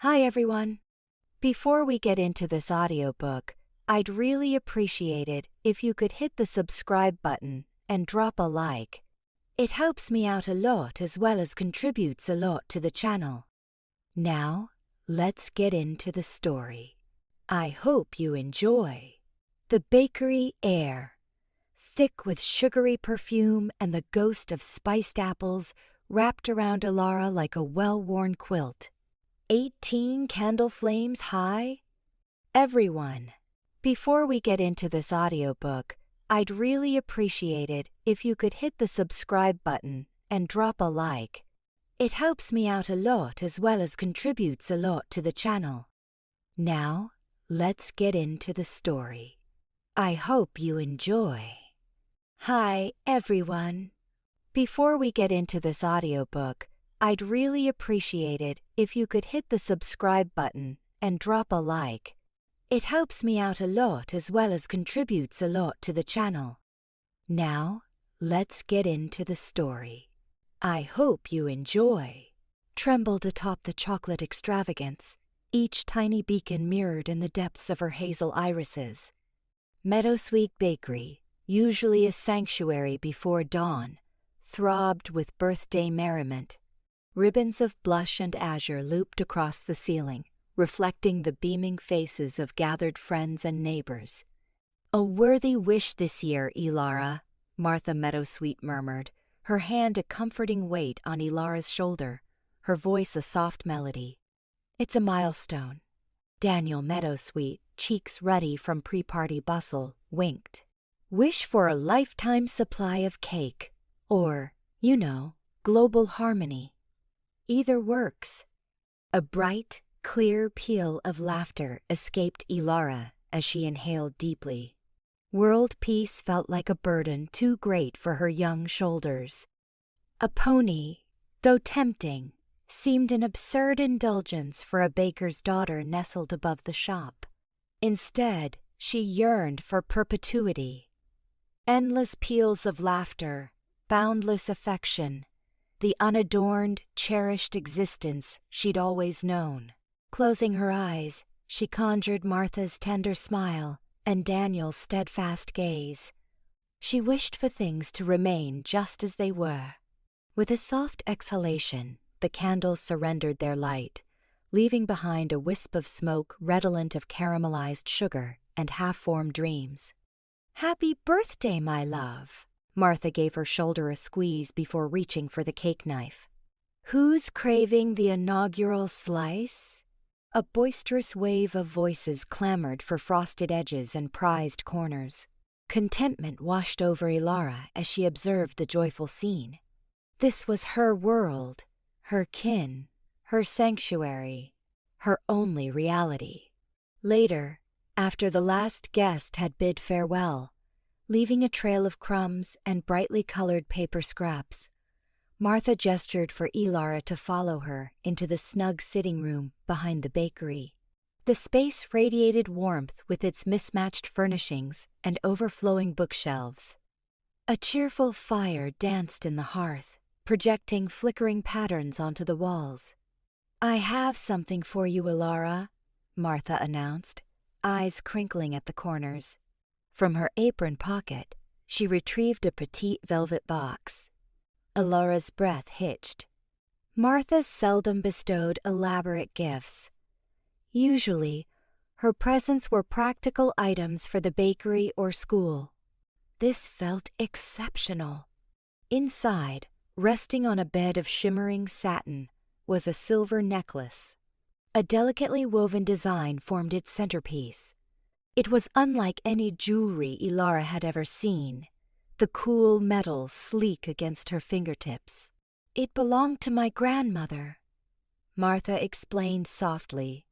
Hi everyone! Before we get into this audiobook, I'd really appreciate it if you could hit the subscribe button and drop a like. It helps me out a lot as well as contributes a lot to the channel. Now, let's get into the story. I hope you enjoy. The bakery air, thick with sugary perfume and the ghost of spiced apples wrapped around Elara like a well-worn quilt. 18 candle flames high? Everyone. Before we get into this audiobook, I'd really appreciate it if you could hit the subscribe button and drop a like. It helps me out a lot as well as contributes a lot to the channel. Now, let's get into the story. I hope you enjoy. Hi, everyone. Before we get into this audiobook, I'd really appreciate it if you could hit the subscribe button and drop a like. It helps me out a lot as well as contributes a lot to the channel. Now, let's get into the story. I hope you enjoy. Trembled atop the chocolate extravagance, each tiny beacon mirrored in the depths of her hazel irises. Meadowsweet Bakery, usually a sanctuary before dawn, throbbed with birthday merriment. Ribbons of blush and azure looped across the ceiling, reflecting the beaming faces of gathered friends and neighbors. "A worthy wish this year, Elara," Martha Meadowsweet murmured, her hand a comforting weight on Elara's shoulder, her voice a soft melody. "It's a milestone." Daniel Meadowsweet, cheeks ruddy from pre-party bustle, winked. "Wish for a lifetime supply of cake, or, global harmony. Either works." A bright, clear peal of laughter escaped Elara as she inhaled deeply. World peace felt like a burden too great for her young shoulders. A pony, though tempting, seemed an absurd indulgence for a baker's daughter nestled above the shop. Instead, she yearned for perpetuity. Endless peals of laughter, boundless affection, the unadorned, cherished existence she'd always known. Closing her eyes, she conjured Martha's tender smile and Daniel's steadfast gaze. She wished for things to remain just as they were. With a soft exhalation, the candles surrendered their light, leaving behind a wisp of smoke redolent of caramelized sugar and half-formed dreams. "Happy birthday, my love!" Martha gave her shoulder a squeeze before reaching for the cake knife. "Who's craving the inaugural slice?" A boisterous wave of voices clamored for frosted edges and prized corners. Contentment washed over Elara as she observed the joyful scene. This was her world, her kin, her sanctuary, her only reality. Later, after the last guest had bid farewell, leaving a trail of crumbs and brightly colored paper scraps, Martha gestured for Elara to follow her into the snug sitting room behind the bakery. The space radiated warmth with its mismatched furnishings and overflowing bookshelves. A cheerful fire danced in the hearth, projecting flickering patterns onto the walls. "I have something for you, Elara," Martha announced, eyes crinkling at the corners. From her apron pocket, she retrieved a petite velvet box. Elara's breath hitched. Martha seldom bestowed elaborate gifts. Usually, her presents were practical items for the bakery or school. This felt exceptional. Inside, resting on a bed of shimmering satin, was a silver necklace. A delicately woven design formed its centerpiece. It was unlike any jewelry Elara had ever seen, the cool metal sleek against her fingertips. "It belonged to my grandmother," Martha explained softly.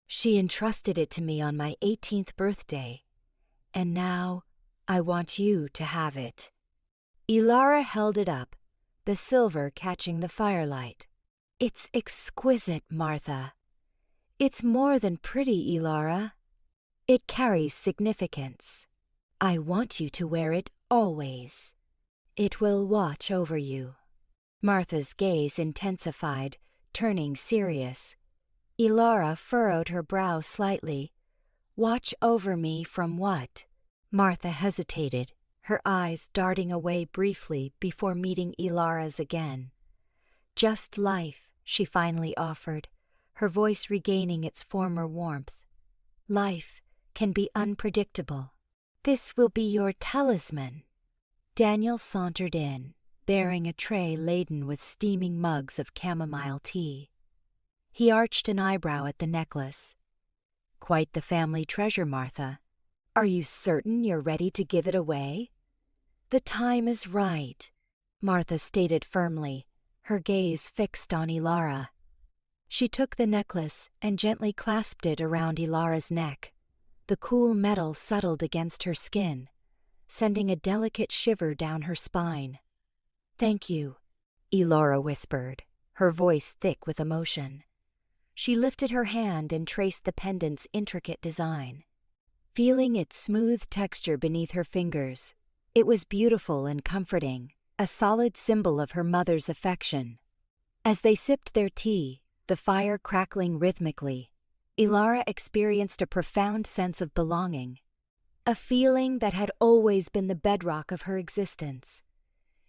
"She entrusted it to me on my 18th birthday, and now I want you to have it." Elara held it up, the silver catching the firelight. "It's exquisite, Martha. It's more than pretty, Elara. It carries significance. I want you to wear it always. It will watch over you." Martha's gaze intensified, turning serious. Elara furrowed her brow slightly. Watch over me from what? Martha hesitated, her eyes darting away briefly before meeting Elara's again. Just life, she finally offered, her voice regaining its former warmth. Life can be unpredictable. This will be your talisman. Daniel sauntered in, bearing a tray laden with steaming mugs of chamomile tea. He arched an eyebrow at the necklace. Quite the family treasure, Martha. Are you certain you're ready to give it away? The time is right, Martha stated firmly, her gaze fixed on Elara. She took the necklace and gently clasped it around Elara's neck. The cool metal settled against her skin, sending a delicate shiver down her spine. Thank you, Elara whispered, her voice thick with emotion. She lifted her hand and traced the pendant's intricate design. Feeling its smooth texture beneath her fingers, it was beautiful and comforting, a solid symbol of her mother's affection. As they sipped their tea, the fire crackling rhythmically, Elara experienced a profound sense of belonging, a feeling that had always been the bedrock of her existence.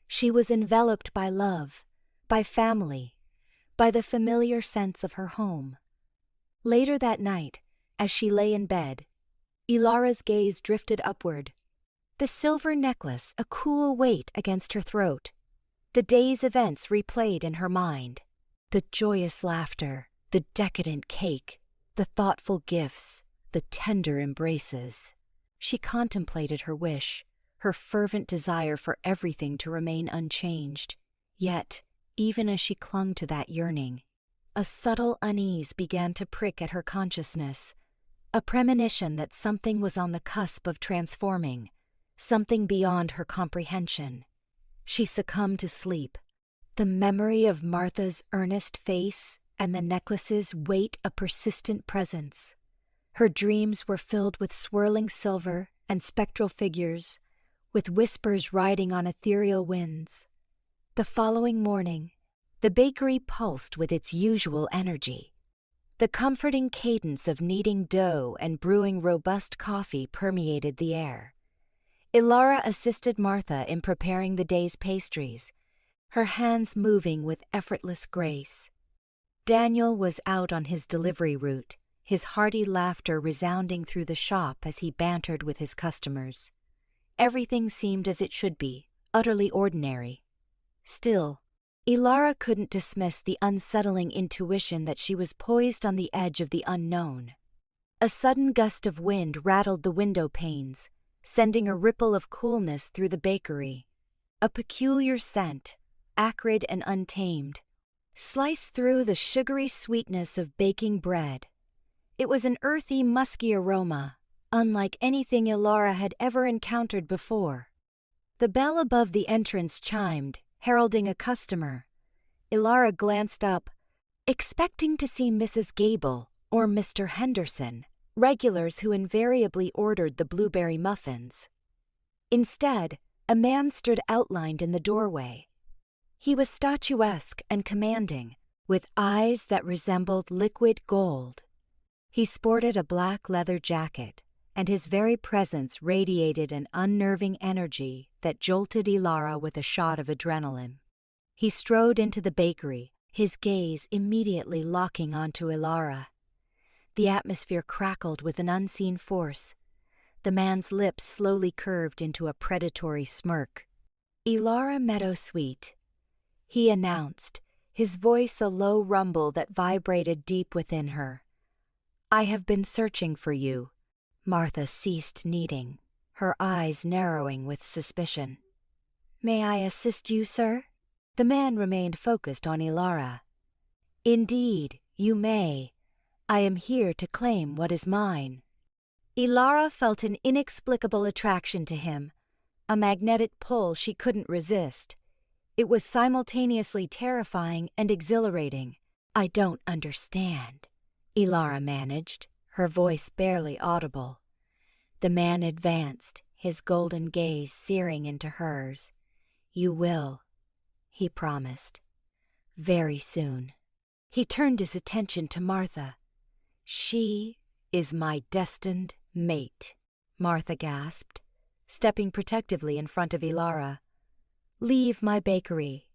She was enveloped by love, by family, by the familiar sense of her home. Later that night, as she lay in bed, Elara's gaze drifted upward, the silver necklace a cool weight against her throat. The day's events replayed in her mind. The joyous laughter, the decadent cake, the thoughtful gifts, the tender embraces. She contemplated her wish, her fervent desire for everything to remain unchanged. Yet, even as she clung to that yearning, a subtle unease began to prick at her consciousness, a premonition that something was on the cusp of transforming, something beyond her comprehension. She succumbed to sleep. The memory of Martha's earnest face and the necklace's weight a persistent presence. Her dreams were filled with swirling silver and spectral figures, with whispers riding on ethereal winds. The following morning, the bakery pulsed with its usual energy. The comforting cadence of kneading dough and brewing robust coffee permeated the air. Elara assisted Martha in preparing the day's pastries, her hands moving with effortless grace. Daniel was out on his delivery route, his hearty laughter resounding through the shop as he bantered with his customers. Everything seemed as it should be, utterly ordinary. Still, Elara couldn't dismiss the unsettling intuition that she was poised on the edge of the unknown. A sudden gust of wind rattled the window panes, sending a ripple of coolness through the bakery. A peculiar scent, acrid and untamed, sliced through the sugary sweetness of baking bread. It was an earthy, musky aroma, unlike anything Elara had ever encountered before. The bell above the entrance chimed, heralding a customer. Elara glanced up, expecting to see Mrs. Gable or Mr. Henderson, regulars who invariably ordered the blueberry muffins. Instead, a man stood outlined in the doorway. He was statuesque and commanding, with eyes that resembled liquid gold. He sported a black leather jacket, and his very presence radiated an unnerving energy that jolted Elara with a shot of adrenaline. He strode into the bakery, his gaze immediately locking onto Elara. The atmosphere crackled with an unseen force. The man's lips slowly curved into a predatory smirk. "Elara Meadowsweet," he announced, his voice a low rumble that vibrated deep within her. "I have been searching for you." Martha ceased kneading, her eyes narrowing with suspicion. "May I assist you, sir?" The man remained focused on Elara. "Indeed, you may. I am here to claim what is mine." Elara felt an inexplicable attraction to him, a magnetic pull she couldn't resist. It was simultaneously terrifying and exhilarating. "I don't understand," Elara managed, her voice barely audible. The man advanced, his golden gaze searing into hers. "You will," he promised. "Very soon." He turned his attention to Martha. "She is my destined mate," Martha gasped, stepping protectively in front of Elara. "Leave my bakery."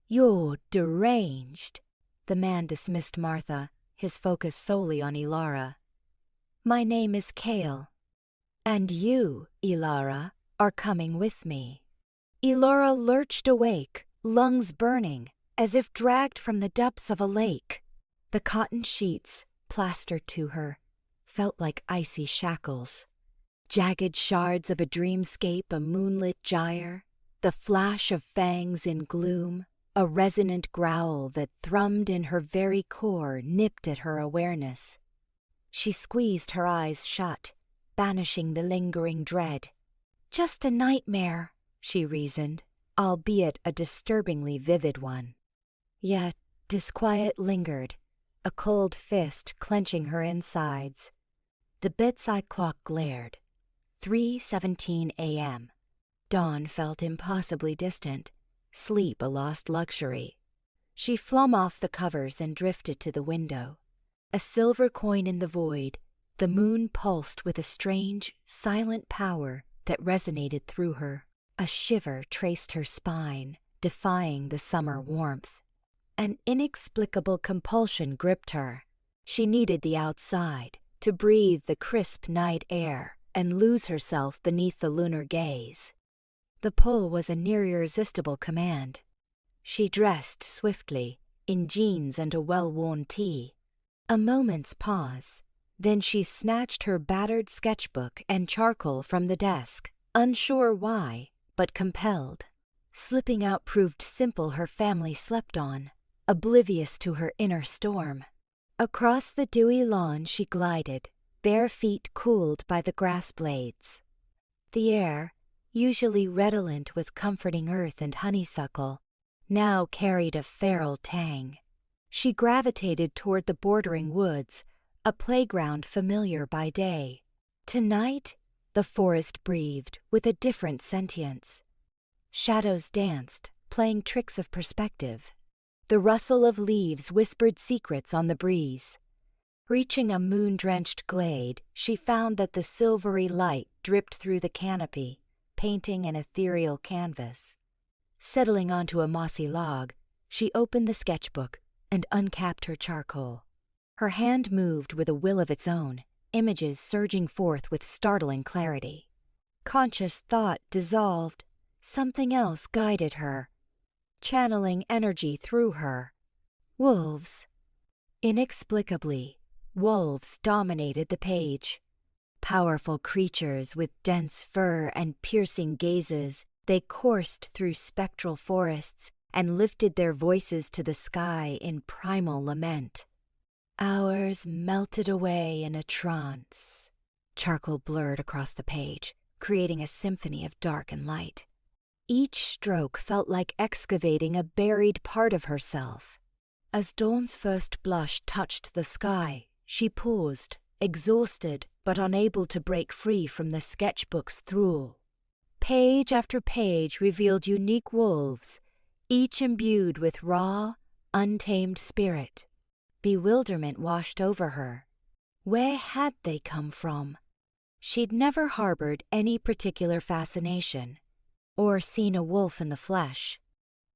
"You're deranged." The man dismissed Martha, his focus solely on Elara. "My name is Kael. And you, Elara, are coming with me." Elara lurched awake, lungs burning, as if dragged from the depths of a lake. The cotton sheets, plastered to her, felt like icy shackles. Jagged shards of a dreamscape, a moonlit gyre, the flash of fangs in gloom, a resonant growl that thrummed in her very core nipped at her awareness. She squeezed her eyes shut, banishing the lingering dread. "Just a nightmare," she reasoned, albeit a disturbingly vivid one. Yet disquiet lingered, a cold fist clenching her insides. The bedside clock glared. 3:17 a.m. Dawn felt impossibly distant, sleep a lost luxury. She flung off the covers and drifted to the window. A silver coin in the void, the moon pulsed with a strange, silent power that resonated through her. A shiver traced her spine, defying the summer warmth. An inexplicable compulsion gripped her. She needed the outside, to breathe the crisp night air and lose herself beneath the lunar gaze. The pull was a near irresistible command. She dressed swiftly, in jeans and a well-worn tee. A moment's pause, then she snatched her battered sketchbook and charcoal from the desk, unsure why, but compelled. Slipping out proved simple. Her family slept on, oblivious to her inner storm. Across the dewy lawn she glided, bare feet cooled by the grass blades. The air, usually redolent with comforting earth and honeysuckle, now carried a feral tang. She gravitated toward the bordering woods, a playground familiar by day. Tonight, the forest breathed with a different sentience. Shadows danced, playing tricks of perspective. The rustle of leaves whispered secrets on the breeze. Reaching a moon-drenched glade, she found that the silvery light dripped through the canopy, painting an ethereal canvas. Settling onto a mossy log, she opened the sketchbook and uncapped her charcoal. Her hand moved with a will of its own, images surging forth with startling clarity. Conscious thought dissolved. Something else guided her, channeling energy through her. Wolves. Inexplicably, wolves dominated the page. Powerful creatures with dense fur and piercing gazes, they coursed through spectral forests and lifted their voices to the sky in primal lament. Hours melted away in a trance. Charcoal blurred across the page, creating a symphony of dark and light. Each stroke felt like excavating a buried part of herself. As dawn's first blush touched the sky, she paused, exhausted but unable to break free from the sketchbook's thrall. Page after page revealed unique wolves, each imbued with raw, untamed spirit. Bewilderment washed over her. Where had they come from? She'd never harbored any particular fascination, or seen a wolf in the flesh.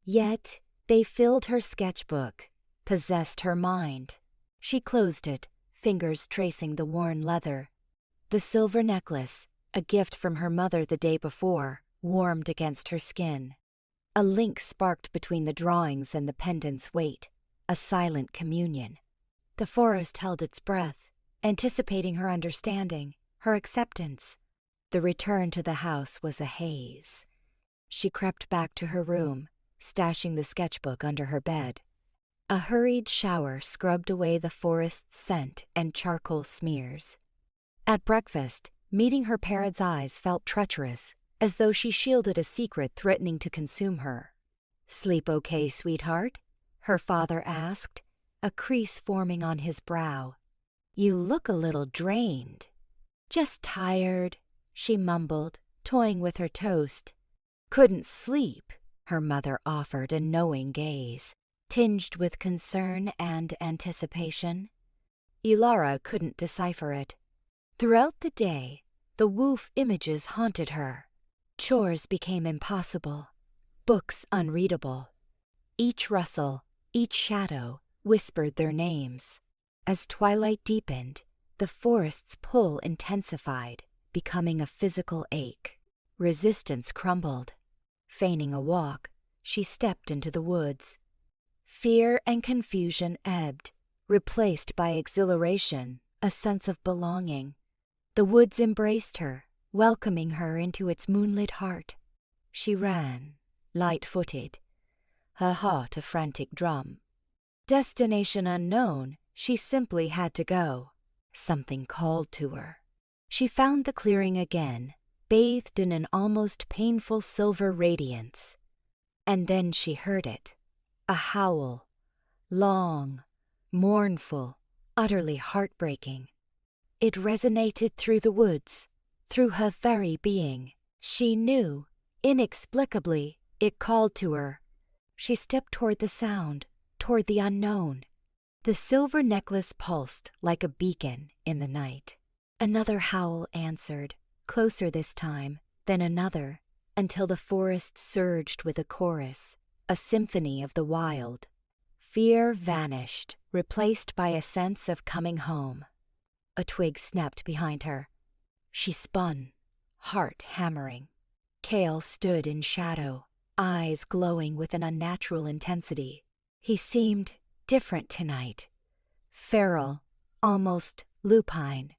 Yet they filled her sketchbook, possessed her mind. She closed it, fingers tracing the worn leather. The silver necklace, a gift from her mother the day before, warmed against her skin. A link sparked between the drawings and the pendant's weight, a silent communion. The forest held its breath, anticipating her understanding, her acceptance. The return to the house was a haze. She crept back to her room, stashing the sketchbook under her bed. A hurried shower scrubbed away the forest's scent and charcoal smears. At breakfast, meeting her parents' eyes felt treacherous, as though she shielded a secret threatening to consume her. "Sleep okay, sweetheart?" her father asked, a crease forming on his brow. "You look a little drained." "Just tired," she mumbled, toying with her toast. "Couldn't sleep," her mother offered a knowing gaze. tinged with concern and anticipation. Elara couldn't decipher it. Throughout the day, the woof images haunted her. Chores became impossible, books unreadable. Each rustle, each shadow whispered their names. As twilight deepened, the forest's pull intensified, becoming a physical ache. Resistance crumbled. Feigning a walk, she stepped into the woods. Fear and confusion ebbed, replaced by exhilaration, a sense of belonging. The woods embraced her, welcoming her into its moonlit heart. She ran, light-footed, her heart a frantic drum. Destination unknown, she simply had to go. Something called to her. She found the clearing again, bathed in an almost painful silver radiance. And then she heard it. A howl. Long, mournful, utterly heartbreaking. It resonated through the woods, through her very being. She knew, inexplicably, it called to her. She stepped toward the sound, toward the unknown. The silver necklace pulsed like a beacon in the night. Another howl answered, closer this time, then another, until the forest surged with a chorus, a symphony of the wild. Fear vanished, replaced by a sense of coming home. A twig snapped behind her. She spun, heart hammering. Kael stood in shadow, eyes glowing with an unnatural intensity. He seemed different tonight. Feral, almost lupine.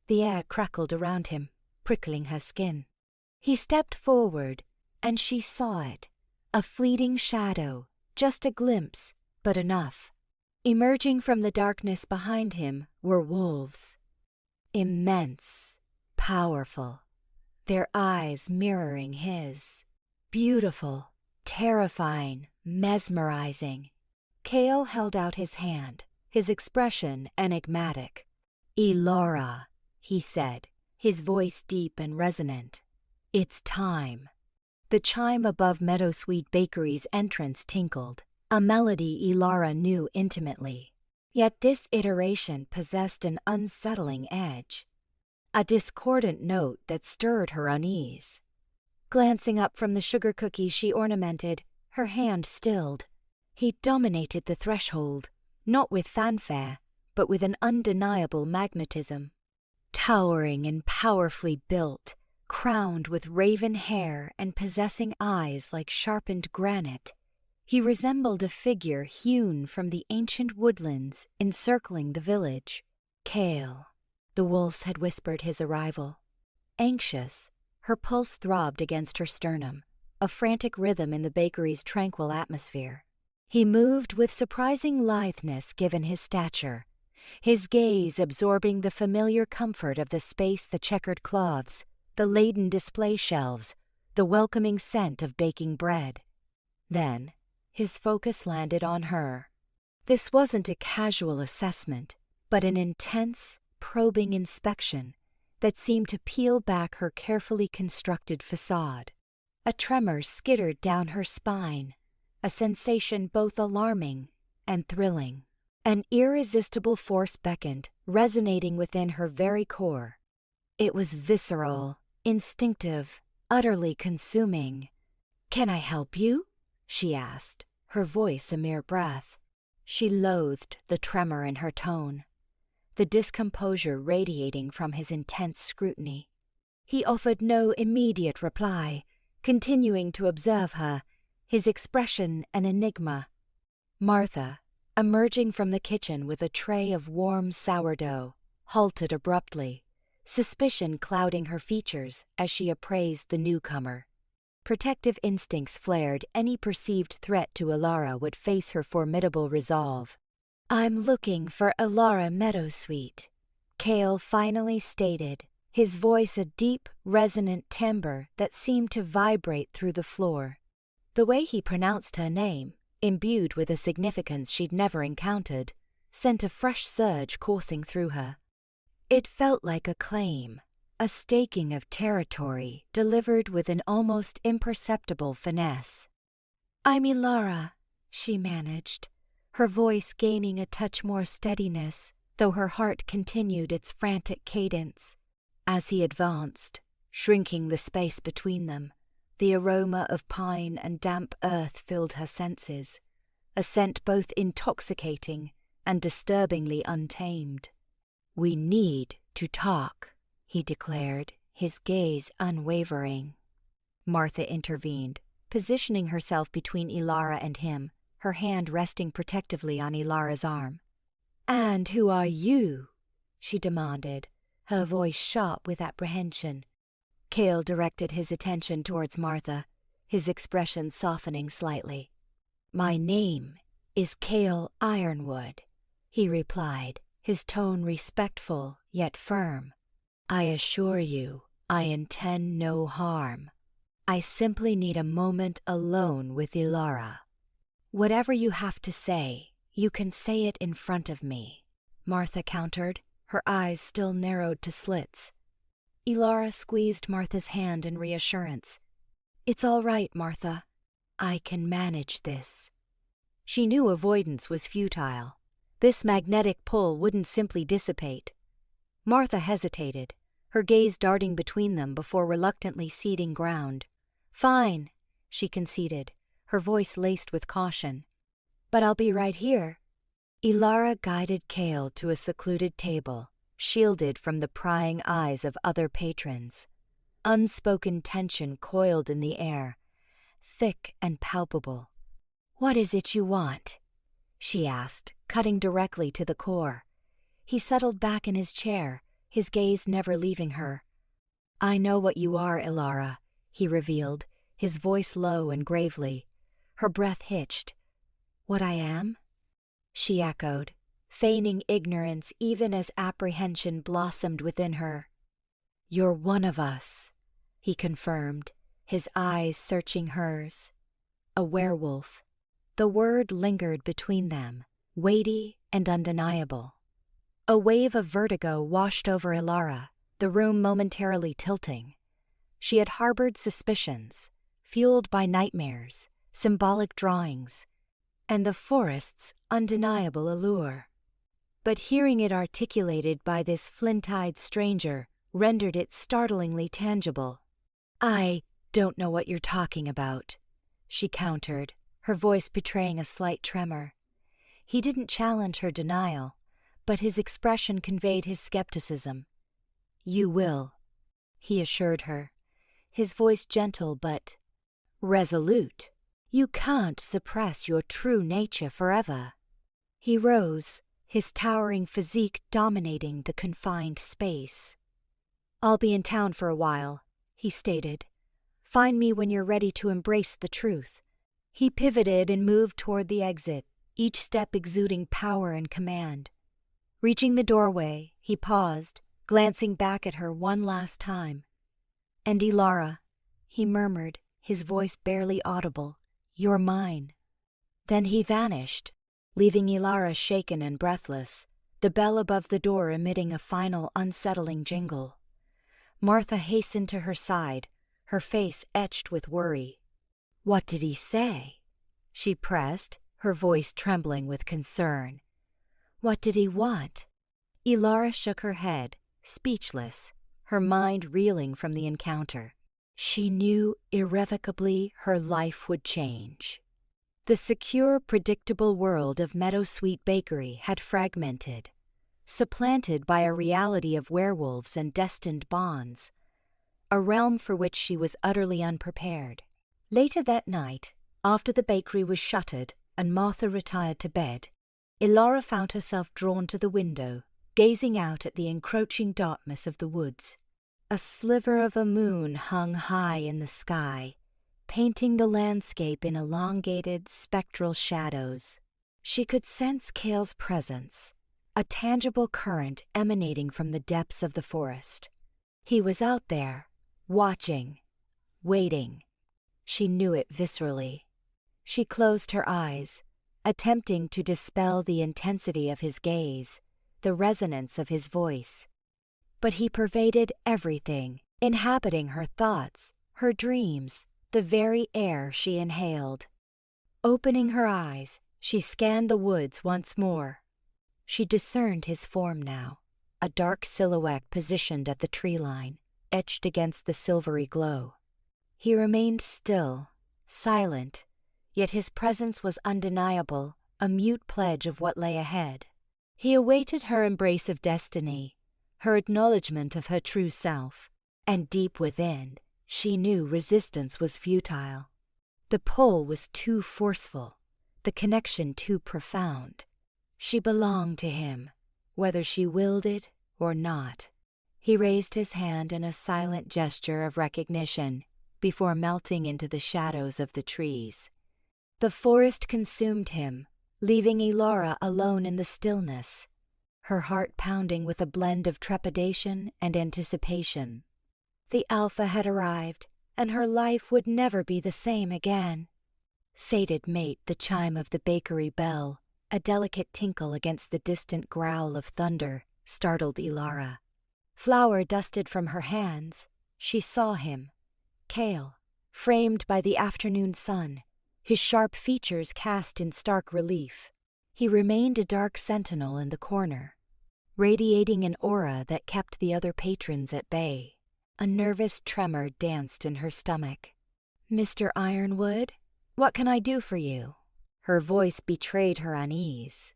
The air crackled around him, prickling her skin. He stepped forward, and she saw it. A fleeting shadow, just a glimpse, but enough. Emerging from the darkness behind him were wolves. Immense, powerful, their eyes mirroring his. Beautiful, terrifying, mesmerizing. Kael held out his hand, his expression enigmatic. "Elara," he said, his voice deep and resonant. "It's time." The chime above Meadowsweet Bakery's entrance tinkled, a melody Elara knew intimately. Yet this iteration possessed an unsettling edge, a discordant note that stirred her unease. Glancing up from the sugar cookies she ornamented, her hand stilled. He dominated the threshold, not with fanfare, but with an undeniable magnetism. Towering and powerfully built, crowned with raven hair and possessing eyes like sharpened granite, he resembled a figure hewn from the ancient woodlands encircling the village. Kael. The wolves had whispered his arrival. Anxious, her pulse throbbed against her sternum, a frantic rhythm in the bakery's tranquil atmosphere. He moved with surprising litheness given his stature, his gaze absorbing the familiar comfort of the space, the checkered cloths, the laden display shelves, the welcoming scent of baking bread. Then, his focus landed on her. This wasn't a casual assessment, but an intense, probing inspection that seemed to peel back her carefully constructed facade. A tremor skittered down her spine, a sensation both alarming and thrilling. An irresistible force beckoned, resonating within her very core. It was visceral, instinctive, utterly consuming. "Can I help you?" she asked, her voice a mere breath. She loathed the tremor in her tone, the discomposure radiating from his intense scrutiny. He offered no immediate reply, continuing to observe her, his expression an enigma. Martha, emerging from the kitchen with a tray of warm sourdough, halted abruptly, suspicion clouding her features as she appraised the newcomer. Protective instincts flared. Any perceived threat to Elara would face her formidable resolve. "I'm looking for Elara Meadowsweet," Kael finally stated, his voice a deep, resonant timbre that seemed to vibrate through the floor. The way he pronounced her name, imbued with a significance she'd never encountered, sent a fresh surge coursing through her. It felt like a claim, a staking of territory delivered with an almost imperceptible finesse. "I'm Elara," she managed, her voice gaining a touch more steadiness, though her heart continued its frantic cadence. As he advanced, shrinking the space between them, the aroma of pine and damp earth filled her senses, a scent both intoxicating and disturbingly untamed. "We need to talk," he declared, his gaze unwavering. Martha intervened, positioning herself between Elara and him, her hand resting protectively on Ilara's arm. "And who are you?" she demanded, her voice sharp with apprehension. Kael directed his attention towards Martha, his expression softening slightly. "My name is Kael Ironwood," he replied, his tone respectful yet firm. "I assure you, I intend no harm. I simply need a moment alone with Elara." "Whatever you have to say, you can say it in front of me," Martha countered, her eyes still narrowed to slits. Elara squeezed Martha's hand in reassurance. "It's all right, Martha. I can manage this." She knew avoidance was futile. This magnetic pull wouldn't simply dissipate. Martha hesitated, her gaze darting between them before reluctantly ceding ground. "Fine," she conceded, her voice laced with caution. "But I'll be right here." Elara guided Kael to a secluded table, shielded from the prying eyes of other patrons. Unspoken tension coiled in the air, thick and palpable. "What is it you want?" she asked, cutting directly to the core. He settled back in his chair, his gaze never leaving her. "I know what you are, Elara," he revealed, his voice low and gravely. Her breath hitched. "What I am?" she echoed, feigning ignorance even as apprehension blossomed within her. "You're one of us," he confirmed, his eyes searching hers. "A werewolf." The word lingered between them, weighty and undeniable. A wave of vertigo washed over Elara, the room momentarily tilting. She had harbored suspicions, fueled by nightmares, symbolic drawings, and the forest's undeniable allure. But hearing it articulated by this flint-eyed stranger rendered it startlingly tangible. "I don't know what you're talking about," she countered, her voice betraying a slight tremor. He didn't challenge her denial, but his expression conveyed his skepticism. "You will," he assured her, his voice gentle but resolute. "You can't suppress your true nature forever." He rose, his towering physique dominating the confined space. "I'll be in town for a while," he stated. "Find me when you're ready to embrace the truth." He pivoted and moved toward the exit, each step exuding power and command. Reaching the doorway, he paused, glancing back at her one last time. "And Elara," he murmured, his voice barely audible, "you're mine." Then he vanished, leaving Elara shaken and breathless, the bell above the door emitting a final unsettling jingle. Martha hastened to her side, her face etched with worry. "What did he say?" she pressed, her voice trembling with concern. "What did he want?" Elara shook her head, speechless, her mind reeling from the encounter. She knew irrevocably her life would change. The secure, predictable world of Meadowsweet Bakery had fragmented, supplanted by a reality of werewolves and destined bonds, a realm for which she was utterly unprepared. Later that night, after the bakery was shuttered and Martha retired to bed, Elara found herself drawn to the window, gazing out at the encroaching darkness of the woods. A sliver of a moon hung high in the sky, painting the landscape in elongated, spectral shadows. She could sense Kael's presence, a tangible current emanating from the depths of the forest. He was out there, watching, waiting. She knew it viscerally. She closed her eyes, attempting to dispel the intensity of his gaze, the resonance of his voice. But he pervaded everything, inhabiting her thoughts, her dreams, the very air she inhaled. Opening her eyes, She scanned the woods once more. She discerned his form now, a dark silhouette positioned at the tree line, etched against the silvery glow. He remained still, silent, yet his presence was undeniable, a mute pledge of what lay ahead. He awaited her embrace of destiny, her acknowledgement of her true self, and deep within, she knew resistance was futile. The pull was too forceful, the connection too profound. She belonged to him, whether she willed it or not. He raised his hand in a silent gesture of recognition before melting into the shadows of the trees. The forest consumed him, leaving Elara alone in the stillness, her heart pounding with a blend of trepidation and anticipation. The Alpha had arrived, and her life would never be the same again. Fated mate, the chime of the bakery bell, a delicate tinkle against the distant growl of thunder, startled Elara. Flour dusted from her hands, she saw him, Kael, framed by the afternoon sun, his sharp features cast in stark relief. He remained a dark sentinel in the corner, radiating an aura that kept the other patrons at bay. A nervous tremor danced in her stomach. "Mr. Ironwood, what can I do for you?" Her voice betrayed her unease.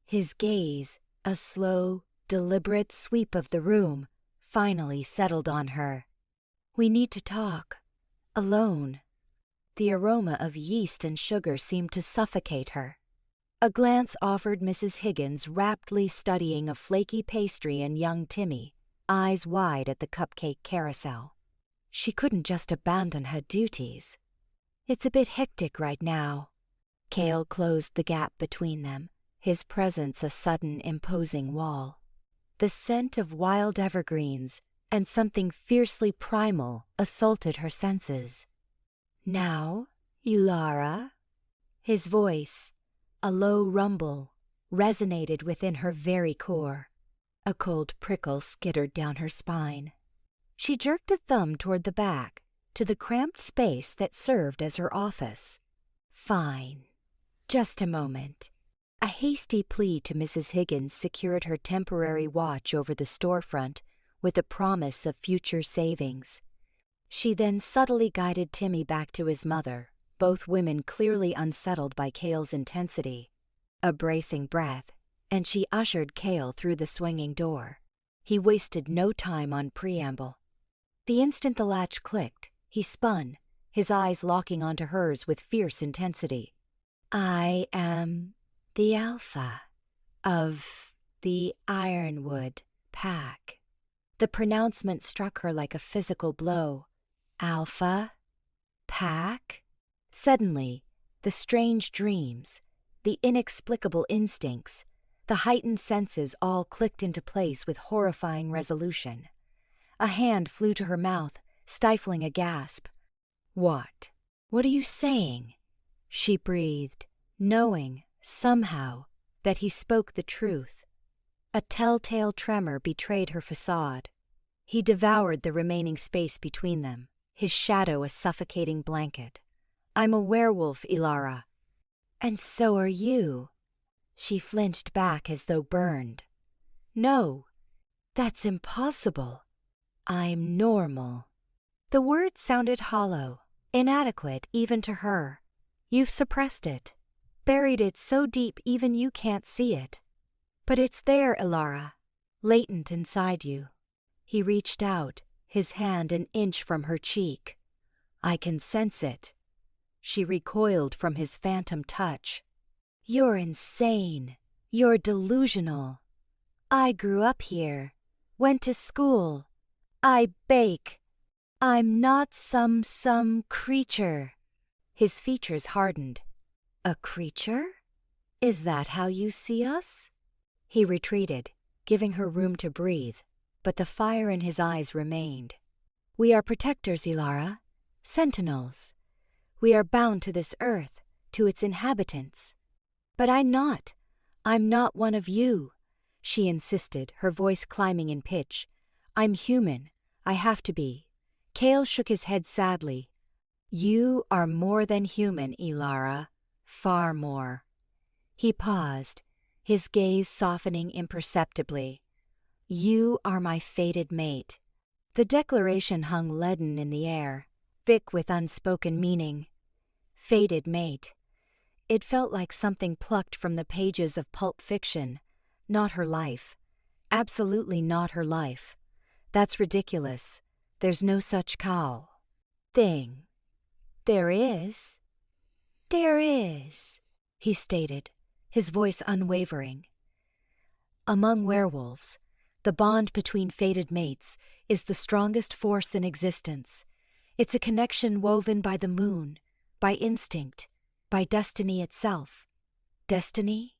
His gaze, a slow, deliberate sweep of the room, finally settled on her. "We need to talk. Alone." The aroma of yeast and sugar seemed to suffocate her. A glance offered Mrs. Higgins raptly studying a flaky pastry and young Timmy, eyes wide at the cupcake carousel. She couldn't just abandon her duties. "It's a bit hectic right now." Kael closed the gap between them, his presence a sudden imposing wall. The scent of wild evergreens and something fiercely primal assaulted her senses. "Now, Elara?" His voice, a low rumble, resonated within her very core. A cold prickle skittered down her spine. She jerked a thumb toward the back, to the cramped space that served as her office. "Fine. Just a moment." A hasty plea to Mrs. Higgins secured her temporary watch over the storefront with a promise of future savings. She then subtly guided Timmy back to his mother, both women clearly unsettled by Kael's intensity. A bracing breath, and she ushered Kael through the swinging door. He wasted no time on preamble. The instant the latch clicked, he spun, his eyes locking onto hers with fierce intensity. "I am the Alpha of the Ironwood Pack." The pronouncement struck her like a physical blow. Alpha? Pack? Suddenly, the strange dreams, the inexplicable instincts, the heightened senses all clicked into place with horrifying resolution. A hand flew to her mouth, stifling a gasp. "What? What are you saying?" she breathed, knowing, somehow, that he spoke the truth. A telltale tremor betrayed her facade. He devoured the remaining space between them, his shadow a suffocating blanket. "I'm a werewolf, Elara." "And so are you." She flinched back as though burned. "No, that's impossible. I'm normal." The word sounded hollow, inadequate even to her. "You've suppressed it, buried it so deep even you can't see it. But it's there, Elara, latent inside you." He reached out, his hand an inch from her cheek. "I can sense it." She recoiled from his phantom touch. "You're insane. You're delusional. I grew up here, went to school. I bake. I'm not some creature." His features hardened. "A creature? Is that how you see us?" He retreated, giving her room to breathe, but the fire in his eyes remained. "We are protectors, Elara, sentinels. We are bound to this earth, to its inhabitants." "But I'm not one of you," she insisted, her voice climbing in pitch. "I'm human. I have to be." Kael shook his head sadly. "You are more than human, Elara. Far more. He paused, his gaze softening imperceptibly. You are my fated mate. The declaration hung leaden in the air, thick with unspoken meaning. Fated mate. It felt like something plucked from the pages of pulp fiction. Not her life. Absolutely not her life. That's ridiculous. There's no such thing. There is. There is, he stated, his voice unwavering. Among werewolves, the bond between fated mates is the strongest force in existence. It's a connection woven by the moon, by instinct, by destiny itself. Destiny?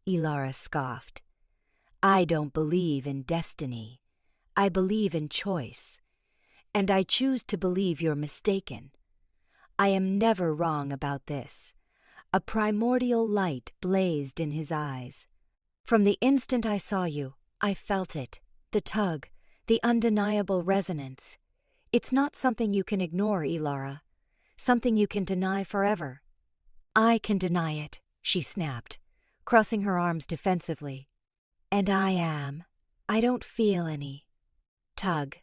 Elara scoffed. I don't believe in destiny. I believe in choice. And I choose to believe you're mistaken. I am never wrong about this. A primordial light blazed in his eyes. From the instant I saw you, I felt it, the tug, the undeniable resonance. It's not something you can ignore, Elara. Something you can deny forever. I can deny it, she snapped, crossing her arms defensively. And I don't feel any tug.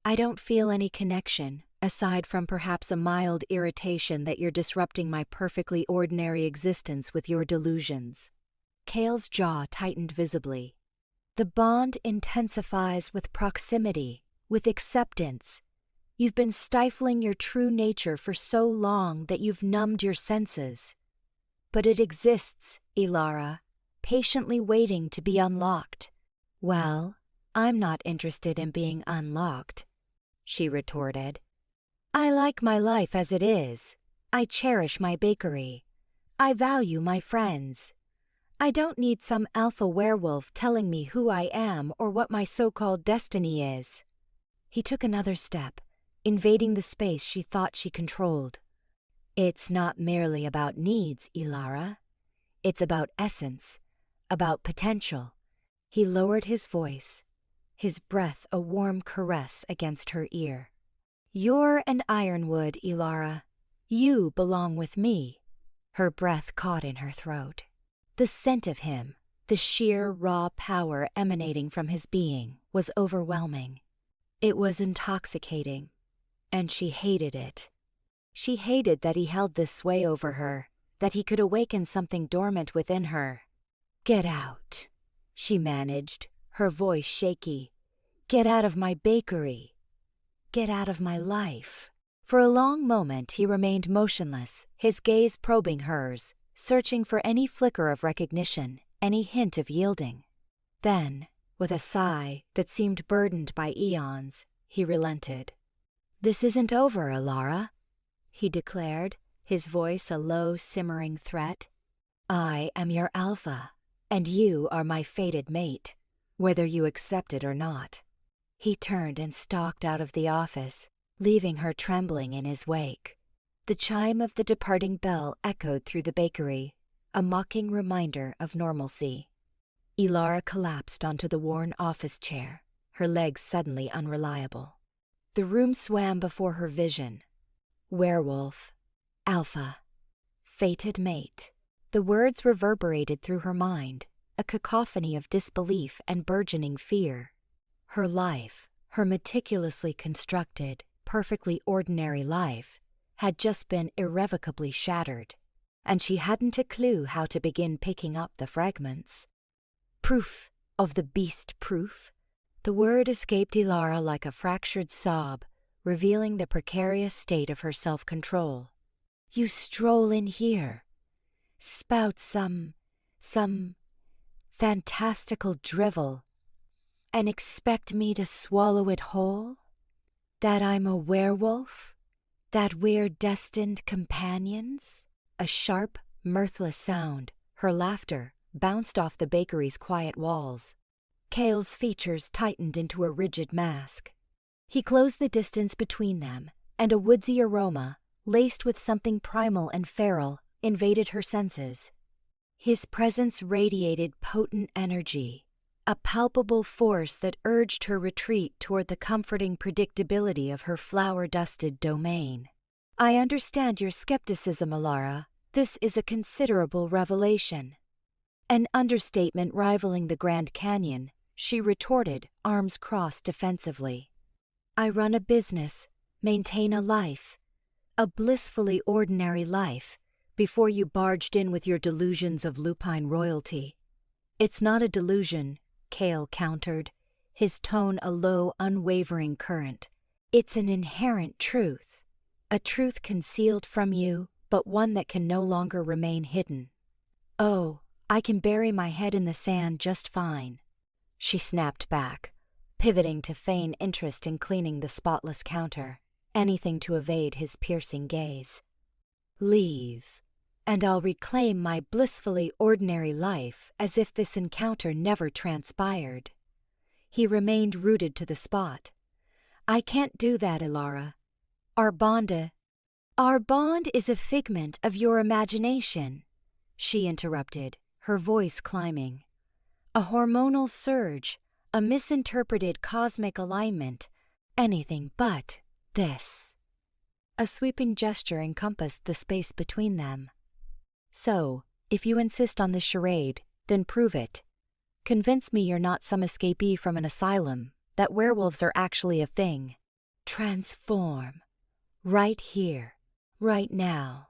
I don't feel any connection, aside from perhaps a mild irritation that you're disrupting my perfectly ordinary existence with your delusions. Kael's jaw tightened visibly. The bond intensifies with proximity, with acceptance. You've been stifling your true nature for so long that you've numbed your senses. But it exists, Elara, patiently waiting to be unlocked. Well, I'm not interested in being unlocked, she retorted. I like my life as it is. I cherish my bakery. I value my friends. I don't need some alpha werewolf telling me who I am or what my so-called destiny is. He took another step, invading the space she thought she controlled. It's not merely about needs, Elara. It's about essence, about potential. He lowered his voice, his breath a warm caress against her ear. You're an Ironwood, Elara. You belong with me. Her breath caught in her throat. The scent of him, the sheer raw power emanating from his being, was overwhelming. It was intoxicating, and she hated it. She hated that he held this sway over her, that he could awaken something dormant within her. Get out, she managed, her voice shaky. Get out of my bakery. Get out of my life. For a long moment he remained motionless, his gaze probing hers, searching for any flicker of recognition, any hint of yielding. Then, with a sigh that seemed burdened by eons, he relented. This isn't over, Elara, he declared, his voice a low, simmering threat. I am your alpha, and you are my fated mate, whether you accept it or not. He turned and stalked out of the office, leaving her trembling in his wake. The chime of the departing bell echoed through the bakery, a mocking reminder of normalcy. Elara collapsed onto the worn office chair, her legs suddenly unreliable. The room swam before her vision. Werewolf, alpha, fated mate. The words reverberated through her mind, a cacophony of disbelief and burgeoning fear. Her life, her meticulously constructed, perfectly ordinary life, had just been irrevocably shattered, and she hadn't a clue how to begin picking up the fragments. Proof of the beast proof? The word escaped Elara like a fractured sob, revealing the precarious state of her self-control. You stroll in here, spout some fantastical drivel, and expect me to swallow it whole? That I'm a werewolf? That we're destined companions? A sharp, mirthless sound, her laughter, bounced off the bakery's quiet walls. Kael's features tightened into a rigid mask. He closed the distance between them, and a woodsy aroma, laced with something primal and feral, invaded her senses. His presence radiated potent energy, a palpable force that urged her retreat toward the comforting predictability of her flower-dusted domain. I understand your skepticism, Elara. This is a considerable revelation. An understatement rivaling the Grand Canyon, she retorted, arms crossed defensively. I run a business, maintain a life, a blissfully ordinary life, before you barged in with your delusions of lupine royalty. It's not a delusion, Kael countered, his tone a low, unwavering current. It's an inherent truth. A truth concealed from you, but one that can no longer remain hidden. Oh, I can bury my head in the sand just fine. She snapped back, pivoting to feign interest in cleaning the spotless counter, anything to evade his piercing gaze. Leave, and I'll reclaim my blissfully ordinary life as if this encounter never transpired. He remained rooted to the spot. I can't do that, Elara. Our bond is a figment of your imagination, she interrupted, her voice climbing. A hormonal surge, a misinterpreted cosmic alignment, anything but this. A sweeping gesture encompassed the space between them. So, if you insist on this charade, then prove it. Convince me you're not some escapee from an asylum, that werewolves are actually a thing. Transform. Right here, right now.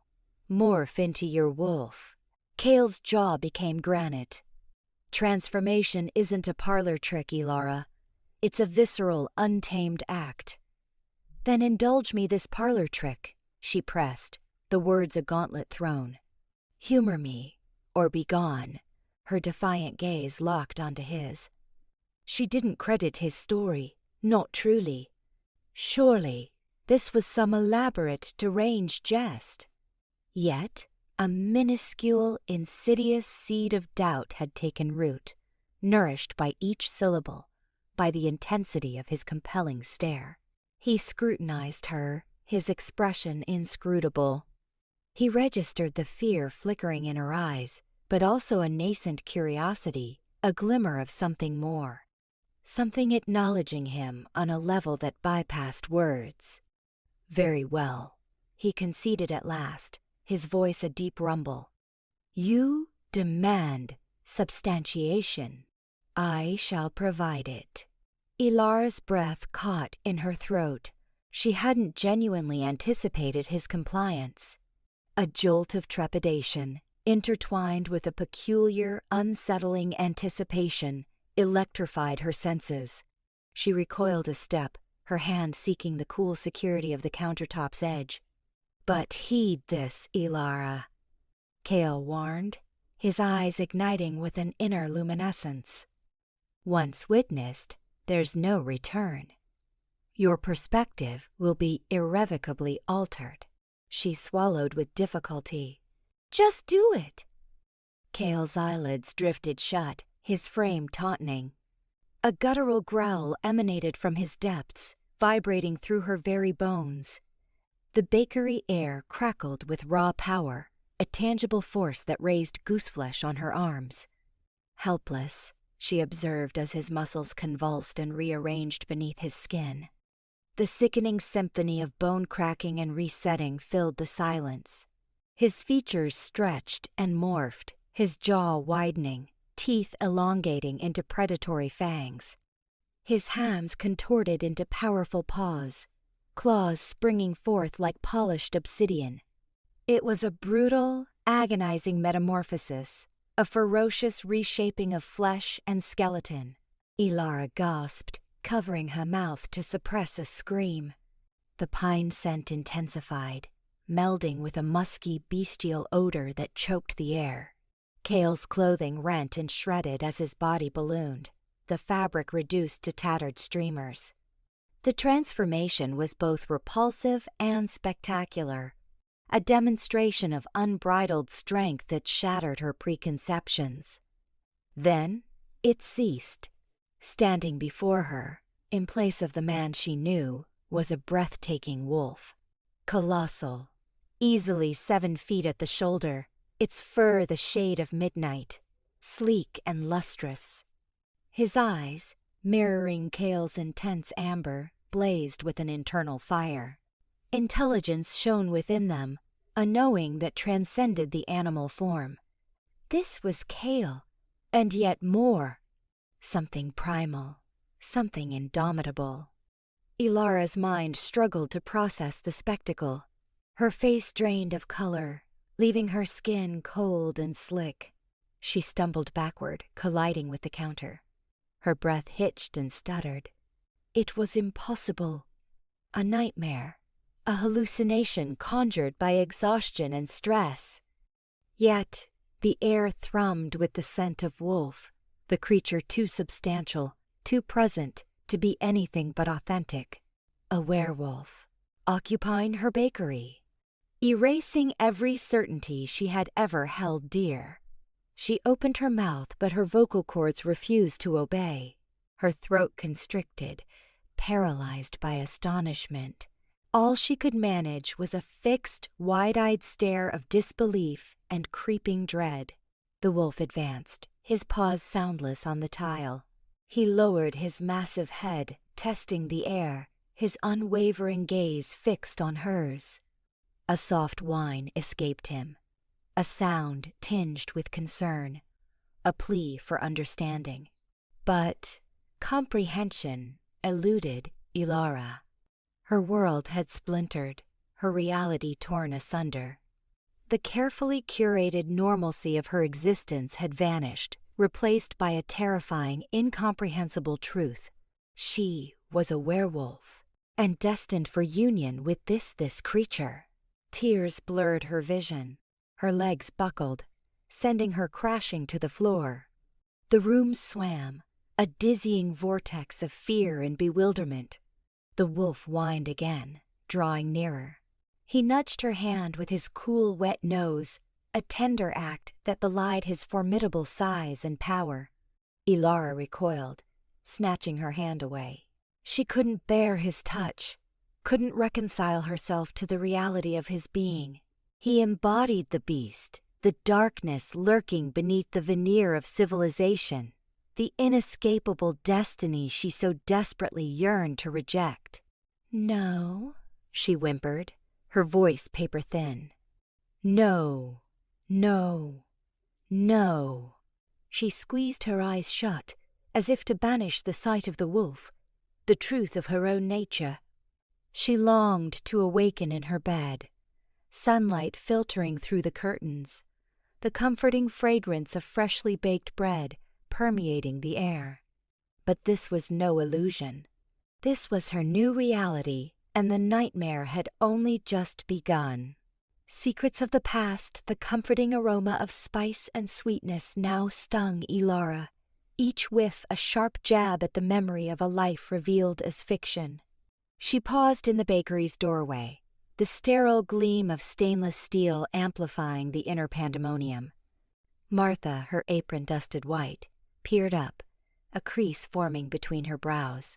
Morph into your wolf. Kael's jaw became granite. Transformation isn't a parlor trick, Elara. It's a visceral, untamed act. Then indulge me this parlor trick, she pressed, the words a gauntlet thrown. Humor me, or be gone, her defiant gaze locked onto his. She didn't credit his story, not truly. Surely, this was some elaborate, deranged jest. Yet, a minuscule, insidious seed of doubt had taken root, nourished by each syllable, by the intensity of his compelling stare. He scrutinized her, his expression inscrutable. He registered the fear flickering in her eyes, but also a nascent curiosity, a glimmer of something more. Something acknowledging him on a level that bypassed words. Very well, he conceded at last, his voice a deep rumble. You demand substantiation. I shall provide it. Elara's breath caught in her throat. She hadn't genuinely anticipated his compliance. A jolt of trepidation, intertwined with a peculiar, unsettling anticipation, electrified her senses. She recoiled a step, her hand seeking the cool security of the countertop's edge. But heed this, Elara, Kael warned, his eyes igniting with an inner luminescence. Once witnessed, there's no return. Your perspective will be irrevocably altered. She swallowed with difficulty. Just do it. Kael's eyelids drifted shut, his frame tautening. A guttural growl emanated from his depths, vibrating through her very bones. The bakery air crackled with raw power, a tangible force that raised gooseflesh on her arms. Helpless, she observed as his muscles convulsed and rearranged beneath his skin. The sickening symphony of bone cracking and resetting filled the silence. His features stretched and morphed, his jaw widening, teeth elongating into predatory fangs. His hams contorted into powerful paws, claws springing forth like polished obsidian. It was a brutal, agonizing metamorphosis, a ferocious reshaping of flesh and skeleton. Elara gasped, covering her mouth to suppress a scream. The pine scent intensified, melding with a musky, bestial odor that choked the air. Kael's clothing rent and shredded as his body ballooned, the fabric reduced to tattered streamers. The transformation was both repulsive and spectacular, a demonstration of unbridled strength that shattered her preconceptions. Then it ceased. Standing before her, in place of the man she knew, was a breathtaking wolf. Colossal, easily 7 feet at the shoulder, its fur the shade of midnight, sleek and lustrous. His eyes, mirroring Kael's intense amber, blazed with an internal fire. Intelligence shone within them, a knowing that transcended the animal form. This was Kael, And yet more. Something primal, something indomitable. Elara's mind struggled to process the spectacle. Her face drained of color, leaving her skin cold and slick. She stumbled backward, colliding with the counter. Her breath hitched and stuttered. It was impossible. A nightmare, a hallucination conjured by exhaustion and stress. Yet, the air thrummed with the scent of wolf, the creature too substantial, too present to be anything but authentic. A werewolf, occupying her bakery, erasing every certainty she had ever held dear. She opened her mouth, but her vocal cords refused to obey. Her throat constricted, paralyzed by astonishment. All she could manage was a fixed, wide-eyed stare of disbelief and creeping dread. The wolf advanced, his paws soundless on the tile. He lowered his massive head, testing the air, his unwavering gaze fixed on hers. A soft whine escaped him, a sound tinged with concern, a plea for understanding. But comprehension eluded Elara. Her world had splintered, her reality torn asunder. The carefully curated normalcy of her existence had vanished, replaced by a terrifying, incomprehensible truth. She was a werewolf, and destined for union with this creature. Tears blurred her vision. Her legs buckled, sending her crashing to the floor. The room swam, a dizzying vortex of fear and bewilderment. The wolf whined again, drawing nearer. He nudged her hand with his cool, wet nose, a tender act that belied his formidable size and power. Elara recoiled, snatching her hand away. She couldn't bear his touch, couldn't reconcile herself to the reality of his being. He embodied the beast, the darkness lurking beneath the veneer of civilization, the inescapable destiny she so desperately yearned to reject. "No," she whimpered, her voice paper-thin. "No, no, no." She squeezed her eyes shut, as if to banish the sight of the wolf, the truth of her own nature. She longed to awaken in her bed, sunlight filtering through the curtains, the comforting fragrance of freshly baked bread permeating the air. But this was no illusion. This was her new reality, and the nightmare had only just begun. Secrets of the past, the comforting aroma of spice and sweetness now stung Elara, each whiff a sharp jab at the memory of a life revealed as fiction. She paused in the bakery's doorway, the sterile gleam of stainless steel amplifying the inner pandemonium. Martha, her apron dusted white, peered up, a crease forming between her brows.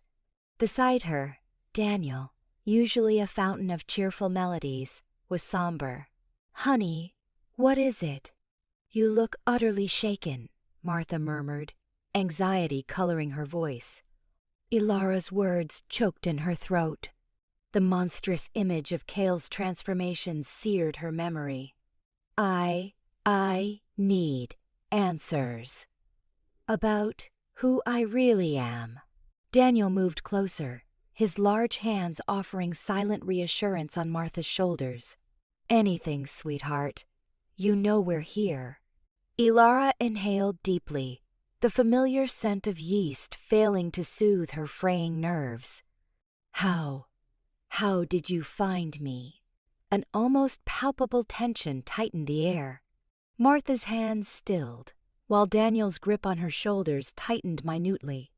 Beside her, Daniel, usually a fountain of cheerful melodies, was somber. "Honey, what is it?" "You look utterly shaken," Martha murmured, anxiety coloring her voice. Elara's words choked in her throat. The monstrous image of Kael's transformation seared her memory. I need answers. About who I really am." Daniel moved closer, his large hands offering silent reassurance on Martha's shoulders. "Anything, sweetheart. You know we're here." Elara inhaled deeply, the familiar scent of yeast failing to soothe her fraying nerves. How did you find me?" An almost palpable tension tightened the air. Martha's hands stilled, while Daniel's grip on her shoulders tightened minutely.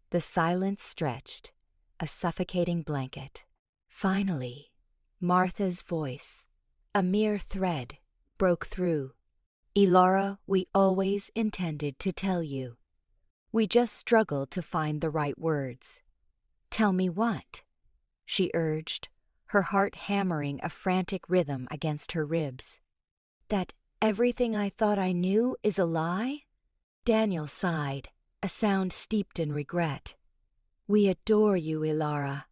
The silence stretched, a suffocating blanket. Finally, Martha's voice, a mere thread, broke through. "Elara, we always intended to tell you. We just struggled to find the right words." "Tell me what?" she urged, her heart hammering a frantic rhythm against her ribs. "That everything I thought I knew is a lie?" Daniel sighed, a sound steeped in regret. "We adore you, Elara.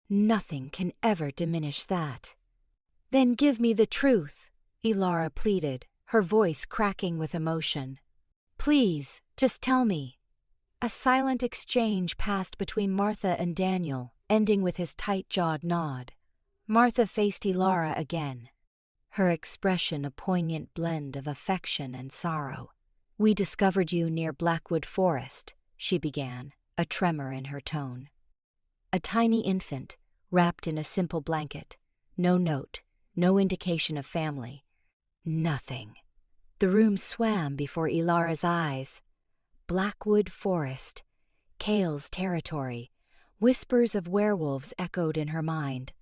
Nothing can ever diminish that." "Then give me the truth," Elara pleaded, her voice cracking with emotion. "Please, Just tell me." A silent exchange passed between Martha and Daniel, ending with his tight-jawed nod. Martha faced Elara again, her expression a poignant blend of affection and sorrow. "We discovered you near Blackwood Forest," she began, a tremor in her tone. A tiny infant, wrapped in a simple blanket. No note, no indication of family. Nothing. The room swam before Elara's eyes. Blackwood Forest, Kael's territory. Whispers of werewolves echoed in her mind.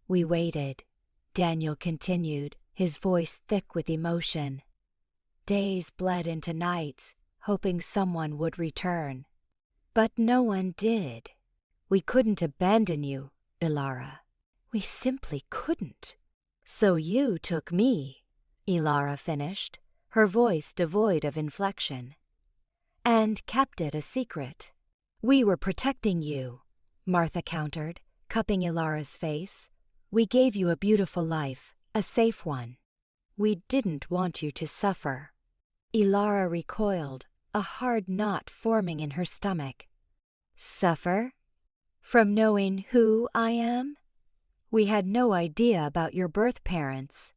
"We waited," Daniel continued, his voice thick with emotion. "Days bled into nights, hoping someone would return. But no one did. We couldn't abandon you, Elara. We simply couldn't. So you took me," Elara finished, her voice devoid of inflection. "And kept it a secret." "We were protecting you," Martha countered, cupping Elara's face. "We gave you a beautiful life, a safe one. We didn't want you to suffer." Elara recoiled, a hard knot forming in her stomach. "Suffer? From knowing who I am? We had no idea about your birth parents,"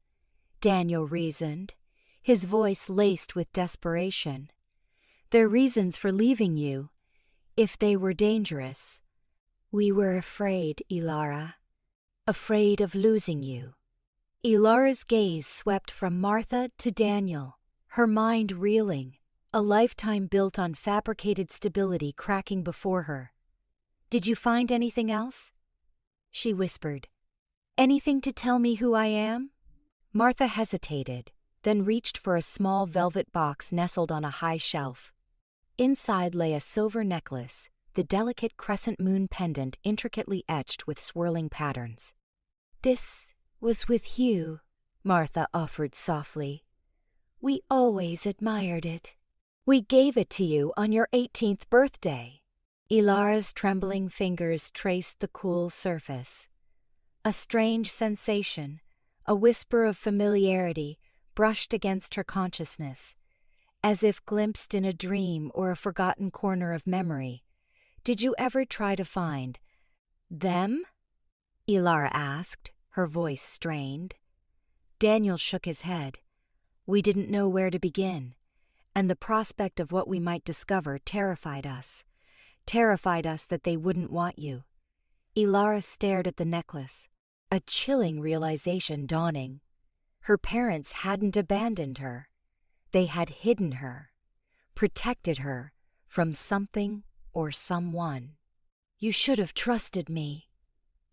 Daniel reasoned, his voice laced with desperation. "Their reasons for leaving you, if they were dangerous. We were afraid, Elara. Afraid of losing you." Elara's gaze swept from Martha to Daniel, her mind reeling, a lifetime built on fabricated stability cracking before her. "Did you find anything else?" she whispered. "Anything to tell me who I am?" Martha hesitated, then reached for a small velvet box nestled on a high shelf. Inside lay a silver necklace, the delicate crescent moon pendant intricately etched with swirling patterns. "This was with you," Martha offered softly. "We always admired it. We gave it to you on your 18th birthday." Elara's trembling fingers traced the cool surface. A strange sensation, a whisper of familiarity, brushed against her consciousness, as if glimpsed in a dream or a forgotten corner of memory. "Did you ever try to find them?" Elara asked, her voice strained. Daniel shook his head. "We didn't know where to begin, and the prospect of what we might discover terrified us. Terrified us that they wouldn't want you." Elara stared at the necklace, a chilling realization dawning. Her parents hadn't abandoned her. They had hidden her, protected her from something or someone. "You should have trusted me,"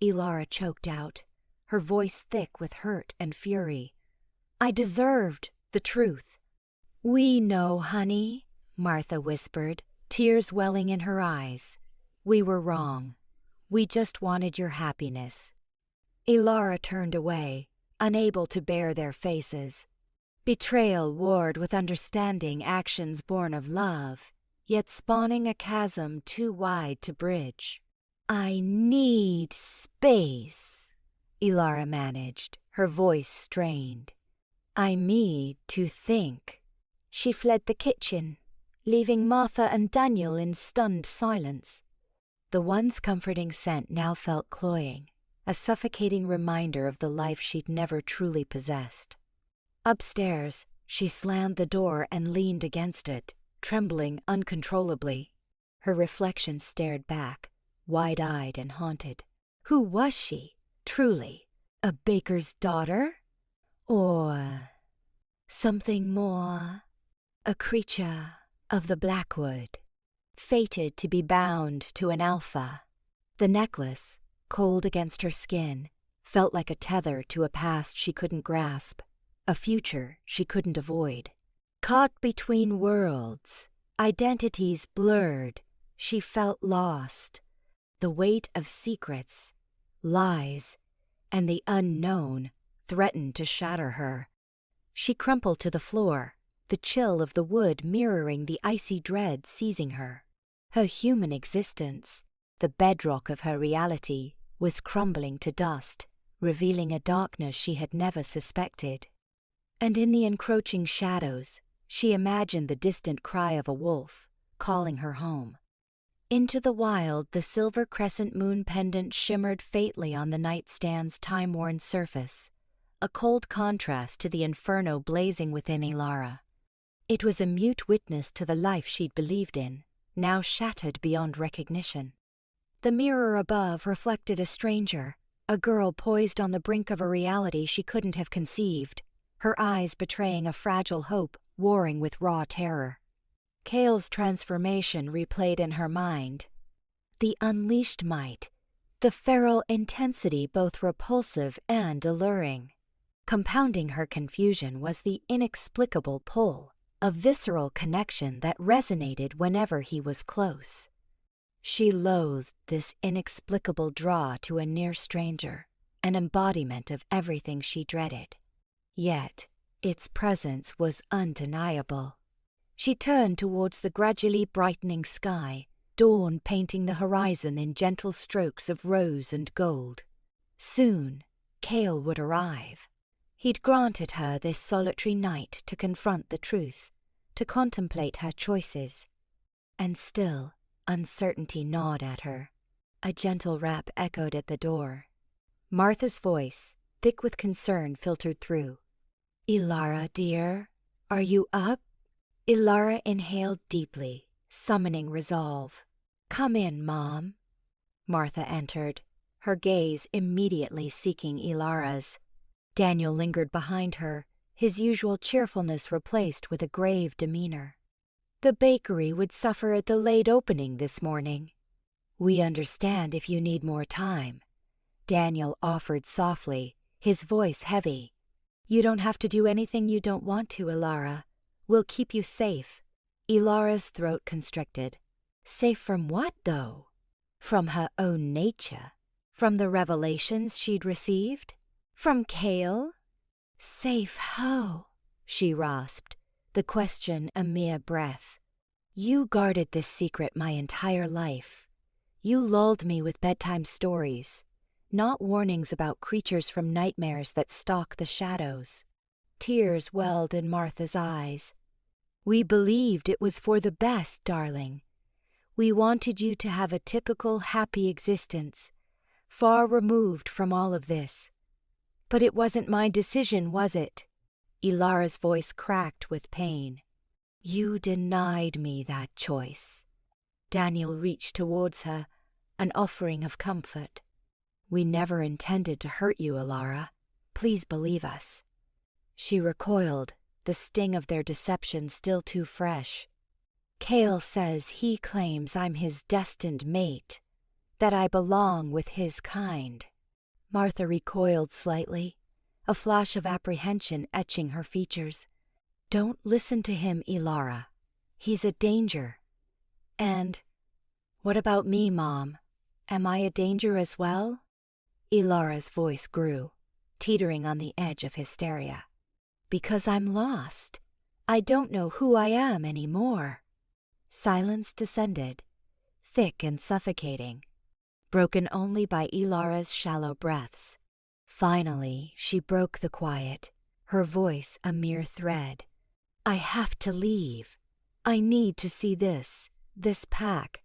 Elara choked out, her voice thick with hurt and fury. "I deserved the truth." "We know, honey," Martha whispered, tears welling in her eyes. "We were wrong. We just wanted your happiness." Elara turned away, unable to bear their faces. Betrayal warred with understanding actions born of love, yet spawning a chasm too wide to bridge. "I need space," Elara managed, her voice strained. "I need to think." She fled the kitchen, leaving Martha and Daniel in stunned silence. The once comforting scent now felt cloying, a suffocating reminder of the life she'd never truly possessed. Upstairs, she slammed the door and leaned against it, trembling uncontrollably. Her reflection stared back, wide-eyed and haunted. Who was she, truly? A baker's daughter? Or something more? A creature of the Blackwood, fated to be bound to an alpha. The necklace, cold against her skin, felt like a tether to a past she couldn't grasp, a future she couldn't avoid. Caught between worlds, identities blurred, she felt lost. The weight of secrets, lies, and the unknown threatened to shatter her. She crumpled to the floor, the chill of the wood mirroring the icy dread seizing her. Her human existence, the bedrock of her reality, was crumbling to dust, revealing a darkness she had never suspected. And in the encroaching shadows, She imagined the distant cry of a wolf, calling her home. Into the wild, the silver crescent moon pendant shimmered faintly on the nightstand's time-worn surface, a cold contrast to the inferno blazing within Elara. It was a mute witness to the life she'd believed in, now shattered beyond recognition. The mirror above reflected a stranger, a girl poised on the brink of a reality she couldn't have conceived, her eyes betraying a fragile hope warring with raw terror. Kael's transformation replayed in her mind. The unleashed might, the feral intensity both repulsive and alluring. Compounding her confusion was the inexplicable pull, a visceral connection that resonated whenever he was close. She loathed this inexplicable draw to a near stranger, an embodiment of everything she dreaded. Yet, its presence was undeniable. She turned towards the gradually brightening sky, dawn painting the horizon in gentle strokes of rose and gold. Soon, Kael would arrive. He'd granted her this solitary night to confront the truth, to contemplate her choices. And still, uncertainty gnawed at her. A gentle rap echoed at the door. Martha's voice, thick with concern, filtered through. "Elara, dear, are you up?" Elara inhaled deeply, summoning resolve. "Come in, Mom." Martha entered, her gaze immediately seeking Elara's. Daniel lingered behind her, his usual cheerfulness replaced with a grave demeanor. "The bakery would suffer a delayed opening this morning. We understand if you need more time," Daniel offered softly, his voice heavy. "You don't have to do anything you don't want to, Elara. We'll keep you safe." Elara's throat constricted. Safe from what, though? From her own nature? From the revelations she'd received? From Kael? "Safe how?" she rasped, the question a mere breath. "You guarded this secret my entire life. You lulled me with bedtime stories, not warnings about creatures from nightmares that stalk the shadows." Tears welled in Martha's eyes. "We believed it was for the best, darling. We wanted you to have a typical happy existence, far removed from all of this. But it wasn't my decision, was it?" Elara's voice cracked with pain. "You denied me that choice." Daniel reached towards her, an offering of comfort. "We never intended to hurt you, Elara. Please believe us." She recoiled, the sting of their deception still too fresh. "Kael says he claims I'm his destined mate, that I belong with his kind." Martha recoiled slightly, a flash of apprehension etching her features. "Don't listen to him, Elara. He's a danger." "And what about me, Mom? Am I a danger as well?" Elara's voice grew, teetering on the edge of hysteria. "Because I'm lost. I don't know who I am anymore." Silence descended, thick and suffocating, broken only by Elara's shallow breaths. Finally, she broke the quiet, her voice a mere thread. "I have to leave. I need to see this pack.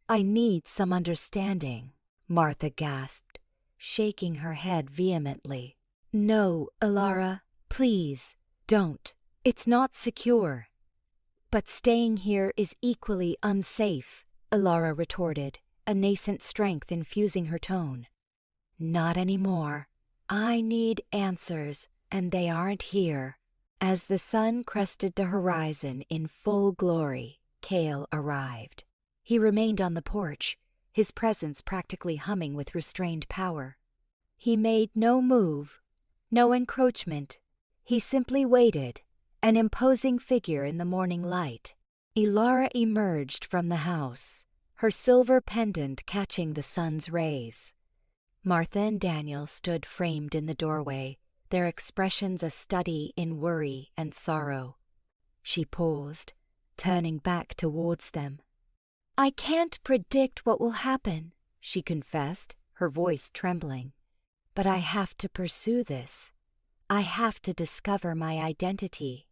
I need some understanding." Martha gasped, shaking her head vehemently. "No, Elara, please, don't. It's not secure." "But staying here is equally unsafe," Elara retorted, a nascent strength infusing her tone. "Not anymore. I need answers, and they aren't here." As the sun crested the horizon in full glory, Kael arrived. He remained on the porch, his presence practically humming with restrained power. He made no move, no encroachment. He simply waited, an imposing figure in the morning light. Elara emerged from the house, her silver pendant catching the sun's rays. Martha and Daniel stood framed in the doorway, their expressions a study in worry and sorrow. She paused, turning back towards them. "I can't predict what will happen," she confessed, her voice trembling. "But I have to pursue this. I have to discover my identity."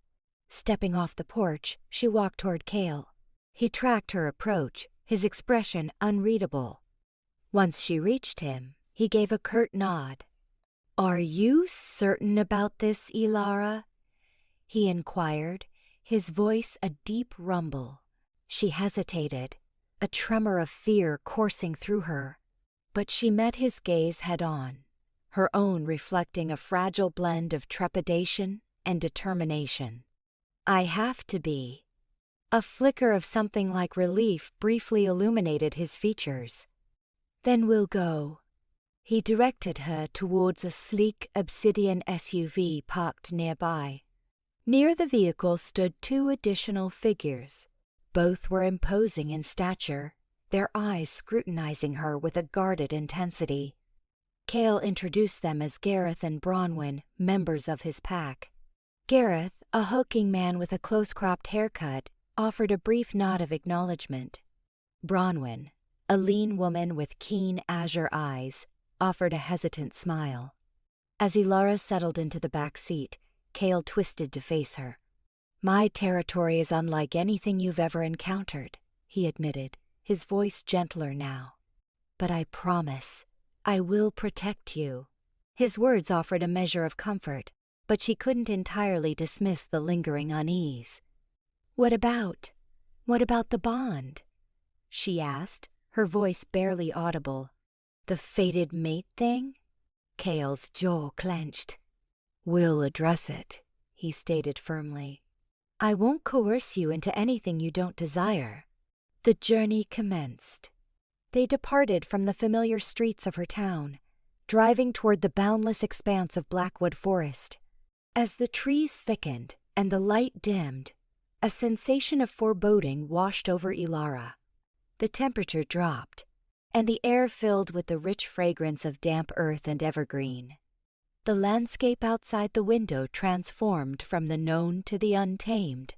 Stepping off the porch, she walked toward Kael. He tracked her approach, his expression unreadable. Once she reached him, he gave a curt nod. "Are you certain about this, Elara?" he inquired, his voice a deep rumble. She hesitated, a tremor of fear coursing through her. But she met his gaze head-on, her own reflecting a fragile blend of trepidation and determination. "I have to be." A flicker of something like relief briefly illuminated his features. "Then we'll go." He directed her towards a sleek obsidian SUV parked nearby. Near the vehicle stood 2 additional figures. Both were imposing in stature, their eyes scrutinizing her with a guarded intensity. Kael introduced them as Gareth and Bronwyn, members of his pack. Gareth, a hulking man with a close-cropped haircut, offered a brief nod of acknowledgement. Bronwyn, a lean woman with keen azure eyes, offered a hesitant smile. As Elara settled into the back seat, Kael twisted to face her. "My territory is unlike anything you've ever encountered," he admitted, his voice gentler now. "But I promise, I will protect you." His words offered a measure of comfort, but she couldn't entirely dismiss the lingering unease. What about the bond?" she asked, her voice barely audible. "The fated mate thing?" Kael's jaw clenched. "We'll address it," he stated firmly. "I won't coerce you into anything you don't desire." The journey commenced. They departed from the familiar streets of her town, driving toward the boundless expanse of Blackwood Forest. As the trees thickened and the light dimmed, a sensation of foreboding washed over Elara. The temperature dropped, and the air filled with the rich fragrance of damp earth and evergreen. The landscape outside the window transformed from the known to the untamed.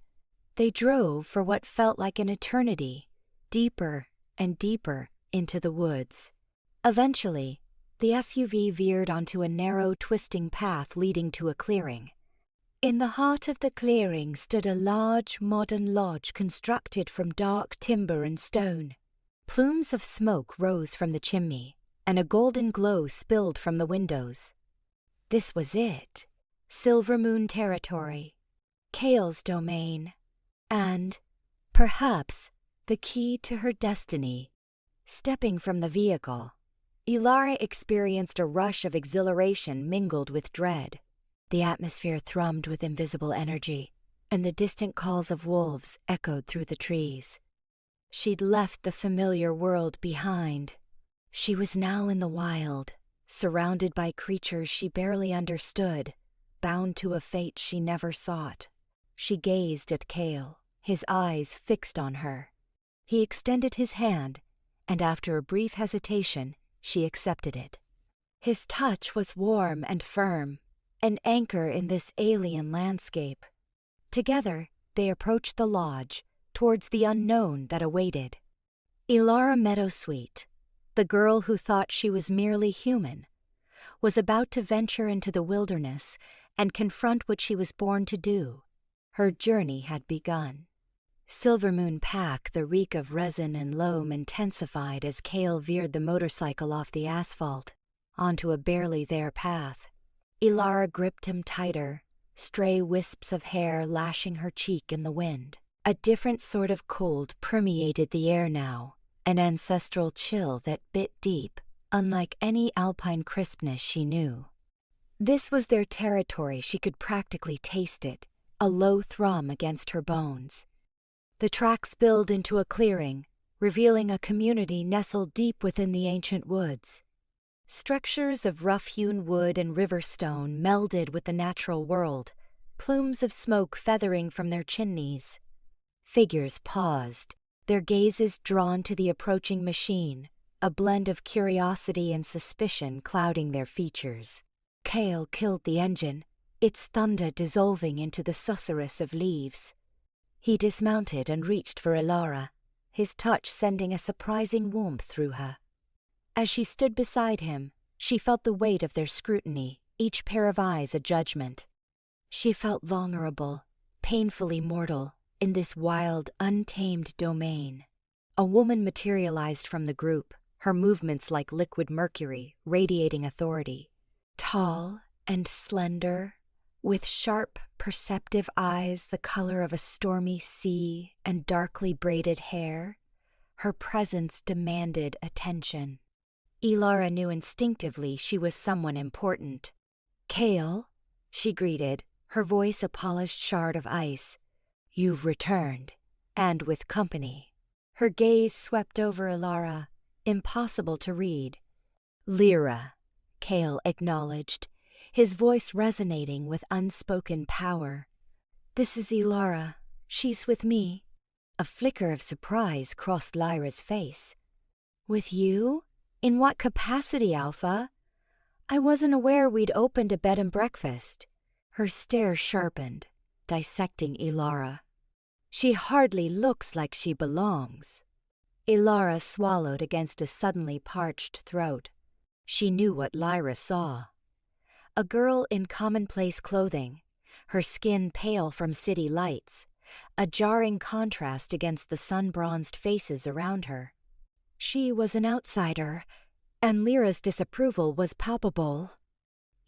They drove for what felt like an eternity, deeper and deeper into the woods. Eventually, the SUV veered onto a narrow, twisting path leading to a clearing. In the heart of the clearing stood a large, modern lodge constructed from dark timber and stone. Plumes of smoke rose from the chimney, and a golden glow spilled from the windows. This was it. Silver Moon territory, Kael's domain, and, perhaps, the key to her destiny. Stepping from the vehicle, Elara experienced a rush of exhilaration mingled with dread. The atmosphere thrummed with invisible energy, and the distant calls of wolves echoed through the trees. She'd left the familiar world behind. She was now in the wild, surrounded by creatures she barely understood, bound to a fate she never sought. She gazed at Kael, his eyes fixed on her. He extended his hand, and after a brief hesitation, she accepted it. His touch was warm and firm, an anchor in this alien landscape. Together, they approached the lodge, towards the unknown that awaited. Elara Meadowsweet, the girl who thought she was merely human, was about to venture into the wilderness and confront what she was born to do. Her journey had begun. Silvermoon Pack, the reek of resin and loam intensified as Kael veered the motorcycle off the asphalt, onto a barely there path. Elara gripped him tighter, stray wisps of hair lashing her cheek in the wind. A different sort of cold permeated the air now, an ancestral chill that bit deep, unlike any alpine crispness she knew. This was their territory, she could practically taste it, a low thrum against her bones. The track spilled into a clearing, revealing a community nestled deep within the ancient woods. Structures of rough-hewn wood and river stone melded with the natural world, plumes of smoke feathering from their chimneys. Figures paused, their gazes drawn to the approaching machine, a blend of curiosity and suspicion clouding their features. Kael killed the engine, its thunder dissolving into the susurrus of leaves. He dismounted and reached for Elara, his touch sending a surprising warmth through her. As she stood beside him, she felt the weight of their scrutiny, each pair of eyes a judgment. She felt vulnerable, painfully mortal, in this wild, untamed domain. A woman materialized from the group, her movements like liquid mercury, radiating authority. Tall and slender, with sharp, perceptive eyes the color of a stormy sea and darkly braided hair, her presence demanded attention. Elara knew instinctively she was someone important. "Kael," she greeted, her voice a polished shard of ice. "You've returned, and with company." Her gaze swept over Elara, impossible to read. "Lyra," Kael acknowledged, his voice resonating with unspoken power. "This is Elara. She's with me." A flicker of surprise crossed Lyra's face. "With you? In what capacity, Alpha? I wasn't aware we'd opened a bed and breakfast." Her stare sharpened, dissecting Elara. "She hardly looks like she belongs." Elara swallowed against a suddenly parched throat. She knew what Lyra saw. A girl in commonplace clothing, her skin pale from city lights, a jarring contrast against the sun-bronzed faces around her. She was an outsider, and Lyra's disapproval was palpable.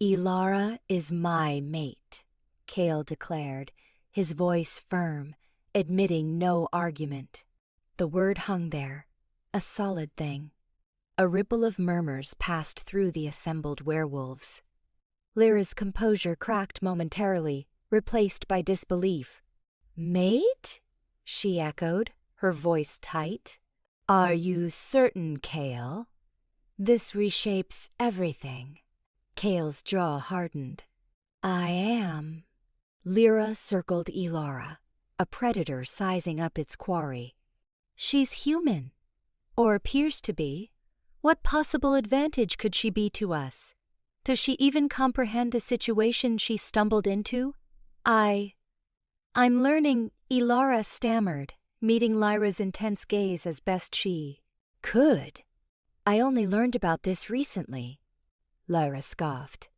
"Elara is my mate," Kael declared, his voice firm, admitting no argument. The word hung there, a solid thing. A ripple of murmurs passed through the assembled werewolves. Lyra's composure cracked momentarily, replaced by disbelief. "Mate?" she echoed, her voice tight. "Are you certain, Kael? This reshapes everything." Kael's jaw hardened. "I am." Lyra circled Elara, a predator sizing up its quarry. "She's human, or appears to be. What possible advantage could she be to us? Does she even comprehend a situation she stumbled into?" I'm learning," Elara stammered, meeting Lyra's intense gaze as best she could. "I only learned about this recently," Lyra scoffed.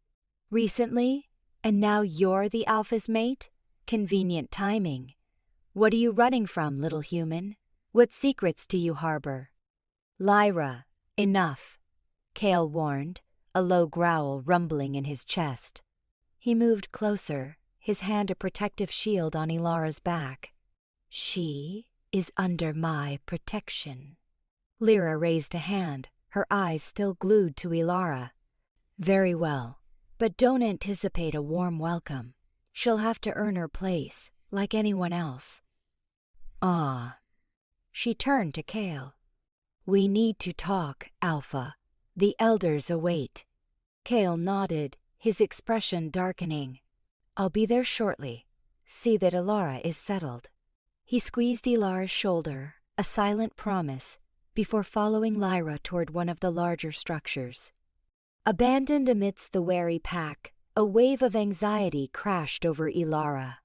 "Recently? And now you're the Alpha's mate? Convenient timing. What are you running from, little human? What secrets do you harbor?" "Lyra, enough," Kael warned, a low growl rumbling in his chest. He moved closer, his hand a protective shield on Elara's back. "She is under my protection." Lyra raised a hand, her eyes still glued to Elara. "Very well, but don't anticipate a warm welcome. She'll have to earn her place, like anyone else." "Ah." She turned to Kael. "We need to talk, Alpha. The elders await." Kael nodded, his expression darkening. "I'll be there shortly. See that Elara is settled." He squeezed Elara's shoulder, a silent promise, before following Lyra toward one of the larger structures. Abandoned amidst the wary pack, a wave of anxiety crashed over Elara.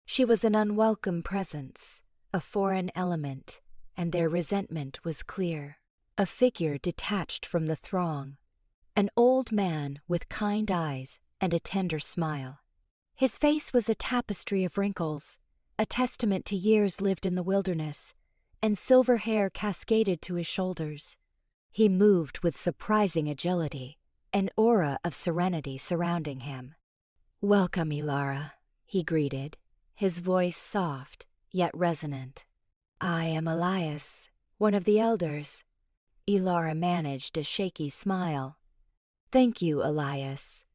She was an unwelcome presence, a foreign element, and their resentment was clear. A figure detached from the throng, an old man with kind eyes and a tender smile. His face was a tapestry of wrinkles, a testament to years lived in the wilderness, and silver hair cascaded to his shoulders. He moved with surprising agility, an aura of serenity surrounding him. "Welcome, Elara," he greeted, his voice soft yet resonant. "I am Elias, one of the elders." Elara managed a shaky smile. "Thank you, Elias."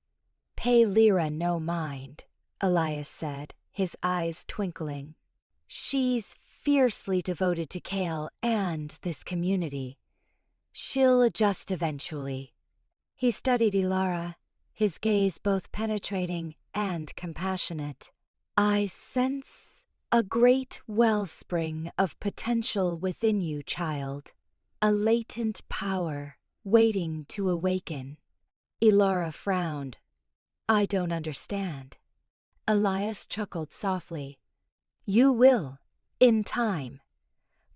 "Pay Lyra no mind," Elias said, his eyes twinkling. "She's fiercely devoted to Kael and this community. She'll adjust eventually." He studied Elara, his gaze both penetrating and compassionate. "I sense a great wellspring of potential within you, child. A latent power waiting to awaken." Elara frowned. "I don't understand." Elias chuckled softly. "You will, in time.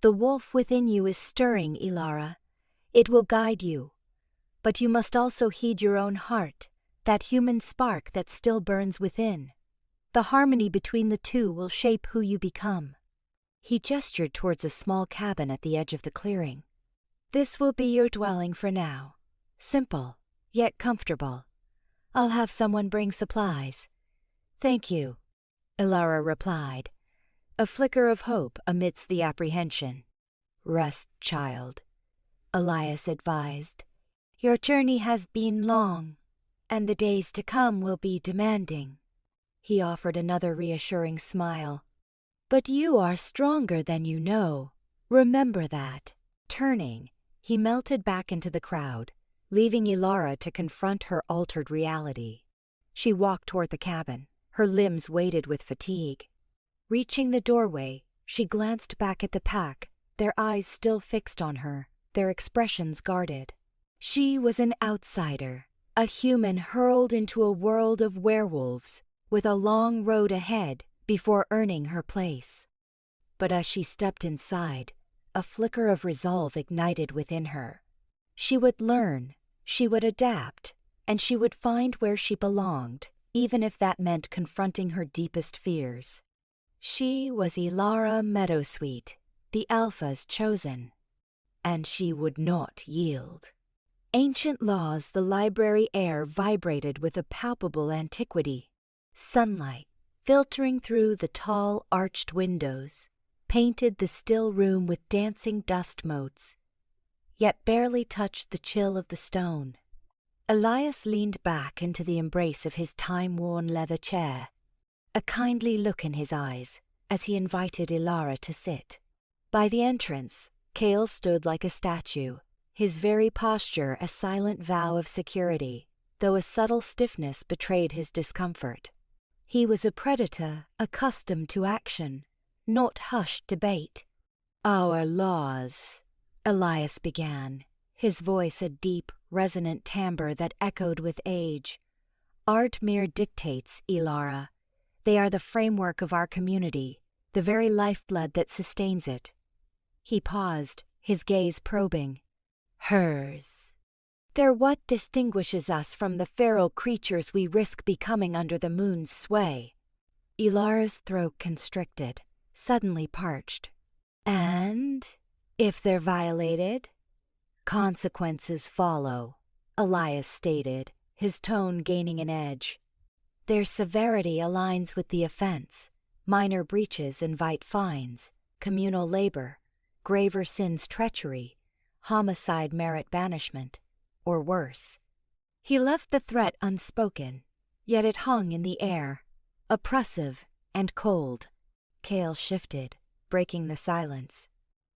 The wolf within you is stirring, Elara. It will guide you. But you must also heed your own heart, that human spark that still burns within. The harmony between the two will shape who you become. He gestured towards a small cabin at the edge of the clearing. This will be your dwelling for now. Simple, yet comfortable. I'll have someone bring supplies. Thank you, Elara replied, a flicker of hope amidst the apprehension. Rest, child, Elias advised. Your journey has been long, and the days to come will be demanding. He offered another reassuring smile. But you are stronger than you know. Remember that. Turning, he melted back into the crowd, leaving Elara to confront her altered reality. She walked toward the cabin, her limbs weighted with fatigue. Reaching the doorway, she glanced back at the pack, their eyes still fixed on her, their expressions guarded. She was an outsider, a human hurled into a world of werewolves, with a long road ahead before earning her place. But as she stepped inside, a flicker of resolve ignited within her. She would learn, she would adapt, and she would find where she belonged, even if that meant confronting her deepest fears. She was Elara Meadowsweet, the Alpha's chosen, and she would not yield. Ancient laws, the library air vibrated with a palpable antiquity. Sunlight, filtering through the tall, arched windows, painted the still room with dancing dust motes, yet barely touched the chill of the stone. Elias leaned back into the embrace of his time-worn leather chair, a kindly look in his eyes as he invited Elara to sit. By the entrance, Kael stood like a statue, his very posture a silent vow of security, though a subtle stiffness betrayed his discomfort. He was a predator accustomed to action, not hushed debate. Our laws, Elias began, his voice a deep, resonant timbre that echoed with age. Aren't mere dictates, Elara. They are the framework of our community, the very lifeblood that sustains it. He paused, his gaze probing. Hers. They're what distinguishes us from the feral creatures we risk becoming under the moon's sway. Elara's throat constricted, suddenly parched. And, if they're violated, consequences follow, Elias stated, his tone gaining an edge. Their severity aligns with the offense. Minor breaches invite fines, communal labor, graver sins treachery, homicide merit banishment, or worse. He left the threat unspoken, yet it hung in the air, oppressive and cold. Kael shifted, breaking the silence.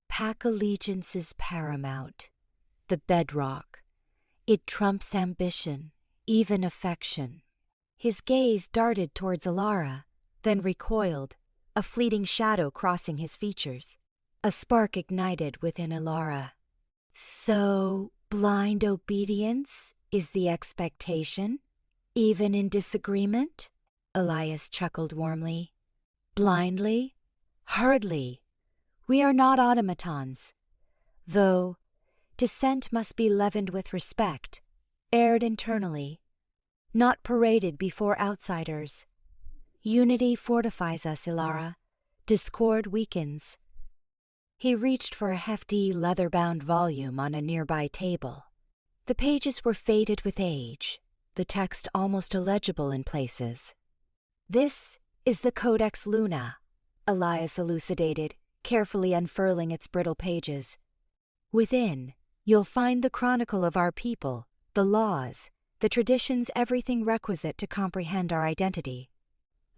Pack allegiance is paramount, the bedrock. It trumps ambition, even affection. His gaze darted towards Elara, then recoiled, a fleeting shadow crossing his features. A spark ignited within Elara. So, blind obedience is the expectation, even in disagreement? Elias chuckled warmly. Blindly? Hardly. We are not automatons. Though, dissent must be leavened with respect, aired internally, not paraded before outsiders. Unity fortifies us, Elara. Discord weakens. He reached for a hefty, leather-bound volume on a nearby table. The pages were faded with age, the text almost illegible in places. This is the Codex Luna, Elias elucidated, carefully unfurling its brittle pages. Within, you'll find the chronicle of our people, the laws, the traditions, everything requisite to comprehend our identity.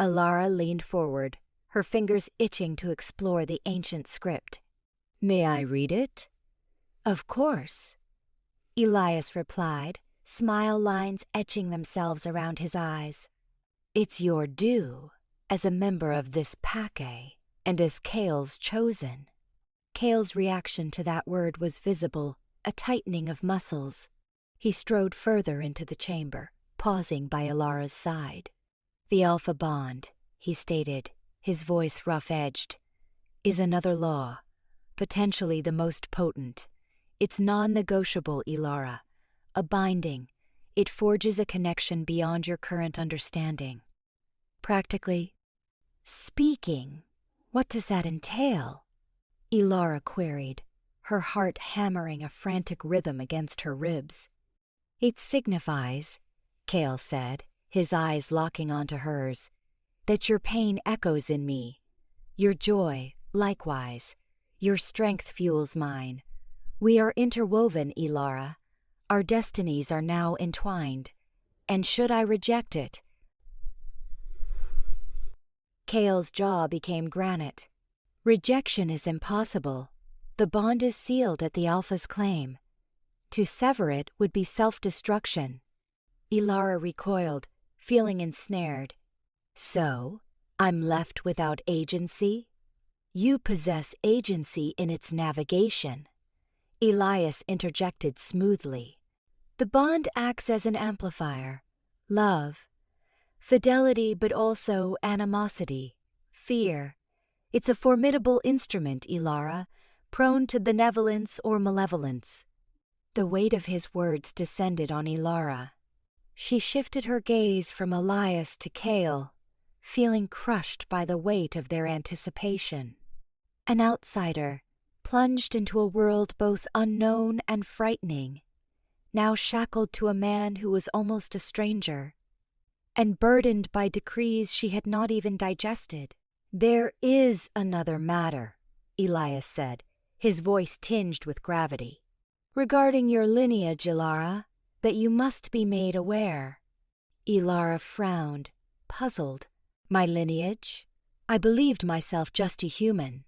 Elara leaned forward, her fingers itching to explore the ancient script. May I read it? Of course, Elias replied, smile lines etching themselves around his eyes. It's your due, as a member of this pack, and as Kael's chosen. Kael's reaction to that word was visible, a tightening of muscles. He strode further into the chamber, pausing by Elara's side. The Alpha bond, he stated, his voice rough-edged, is another law, potentially the most potent. It's non-negotiable, Elara, a binding. It forges a connection beyond your current understanding. Practically speaking, what does that entail? Elara queried, her heart hammering a frantic rhythm against her ribs. It signifies, Kael said, his eyes locking onto hers, that your pain echoes in me. Your joy, likewise. Your strength fuels mine. We are interwoven, Elara. Our destinies are now entwined. And should I reject it? Kael's jaw became granite. Rejection is impossible. The bond is sealed at the Alpha's claim. To sever it would be self-destruction. Elara recoiled, feeling ensnared. So, I'm left without agency? You possess agency in its navigation. Elias interjected smoothly. The bond acts as an amplifier. Love. Fidelity, but also animosity. Fear. It's a formidable instrument, Elara, prone to benevolence or malevolence. The weight of his words descended on Elara. She shifted her gaze from Elias to Kael, feeling crushed by the weight of their anticipation. An outsider, plunged into a world both unknown and frightening, now shackled to a man who was almost a stranger, and burdened by decrees she had not even digested. There is another matter, Elias said, his voice tinged with gravity. Regarding your lineage, Elara, that you must be made aware. Elara frowned, puzzled. My lineage? I believed myself just a human.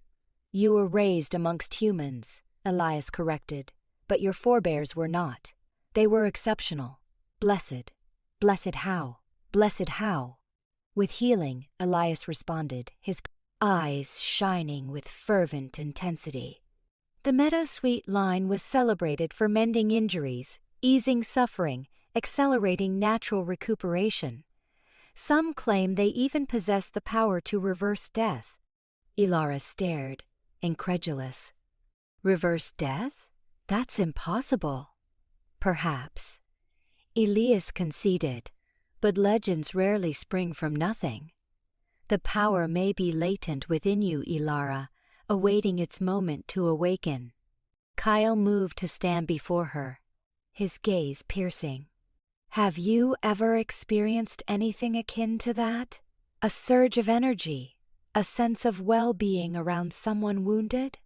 You were raised amongst humans, Elias corrected, but your forebears were not. They were exceptional. Blessed. Blessed how? Blessed how? With healing, Elias responded, his eyes shining with fervent intensity. The Meadowsweet line was celebrated for mending injuries, easing suffering, accelerating natural recuperation. Some claim they even possess the power to reverse death. Elara stared, incredulous. Reverse death? That's impossible. Perhaps. Elias conceded, but legends rarely spring from nothing. The power may be latent within you, Elara, awaiting its moment to awaken. Kael moved to stand before her, his gaze piercing. Have you ever experienced anything akin to that? A surge of energy, a sense of well-being around someone wounded?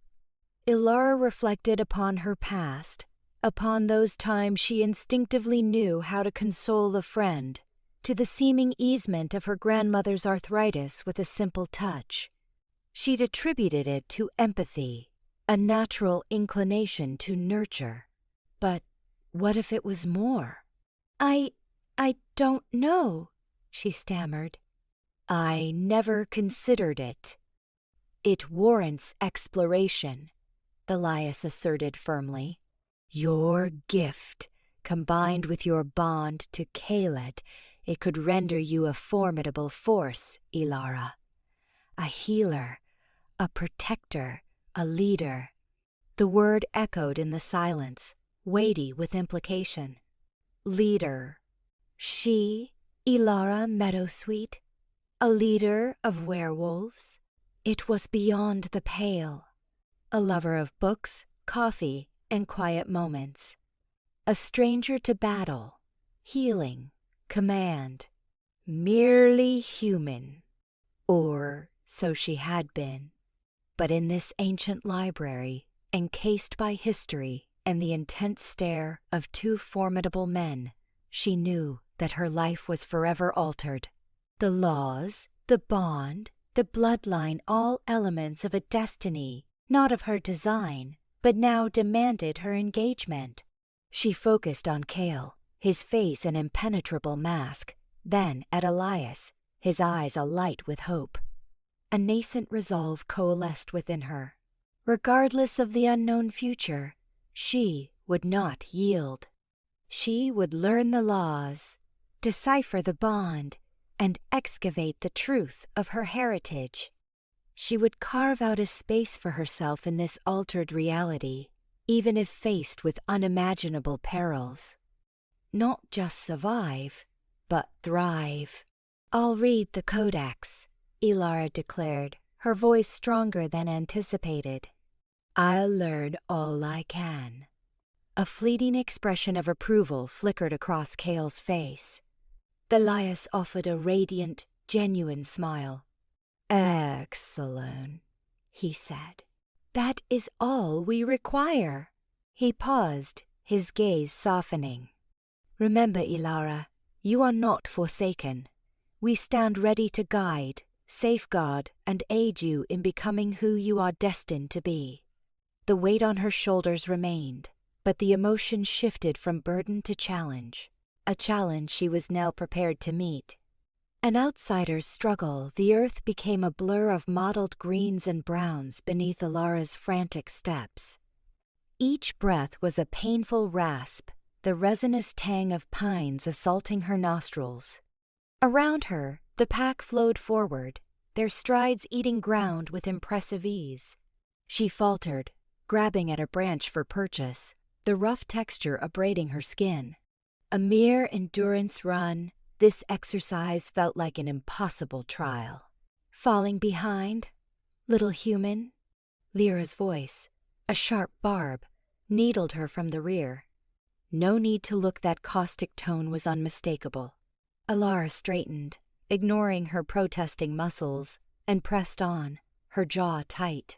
Elara reflected upon her past, upon those times she instinctively knew how to console a friend, to the seeming easement of her grandmother's arthritis with a simple touch. She'd attributed it to empathy, a natural inclination to nurture. But what if it was more? I don't know, she stammered. I never considered it. It warrants exploration, Elias asserted firmly. Your gift, combined with your bond to Kael, it could render you a formidable force, Elara. A healer, a protector, a leader. The word echoed in the silence, weighty with implication. Leader. She, Elara Meadowsweet, a leader of werewolves? It was beyond the pale. A lover of books, coffee, and quiet moments. A stranger to battle, healing, command. Merely human. Or so she had been. But in this ancient library, encased by history and the intense stare of two formidable men, she knew that her life was forever altered. The laws, the bond, the bloodline, all elements of a destiny, not of her design, but now demanded her engagement. She focused on Kael, his face an impenetrable mask, then at Elias, his eyes alight with hope. A nascent resolve coalesced within her. Regardless of the unknown future, she would not yield. She would learn the laws, decipher the bond, and excavate the truth of her heritage. She would carve out a space for herself in this altered reality, even if faced with unimaginable perils. Not just survive, but thrive. I'll read the codex, Elara declared, her voice stronger than anticipated. I'll learn all I can. A fleeting expression of approval flickered across Kael's face. Elias offered a radiant, genuine smile. Excellent, he said. That is all we require. He paused, his gaze softening. Remember, Elara, you are not forsaken. We stand ready to guide, safeguard, and aid you in becoming who you are destined to be. The weight on her shoulders remained, but the emotion shifted from burden to challenge, a challenge she was now prepared to meet. An outsider's struggle, the earth became a blur of mottled greens and browns beneath Elara's frantic steps. Each breath was a painful rasp, the resinous tang of pines assaulting her nostrils. Around her, the pack flowed forward, their strides eating ground with impressive ease. She faltered, grabbing at a branch for purchase, the rough texture abrading her skin. A mere endurance run, this exercise felt like an impossible trial. Falling behind? Little human? Lyra's voice, a sharp barb, needled her from the rear. No need to look, that caustic tone was unmistakable. Elara straightened, ignoring her protesting muscles, and pressed on, her jaw tight.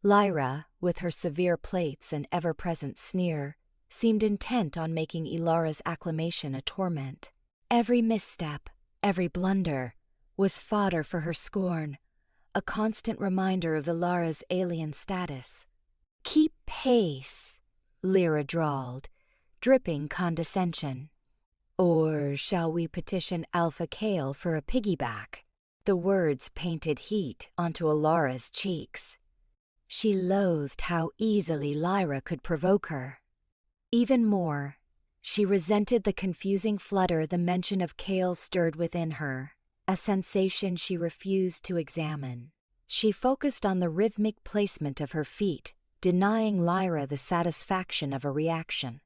Lyra, with her severe plaits and ever-present sneer, seemed intent on making Elara's acclamation a torment. Every misstep, every blunder, was fodder for her scorn, a constant reminder of Elara's alien status. Keep pace, Lyra drawled, dripping condescension. Or shall we petition Alpha Kael for a piggyback? The words painted heat onto Elara's cheeks. She loathed how easily Lyra could provoke her. Even more, she resented the confusing flutter the mention of Kael stirred within her, a sensation she refused to examine. She focused on the rhythmic placement of her feet, denying Lyra the satisfaction of a reaction.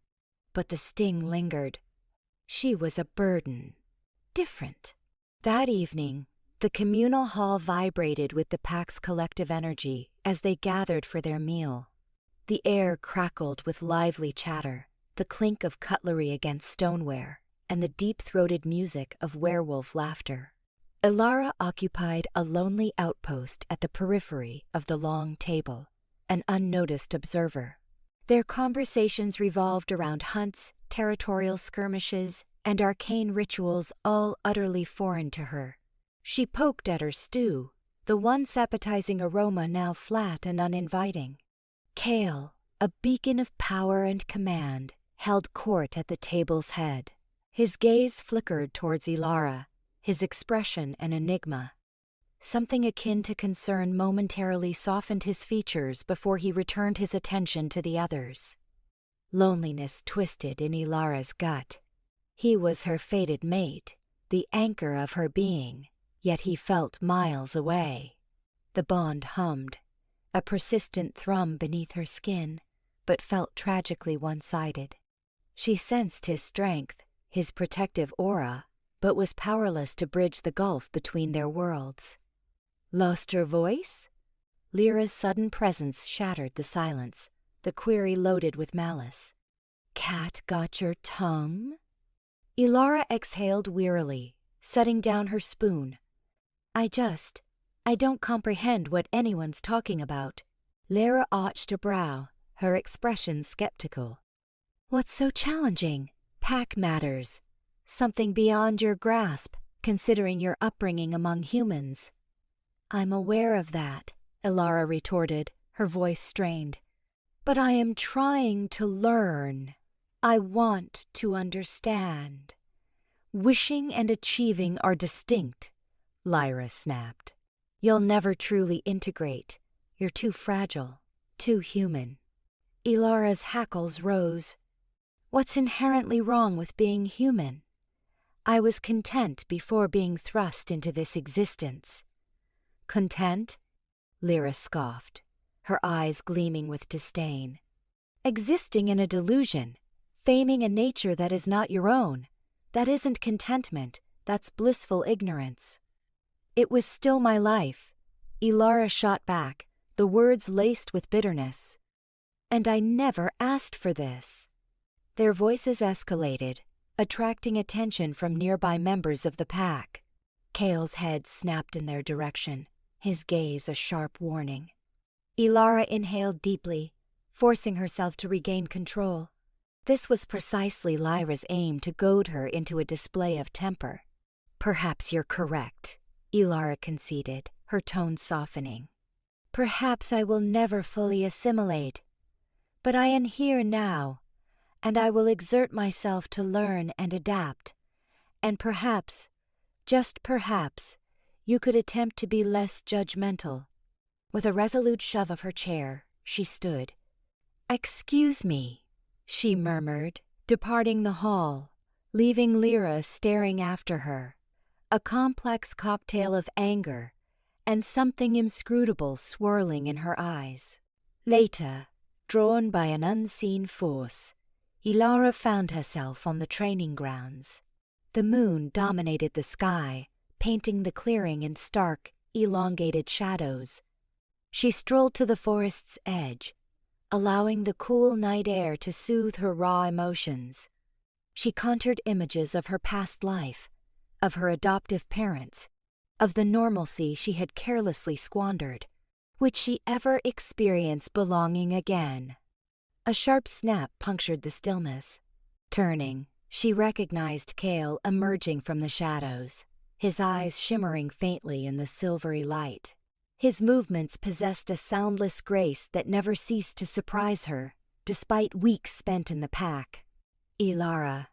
But the sting lingered. She was a burden. Different. That evening, the communal hall vibrated with the pack's collective energy as they gathered for their meal. The air crackled with lively chatter, the clink of cutlery against stoneware, and the deep-throated music of werewolf laughter. Elara occupied a lonely outpost at the periphery of the long table, an unnoticed observer. Their conversations revolved around hunts, territorial skirmishes, and arcane rituals, all utterly foreign to her. She poked at her stew, the once appetizing aroma now flat and uninviting. Kael, a beacon of power and command, held court at the table's head. His gaze flickered towards Elara, his expression an enigma. Something akin to concern momentarily softened his features before he returned his attention to the others. Loneliness twisted in Elara's gut. He was her fated mate, the anchor of her being, yet he felt miles away. The bond hummed, a persistent thrum beneath her skin, but felt tragically one-sided. She sensed his strength, his protective aura, but was powerless to bridge the gulf between their worlds. Lost her voice? Lyra's sudden presence shattered the silence, the query loaded with malice. Cat got your tongue? Elara exhaled wearily, setting down her spoon. I don't comprehend what anyone's talking about. Lyra arched a brow, her expression skeptical. What's so challenging? Pack matters. Something beyond your grasp, considering your upbringing among humans. I'm aware of that, Elara retorted, her voice strained. But I am trying to learn. I want to understand. Wishing and achieving are distinct, Lyra snapped. You'll never truly integrate. You're too fragile, too human. Elara's hackles rose. What's inherently wrong with being human? I was content before being thrust into this existence. Content? Lyra scoffed, her eyes gleaming with disdain. Existing in a delusion, faming a nature that is not your own, that isn't contentment, That's blissful ignorance." "It was still my life," Elara shot back, the words laced with bitterness. "And I never asked for this." Their voices escalated, attracting attention from nearby members of the pack. Kael's head snapped in their direction, his gaze a sharp warning. Elara inhaled deeply, forcing herself to regain control. This was precisely Lyra's aim, to goad her into a display of temper. "Perhaps you're correct," Elara conceded, her tone softening. "Perhaps I will never fully assimilate. But I am here now, and I will exert myself to learn and adapt. And perhaps, just perhaps, you could attempt to be less judgmental." With a resolute shove of her chair, she stood. "Excuse me," she murmured, departing the hall, leaving Lyra staring after her, a complex cocktail of anger and something inscrutable swirling in her eyes. Later, drawn by an unseen force, Elara found herself on the training grounds. The moon dominated the sky, painting the clearing in stark, elongated shadows. She strolled to the forest's edge, allowing the cool night air to soothe her raw emotions. She conjured images of her past life, of her adoptive parents, of the normalcy she had carelessly squandered. Would she ever experience belonging again? A sharp snap punctured the stillness. Turning, she recognized Kael emerging from the shadows, his eyes shimmering faintly in the silvery light. His movements possessed a soundless grace that never ceased to surprise her, despite weeks spent in the pack. "Elara,"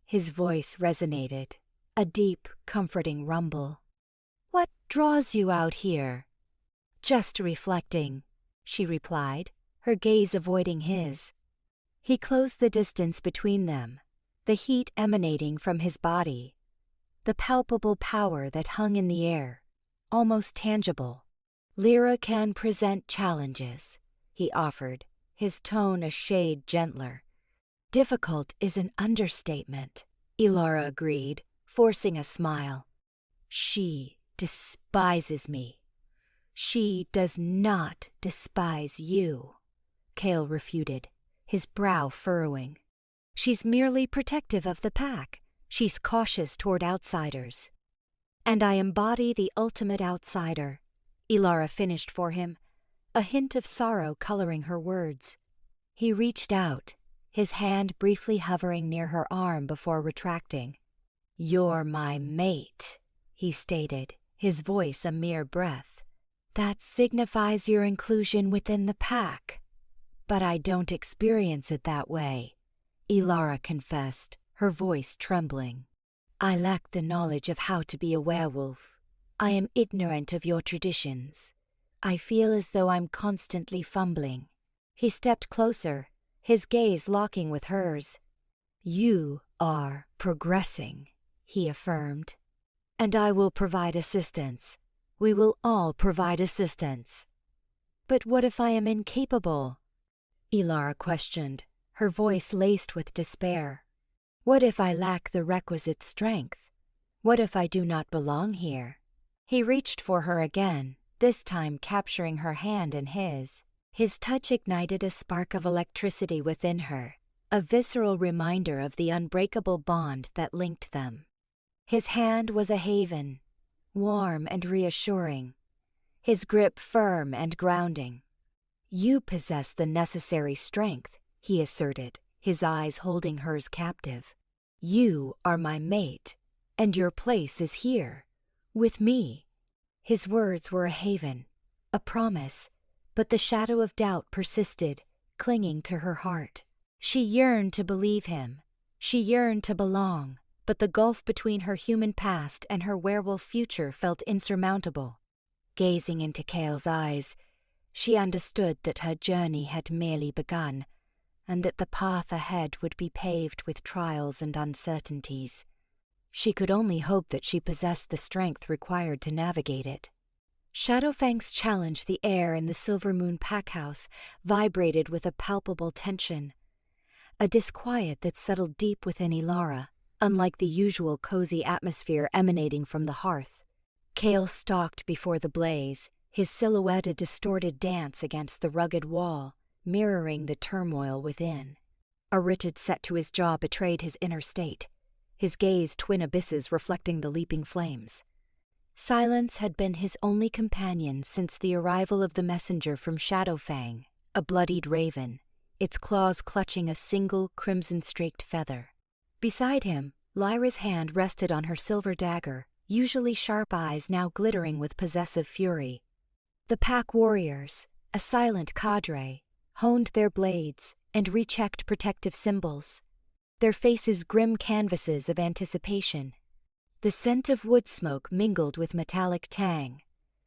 his voice resonated, a deep, comforting rumble. "What draws you out here?" "Just reflecting," she replied, her gaze avoiding his. He closed the distance between them, the heat emanating from his body, the palpable power that hung in the air, almost tangible. "Lyra can present challenges," he offered, his tone a shade gentler. "Difficult is an understatement," Elara agreed, forcing a smile. "She despises me." "She does not despise you," Kael refuted, his brow furrowing. "She's merely protective of the pack. She's cautious toward outsiders." "And I embody the ultimate outsider," Elara finished for him, a hint of sorrow coloring her words. He reached out, his hand briefly hovering near her arm before retracting. "You're my mate," he stated, his voice a mere breath. "That signifies your inclusion within the pack. But I don't experience it that way," Elara confessed, her voice trembling. "I lack the knowledge of how to be a werewolf. I am ignorant of your traditions. I feel as though I'm constantly fumbling." He stepped closer, his gaze locking with hers. "You are progressing," he affirmed. "And I will provide assistance. We will all provide assistance." "But what if I am incapable?" Elara questioned, her voice laced with despair. "What if I lack the requisite strength? What if I do not belong here?" He reached for her again, this time capturing her hand in his. His touch ignited a spark of electricity within her, a visceral reminder of the unbreakable bond that linked them. His hand was a haven, warm and reassuring, his grip firm and grounding. "You possess the necessary strength," he asserted, his eyes holding hers captive. "You are my mate, and your place is here, with me." His words were a haven, a promise, but the shadow of doubt persisted, clinging to her heart. She yearned to believe him. She yearned to belong, but the gulf between her human past and her werewolf future felt insurmountable. Gazing into Kael's eyes, she understood that her journey had merely begun, and that the path ahead would be paved with trials and uncertainties. She could only hope that she possessed the strength required to navigate it. Shadowfang's challenge the air in the Silver Moon packhouse vibrated with a palpable tension, a disquiet that settled deep within Elara, unlike the usual cozy atmosphere emanating from the hearth. Kael stalked before the blaze, his silhouette a distorted dance against the rugged wall, mirroring the turmoil within. A rigid set to his jaw betrayed his inner state, his gaze twin abysses reflecting the leaping flames. Silence had been his only companion since the arrival of the messenger from Shadowfang, a bloodied raven, its claws clutching a single crimson-streaked feather. Beside him, Lyra's hand rested on her silver dagger, usually sharp eyes now glittering with possessive fury. The pack warriors, a silent cadre, honed their blades and rechecked protective symbols, their faces grim canvases of anticipation. The scent of wood smoke mingled with metallic tang,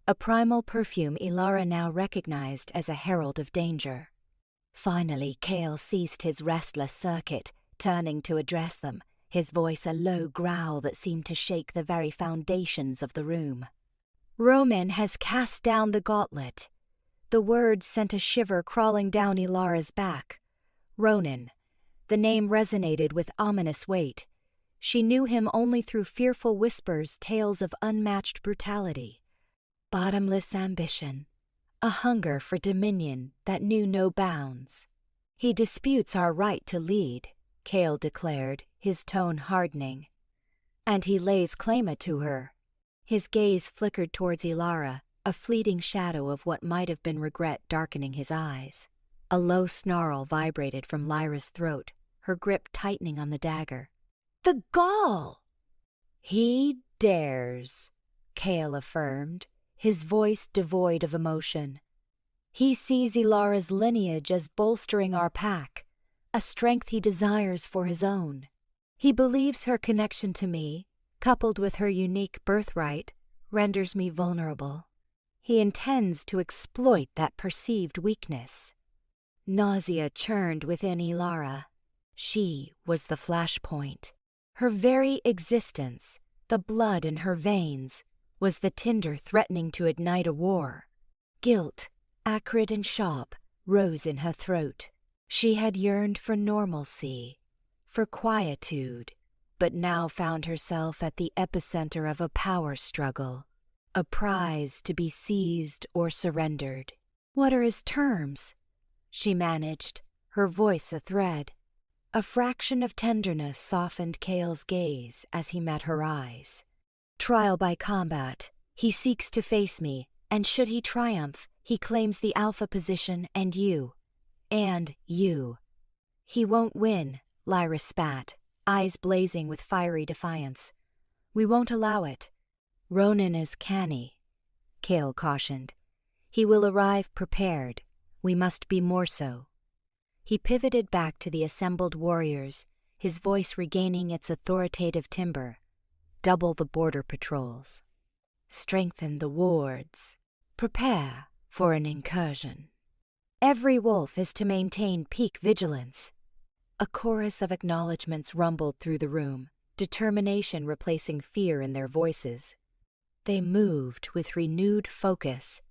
a primal perfume Elara now recognized as a herald of danger. Finally, Kael ceased his restless circuit, turning to address them, his voice a low growl that seemed to shake the very foundations of the room. "Ronin has cast down the gauntlet." The words sent a shiver crawling down Elara's back. Ronin. The name resonated with ominous weight. She knew him only through fearful whispers, tales of unmatched brutality. Bottomless ambition, a hunger for dominion that knew no bounds. "He disputes our right to lead," Kael declared, his tone hardening. "And he lays claim to her." His gaze flickered towards Elara, a fleeting shadow of what might have been regret darkening his eyes. A low snarl vibrated from Lyra's throat, her grip tightening on the dagger. "The gall!" "He dares," Kael affirmed, his voice devoid of emotion. "He sees Elara's lineage as bolstering our pack, a strength he desires for his own. He believes her connection to me, coupled with her unique birthright, renders me vulnerable. He intends to exploit that perceived weakness." Nausea churned within Elara. She was the flashpoint. Her very existence, the blood in her veins, was the tinder threatening to ignite a war. Guilt, acrid and sharp, rose in her throat. She had yearned for normalcy, for quietude, but now found herself at the epicenter of a power struggle, a prize to be seized or surrendered. "What are his terms?" she managed, her voice a thread. A fraction of tenderness softened Kael's gaze as he met her eyes. "Trial by combat. He seeks to face me, and should he triumph, he claims the Alpha position and you. And you." "He won't win," Lyra spat, eyes blazing with fiery defiance. "We won't allow it." "Ronin is canny," Kael cautioned. "He will arrive prepared. We must be more so." He pivoted back to the assembled warriors, his voice regaining its authoritative timbre. "Double the border patrols. Strengthen the wards. Prepare for an incursion. Every wolf is to maintain peak vigilance." A chorus of acknowledgments rumbled through the room, determination replacing fear in their voices. They moved with renewed focus,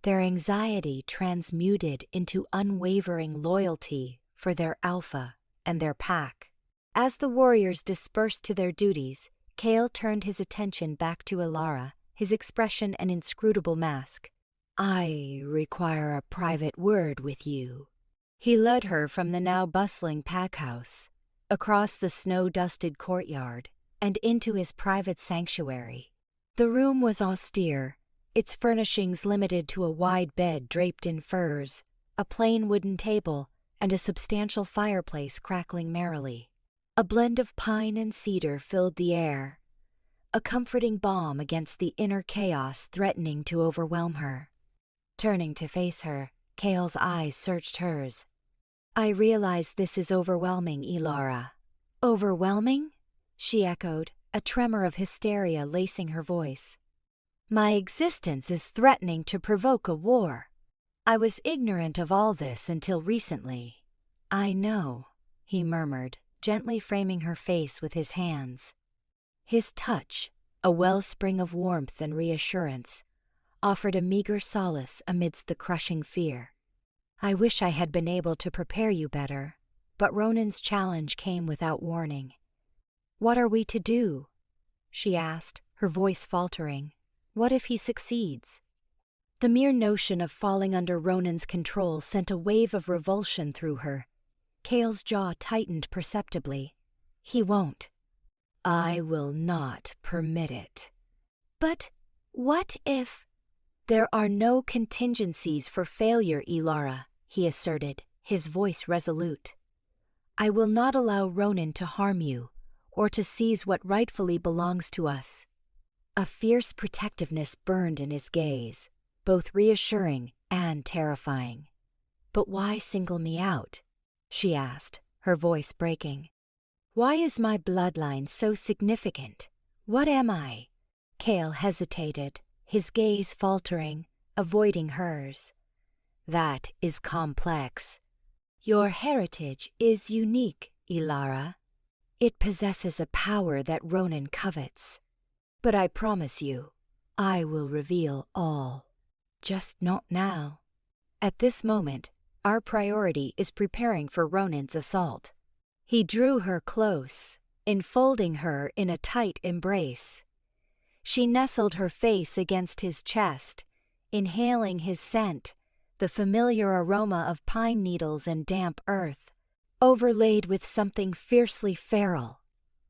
their anxiety transmuted into unwavering loyalty for their alpha and their pack. As the warriors dispersed to their duties, Kael turned his attention back to Elara, his expression an inscrutable mask. "I require a private word with you." He led her from the now bustling pack house, across the snow-dusted courtyard, and into his private sanctuary. The room was austere, its furnishings limited to a wide bed draped in furs, a plain wooden table, and a substantial fireplace crackling merrily. A blend of pine and cedar filled the air, a comforting balm against the inner chaos threatening to overwhelm her. Turning to face her, Kael's eyes searched hers. "I realize this is overwhelming, Elara." "Overwhelming?" she echoed, a tremor of hysteria lacing her voice. "My existence is threatening to provoke a war. I was ignorant of all this until recently." "I know," he murmured, gently framing her face with his hands. His touch, a wellspring of warmth and reassurance, offered a meager solace amidst the crushing fear. "I wish I had been able to prepare you better, but Ronin's challenge came without warning. What are we to do? She asked, her voice faltering. What if he succeeds? The mere notion of falling under Ronan's control sent a wave of revulsion through her. Kael's jaw tightened perceptibly. He won't. I will not permit it. But what if... There are no contingencies for failure, Elara, he asserted, his voice resolute. I will not allow Ronin to harm you, or to seize what rightfully belongs to us. A fierce protectiveness burned in his gaze, both reassuring and terrifying. But why single me out? She asked, her voice breaking. Why is my bloodline so significant? What am I? Kael hesitated, his gaze faltering, avoiding hers. That is complex. Your heritage is unique, Elara. It possesses a power that Ronin covets. But I promise you, I will reveal all. Just not now. At this moment, our priority is preparing for Ronin's assault. He drew her close, enfolding her in a tight embrace. She nestled her face against his chest, inhaling his scent, the familiar aroma of pine needles and damp earth, overlaid with something fiercely feral.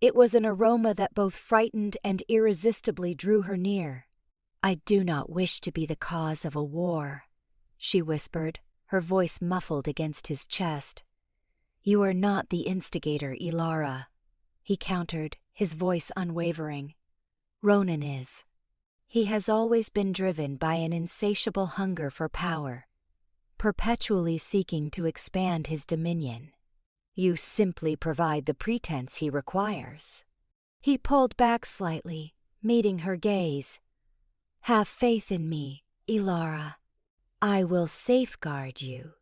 It was an aroma that both frightened and irresistibly drew her near. I do not wish to be the cause of a war, she whispered, her voice muffled against his chest. You are not the instigator, Elara, he countered, his voice unwavering. Ronin is. He has always been driven by an insatiable hunger for power, perpetually seeking to expand his dominion. You simply provide the pretense he requires. He pulled back slightly, meeting her gaze. Have faith in me, Elara. I will safeguard you.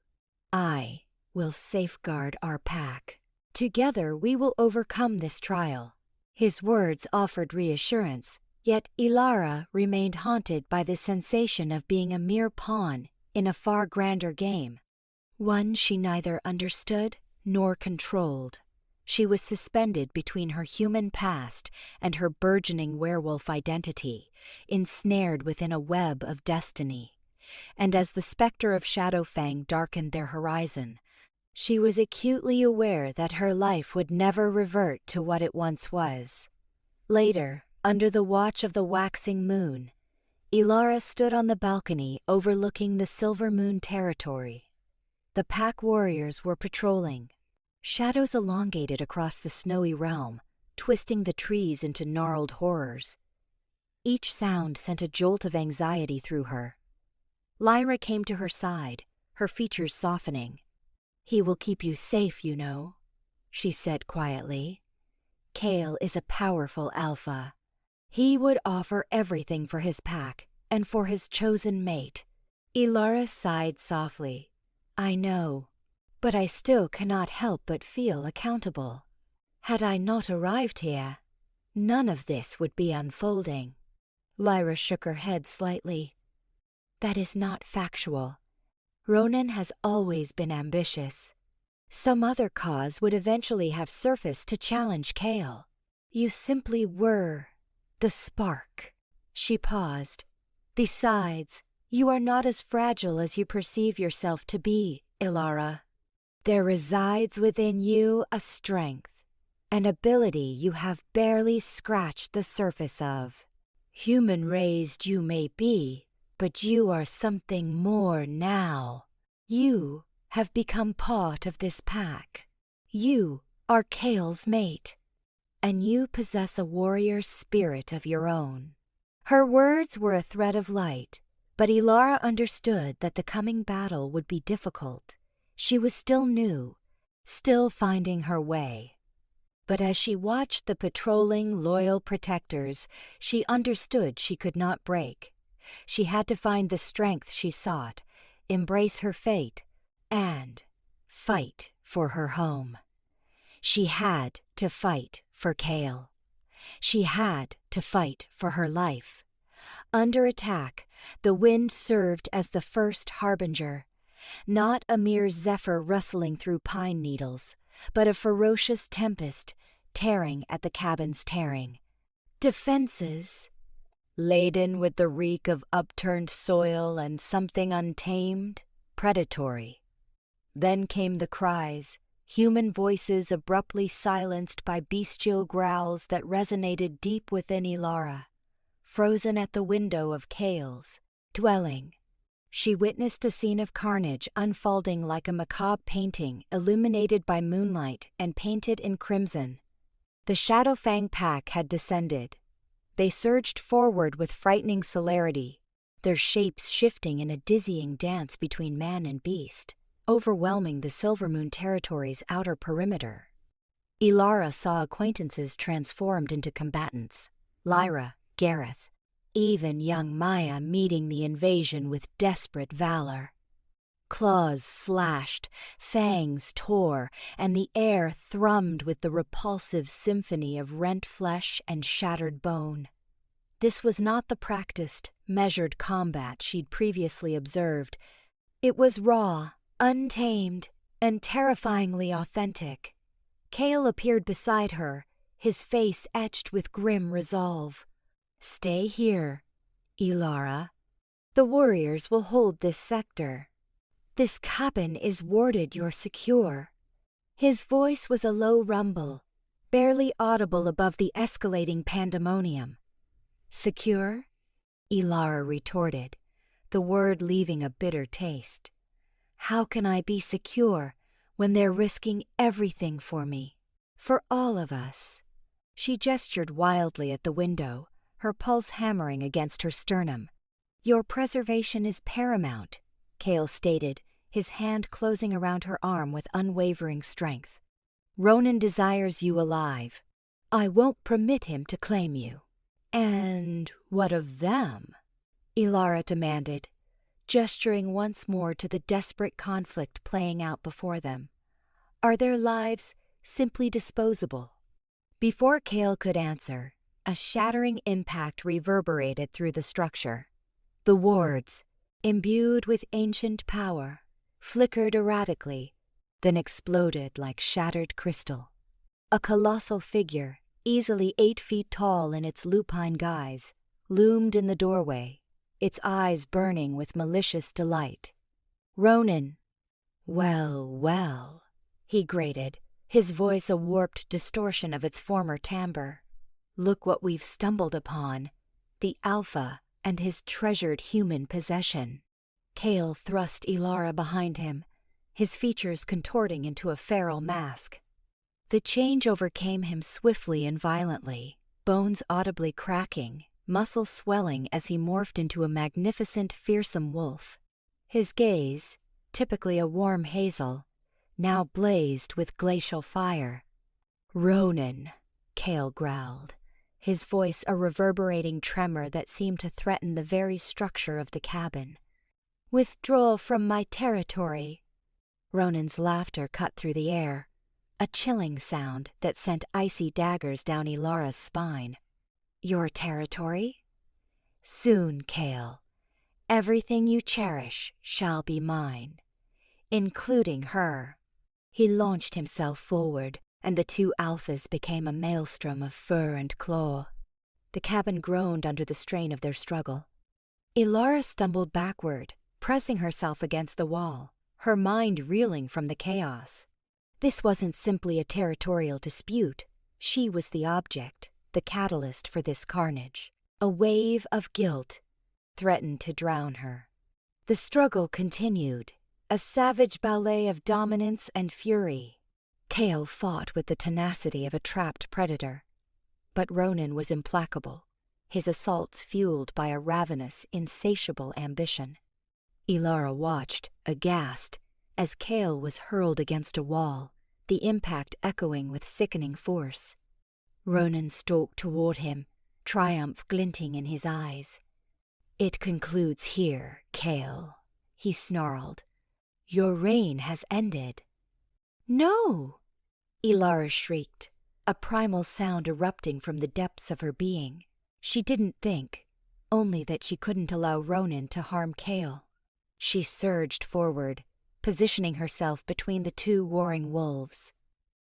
I will safeguard our pack. Together we will overcome this trial. His words offered reassurance, yet Elara remained haunted by the sensation of being a mere pawn in a far grander game, one she neither understood nor controlled. She was suspended between her human past and her burgeoning werewolf identity, ensnared within a web of destiny. And as the specter of Shadowfang darkened their horizon, she was acutely aware that her life would never revert to what it once was. Later, under the watch of the waxing moon, Elara stood on the balcony overlooking the Silver Moon territory. The pack warriors were patrolling. Shadows elongated across the snowy realm, twisting the trees into gnarled horrors. Each sound sent a jolt of anxiety through her. Lyra came to her side, her features softening. He will keep you safe, you know, she said quietly. Kael is a powerful alpha. He would offer everything for his pack and for his chosen mate. Elara sighed softly. I know, but I still cannot help but feel accountable. Had I not arrived here, none of this would be unfolding. Lyra shook her head slightly. That is not factual. Ronin has always been ambitious. Some other cause would eventually have surfaced to challenge Kael. You simply were the spark. She paused. Besides, you are not as fragile as you perceive yourself to be, Elara. There resides within you a strength, an ability you have barely scratched the surface of. Human-raised you may be, but you are something more now. You have become part of this pack. You are Kael's mate, and you possess a warrior spirit of your own. Her words were a thread of light, but Elara understood that the coming battle would be difficult. She was still new, still finding her way. But as she watched the patrolling, loyal protectors, she understood she could not break. She had to find the strength she sought, embrace her fate, and fight for her home. She had to fight for Kael. She had to fight for her life. Under attack, the wind served as the first harbinger, not a mere zephyr rustling through pine needles, but a ferocious tempest, tearing at the cabin's tearing. Defenses, laden with the reek of upturned soil and something untamed, predatory. Then came the cries, human voices abruptly silenced by bestial growls that resonated deep within Elara. Frozen at the window of Kael's dwelling, she witnessed a scene of carnage unfolding like a macabre painting illuminated by moonlight and painted in crimson. The Shadowfang pack had descended. They surged forward with frightening celerity, their shapes shifting in a dizzying dance between man and beast, overwhelming the Silvermoon territory's outer perimeter. Elara saw acquaintances transformed into combatants, Lyra, Gareth, even young Maya meeting the invasion with desperate valor. Claws slashed, fangs tore, and the air thrummed with the repulsive symphony of rent flesh and shattered bone. This was not the practiced, measured combat she'd previously observed. It was raw, untamed, and terrifyingly authentic. Kael appeared beside her, his face etched with grim resolve. "Stay here, Elara. The warriors will hold this sector. This cabin is warded, you're secure." His voice was a low rumble, barely audible above the escalating pandemonium. "Secure?" Elara retorted, the word leaving a bitter taste. "How can I be secure when they're risking everything for me? For all of us." She gestured wildly at the window, her pulse hammering against her sternum. "Your preservation is paramount," Kael stated, his hand closing around her arm with unwavering strength. "Ronin desires you alive. I won't permit him to claim you." "And what of them?" Elara demanded, gesturing once more to the desperate conflict playing out before them. "Are their lives simply disposable?" Before Kael could answer, a shattering impact reverberated through the structure. The wards, imbued with ancient power, flickered erratically, then exploded like shattered crystal. A colossal figure, easily 8 feet tall in its lupine guise, loomed in the doorway, its eyes burning with malicious delight. "Ronin." "Well, well," he grated, his voice a warped distortion of its former timbre. "Look what we've stumbled upon, the Alpha and his treasured human possession." Kael thrust Elara behind him, his features contorting into a feral mask. The change overcame him swiftly and violently, bones audibly cracking, muscles swelling as he morphed into a magnificent, fearsome wolf. His gaze, typically a warm hazel, now blazed with glacial fire. "Ronin," Kael growled, his voice a reverberating tremor that seemed to threaten the very structure of the cabin. "Withdraw from my territory." Ronin's laughter cut through the air, a chilling sound that sent icy daggers down Elara's spine. "Your territory? Soon, Kael. Everything you cherish shall be mine, including her." He launched himself forward, and the two alphas became a maelstrom of fur and claw. The cabin groaned under the strain of their struggle. Elara stumbled backward, pressing herself against the wall, her mind reeling from the chaos. This wasn't simply a territorial dispute. She was the object, the catalyst for this carnage. A wave of guilt threatened to drown her. The struggle continued, a savage ballet of dominance and fury. Kael fought with the tenacity of a trapped predator. But Ronin was implacable, his assaults fueled by a ravenous, insatiable ambition. Elara watched, aghast, as Kael was hurled against a wall, the impact echoing with sickening force. Ronin stalked toward him, triumph glinting in his eyes. "It concludes here, Kael," he snarled. "Your reign has ended." "No!" Elara shrieked, a primal sound erupting from the depths of her being. She didn't think, only that she couldn't allow Ronin to harm Kael. She surged forward, positioning herself between the two warring wolves.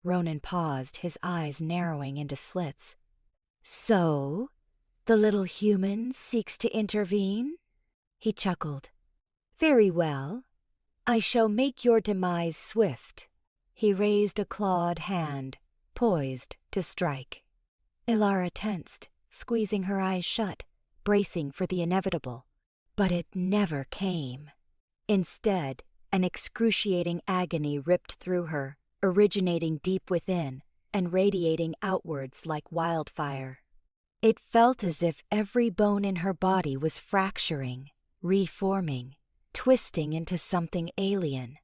Ronan paused, his eyes narrowing into slits. So, the little human seeks to intervene? He chuckled. Very well. I shall make your demise swift. He raised a clawed hand, poised to strike. Elara tensed, squeezing her eyes shut, bracing for the inevitable. But it never came. Instead, an excruciating agony ripped through her, originating deep within and radiating outwards like wildfire. It felt as if every bone in her body was fracturing, reforming, twisting into something alien.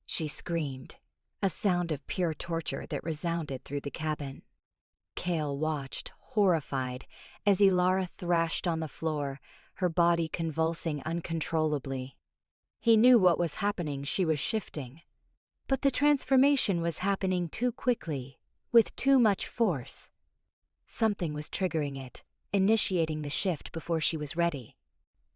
She screamed, a sound of pure torture that resounded through the cabin. Kael watched, horrified, as Elara thrashed on the floor, her body convulsing uncontrollably. He knew what was happening. She was shifting. But the transformation was happening too quickly, with too much force. Something was triggering it, initiating the shift before she was ready.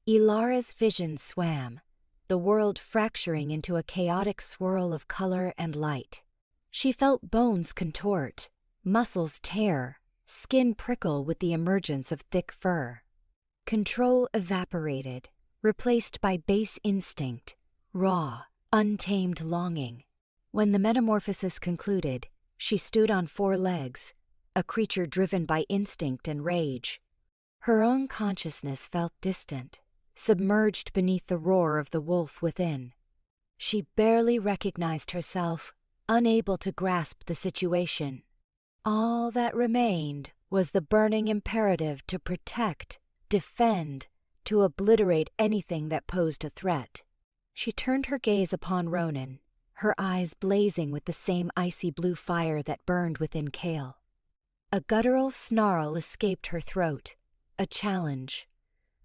Elara's vision swam, the world fracturing into a chaotic swirl of color and light. She felt bones contort, muscles tear, skin prickle with the emergence of thick fur. Control evaporated, replaced by base instinct, raw, untamed longing. When the metamorphosis concluded, she stood on 4 legs, a creature driven by instinct and rage. Her own consciousness felt distant, submerged beneath the roar of the wolf within. She barely recognized herself, unable to grasp the situation. All that remained was the burning imperative to protect, defend, to obliterate anything that posed a threat. She turned her gaze upon Ronin, her eyes blazing with the same icy blue fire that burned within Kael. A guttural snarl escaped her throat, a challenge,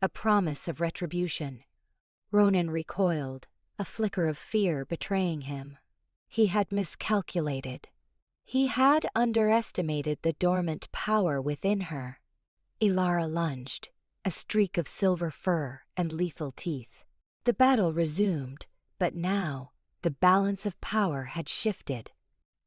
a promise of retribution. Ronin recoiled, a flicker of fear betraying him. He had miscalculated. He had underestimated the dormant power within her. Elara lunged, a streak of silver fur and lethal teeth. The battle resumed, but now the balance of power had shifted.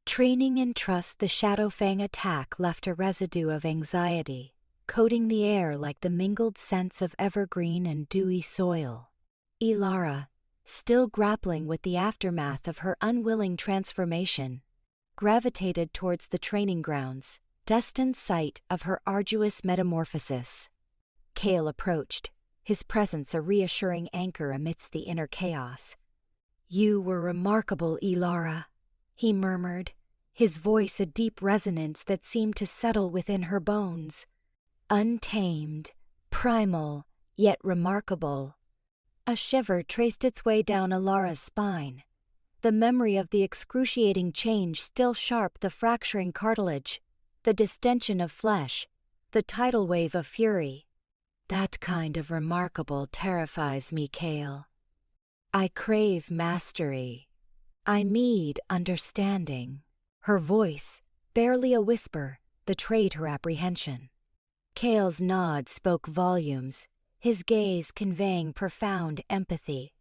Training in trust, the Shadowfang attack left a residue of anxiety, coating the air like the mingled scents of evergreen and dewy soil. Elara, still grappling with the aftermath of her unwilling transformation, gravitated towards the training grounds, destined site of her arduous metamorphosis. Kael approached, his presence a reassuring anchor amidst the inner chaos. "You were remarkable, Elara," he murmured, his voice a deep resonance that seemed to settle within her bones. Untamed, primal, yet remarkable. A shiver traced its way down Elara's spine. The memory of the excruciating change still sharp, the fracturing cartilage, the distension of flesh, the tidal wave of fury. That kind of remarkable terrifies me, Kael. I crave mastery. I need understanding. Her voice, barely a whisper, betrayed her apprehension. Kael's nod spoke volumes, his gaze conveying profound empathy.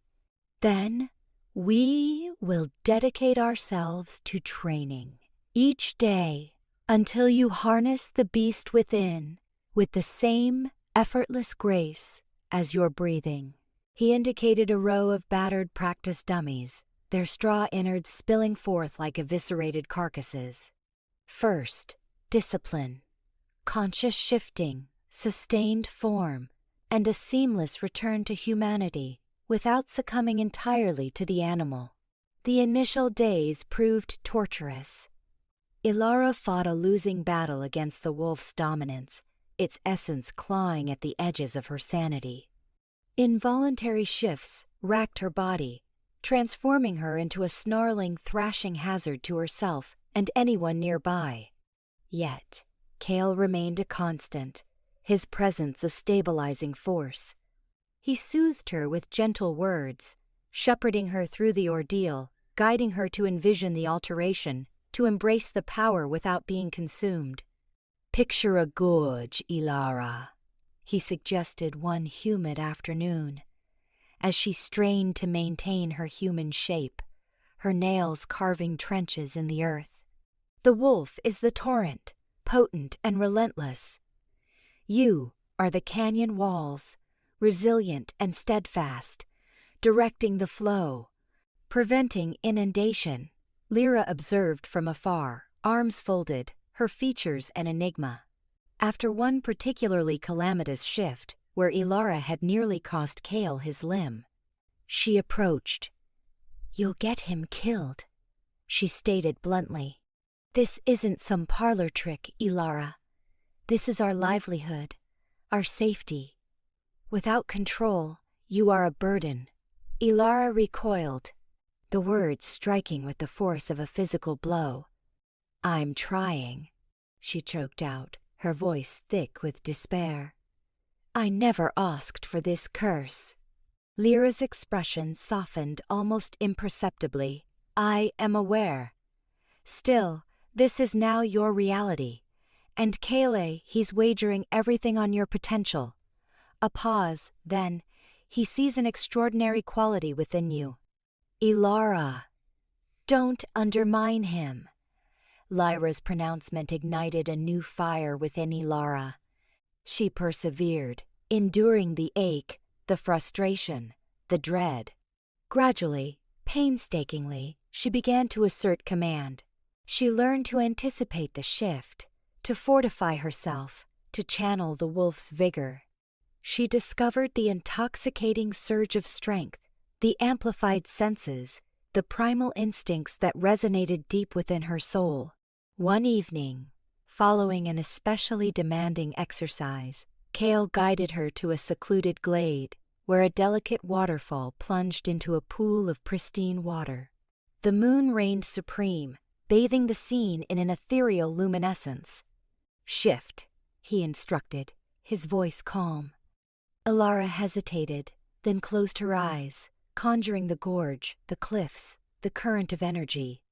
Then, we will dedicate ourselves to training, each day, until you harness the beast within with the same effortless grace as your breathing. He indicated a row of battered practice dummies, their straw innards spilling forth like eviscerated carcasses. First, discipline, conscious shifting, sustained form, and a seamless return to humanity without succumbing entirely to the animal. The initial days proved torturous. Elara fought a losing battle against the wolf's dominance, its essence clawing at the edges of her sanity. Involuntary shifts racked her body, transforming her into a snarling, thrashing hazard to herself and anyone nearby. Yet, Kael remained a constant, his presence a stabilizing force. He soothed her with gentle words, shepherding her through the ordeal, guiding her to envision the alteration, to embrace the power without being consumed. "Picture a gorge, Elara," he suggested one humid afternoon, as she strained to maintain her human shape, her nails carving trenches in the earth. The wolf is the torrent, potent and relentless. You are the canyon walls, resilient and steadfast, directing the flow, preventing inundation. Lyra observed from afar, arms folded, her features an enigma. After one particularly calamitous shift, where Elara had nearly cost Kael his limb, she approached. "You'll get him killed," she stated bluntly. "This isn't some parlor trick, Elara. This is our livelihood, our safety. Without control, you are a burden." Elara recoiled, the words striking with the force of a physical blow. "I'm trying," she choked out, her voice thick with despair. "I never asked for this curse." Lyra's expression softened almost imperceptibly. "I am aware. Still, this is now your reality. And Kael, he's wagering everything on your potential." A pause, then, "He sees an extraordinary quality within you." "Elara, don't undermine him." Lyra's pronouncement ignited a new fire within Elara. She persevered, enduring the ache, the frustration, the dread. Gradually, painstakingly, she began to assert command. She learned to anticipate the shift, to fortify herself, to channel the wolf's vigor. She discovered the intoxicating surge of strength, the amplified senses, the primal instincts that resonated deep within her soul. One evening, following an especially demanding exercise, Kael guided her to a secluded glade, where a delicate waterfall plunged into a pool of pristine water. The moon reigned supreme, bathing the scene in an ethereal luminescence. "Shift," he instructed, his voice calm. Elara hesitated, then closed her eyes, conjuring the gorge, the cliffs, the current of energy.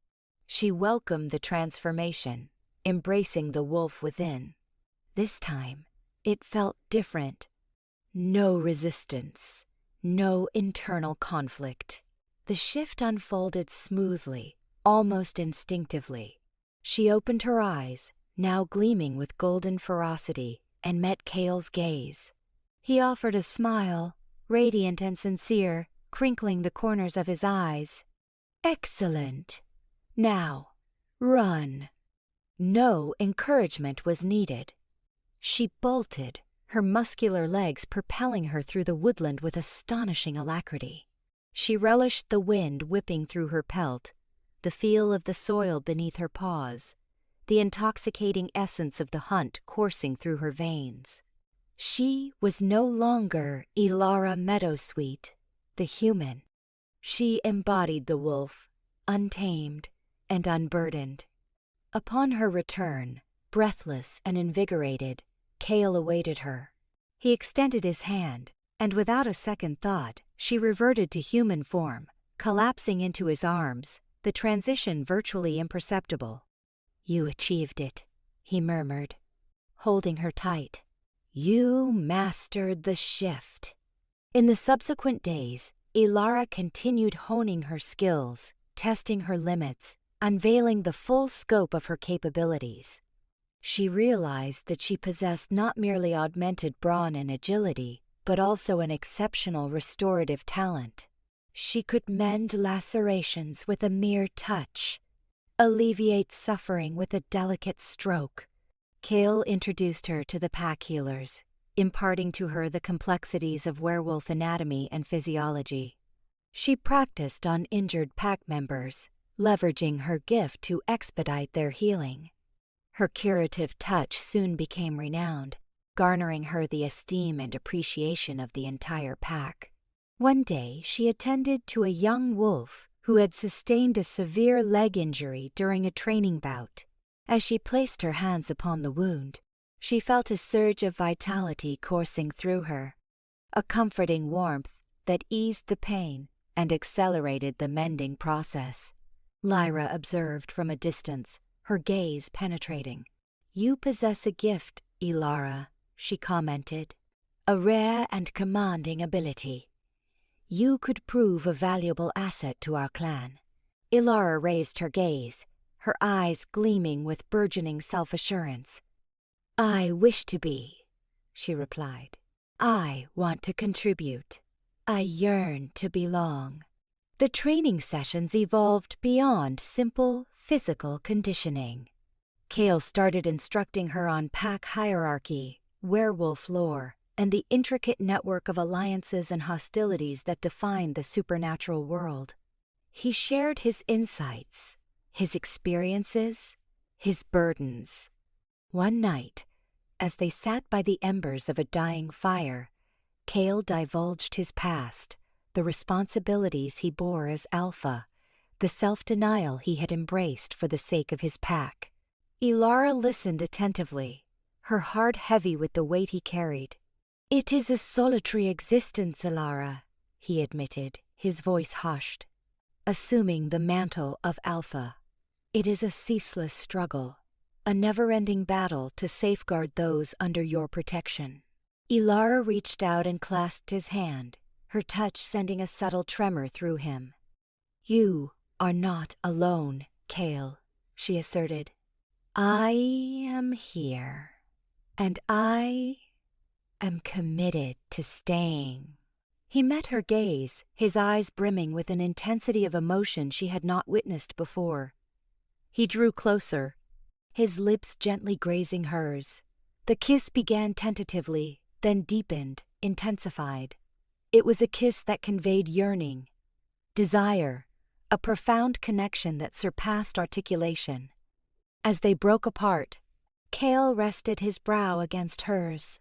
She welcomed the transformation, embracing the wolf within. This time, it felt different. No resistance, no internal conflict. The shift unfolded smoothly, almost instinctively. She opened her eyes, now gleaming with golden ferocity, and met Kael's gaze. He offered a smile, radiant and sincere, crinkling the corners of his eyes. "Excellent. Now, run." No encouragement was needed. She bolted, her muscular legs propelling her through the woodland with astonishing alacrity. She relished the wind whipping through her pelt, the feel of the soil beneath her paws, the intoxicating essence of the hunt coursing through her veins. She was no longer Elara Meadowsweet, the human. She embodied the wolf, untamed and unburdened. Upon her return, breathless and invigorated, Kael awaited her. He extended his hand, and without a second thought, she reverted to human form, collapsing into his arms, the transition virtually imperceptible. "You achieved it," he murmured, holding her tight. "You mastered the shift." In the subsequent days, Elara continued honing her skills, testing her limits, unveiling the full scope of her capabilities. She realized that she possessed not merely augmented brawn and agility, but also an exceptional restorative talent. She could mend lacerations with a mere touch, alleviate suffering with a delicate stroke. Kael introduced her to the pack healers, imparting to her the complexities of werewolf anatomy and physiology. She practiced on injured pack members, leveraging her gift to expedite their healing. Her curative touch soon became renowned, garnering her the esteem and appreciation of the entire pack. One day she attended to a young wolf who had sustained a severe leg injury during a training bout. As she placed her hands upon the wound, she felt a surge of vitality coursing through her, a comforting warmth that eased the pain and accelerated the mending process. Lyra observed from a distance, her gaze penetrating. "You possess a gift, Elara," she commented, "a rare and commanding ability. You could prove a valuable asset to our clan." Elara raised her gaze, her eyes gleaming with burgeoning self-assurance. "I wish to be," she replied. "I want to contribute. I yearn to belong." The training sessions evolved beyond simple physical conditioning. Kael started instructing her on pack hierarchy, werewolf lore, and the intricate network of alliances and hostilities that define the supernatural world. He shared his insights, his experiences, his burdens. One night, as they sat by the embers of a dying fire, Kael divulged his past, the responsibilities he bore as Alpha, the self-denial he had embraced for the sake of his pack. Elara listened attentively, her heart heavy with the weight he carried. "It is a solitary existence, Elara," he admitted, his voice hushed. "Assuming the mantle of Alpha. It is a ceaseless struggle, a never-ending battle to safeguard those under your protection." Elara reached out and clasped his hand, her touch sending a subtle tremor through him. "You are not alone, Kael," she asserted. "I am here, and I am committed to staying." He met her gaze, his eyes brimming with an intensity of emotion she had not witnessed before. He drew closer, his lips gently grazing hers. The kiss began tentatively, then deepened, intensified. It was a kiss that conveyed yearning, desire, a profound connection that surpassed articulation. As they broke apart, Kael rested his brow against hers.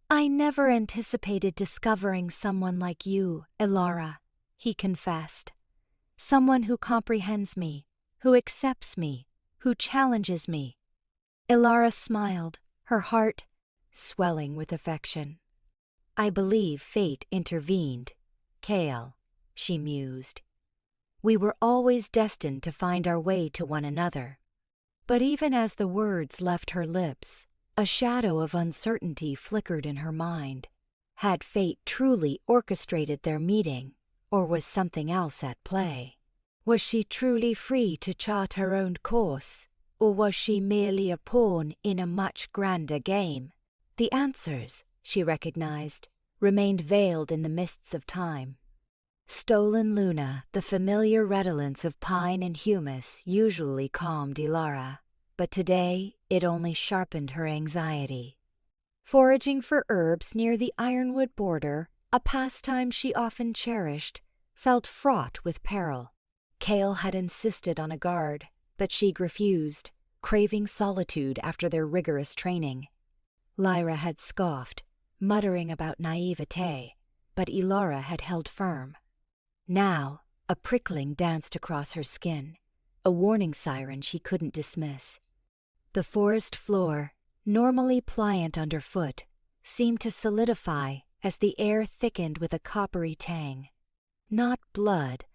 "I never anticipated discovering someone like you, Elara," he confessed. "Someone who comprehends me, who accepts me, who challenges me." Elara smiled, her heart swelling with affection. "I believe fate intervened, Kael," she mused. "We were always destined to find our way to one another." But even as the words left her lips, a shadow of uncertainty flickered in her mind. Had fate truly orchestrated their meeting, or was something else at play? Was she truly free to chart her own course, or was she merely a pawn in a much grander game? The answers, she recognized, remained veiled in the mists of time. Stolen Luna, the familiar redolence of pine and humus, usually calmed Elara, but today it only sharpened her anxiety. Foraging for herbs near the Ironwood border, a pastime she often cherished, felt fraught with peril. Kael had insisted on a guard, but she refused, craving solitude after their rigorous training. Lyra had scoffed, muttering about naivete, but Elara had held firm. Now, a prickling danced across her skin, a warning siren she couldn't dismiss. The forest floor, normally pliant underfoot, seemed to solidify as the air thickened with a coppery tang. Not blood,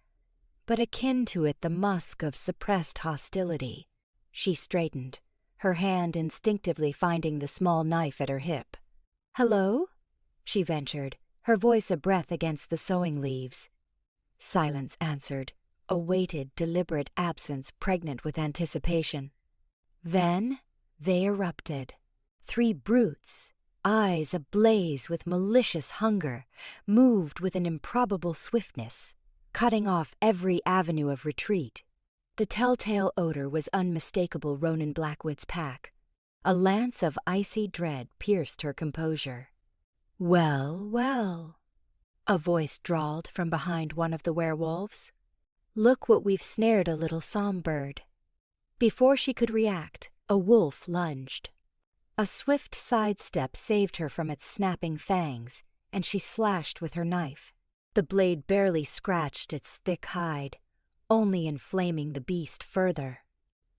but akin to it the musk of suppressed hostility. She straightened, her hand instinctively finding the small knife at her hip. "Hello?" she ventured, her voice a breath against the sewing leaves. Silence answered, a weighted, deliberate absence pregnant with anticipation. Then they erupted. 3 brutes, eyes ablaze with malicious hunger, moved with an improbable swiftness, cutting off every avenue of retreat. The telltale odor was unmistakable Ronin Blackwood's pack. A lance of icy dread pierced her composure. "Well, well," a voice drawled from behind one of the werewolves. "Look what we've snared a little songbird." Before she could react, a wolf lunged. A swift sidestep saved her from its snapping fangs, and she slashed with her knife. The blade barely scratched its thick hide, only inflaming the beast further.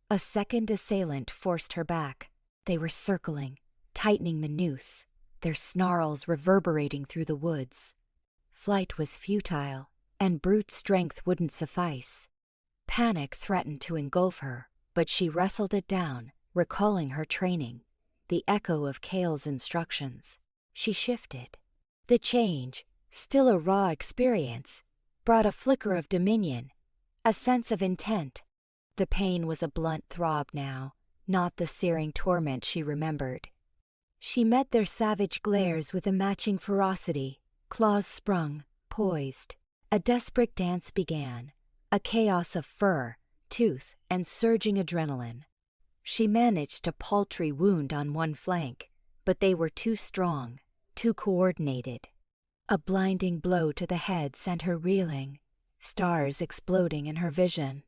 A second assailant forced her back. They were circling, tightening the noose, their snarls reverberating through the woods. Flight was futile, and brute strength wouldn't suffice. Panic threatened to engulf her, but she wrestled it down, recalling her training, the echo of Kael's instructions. She shifted. The change, still a raw experience, brought a flicker of dominion, a sense of intent. The pain was a blunt throb now, not the searing torment she remembered. She met their savage glares with a matching ferocity, claws sprung, poised. A desperate dance began, a chaos of fur, tooth, and surging adrenaline. She managed a paltry wound on one flank, but they were too strong, too coordinated. A blinding blow to the head sent her reeling, stars exploding in her vision.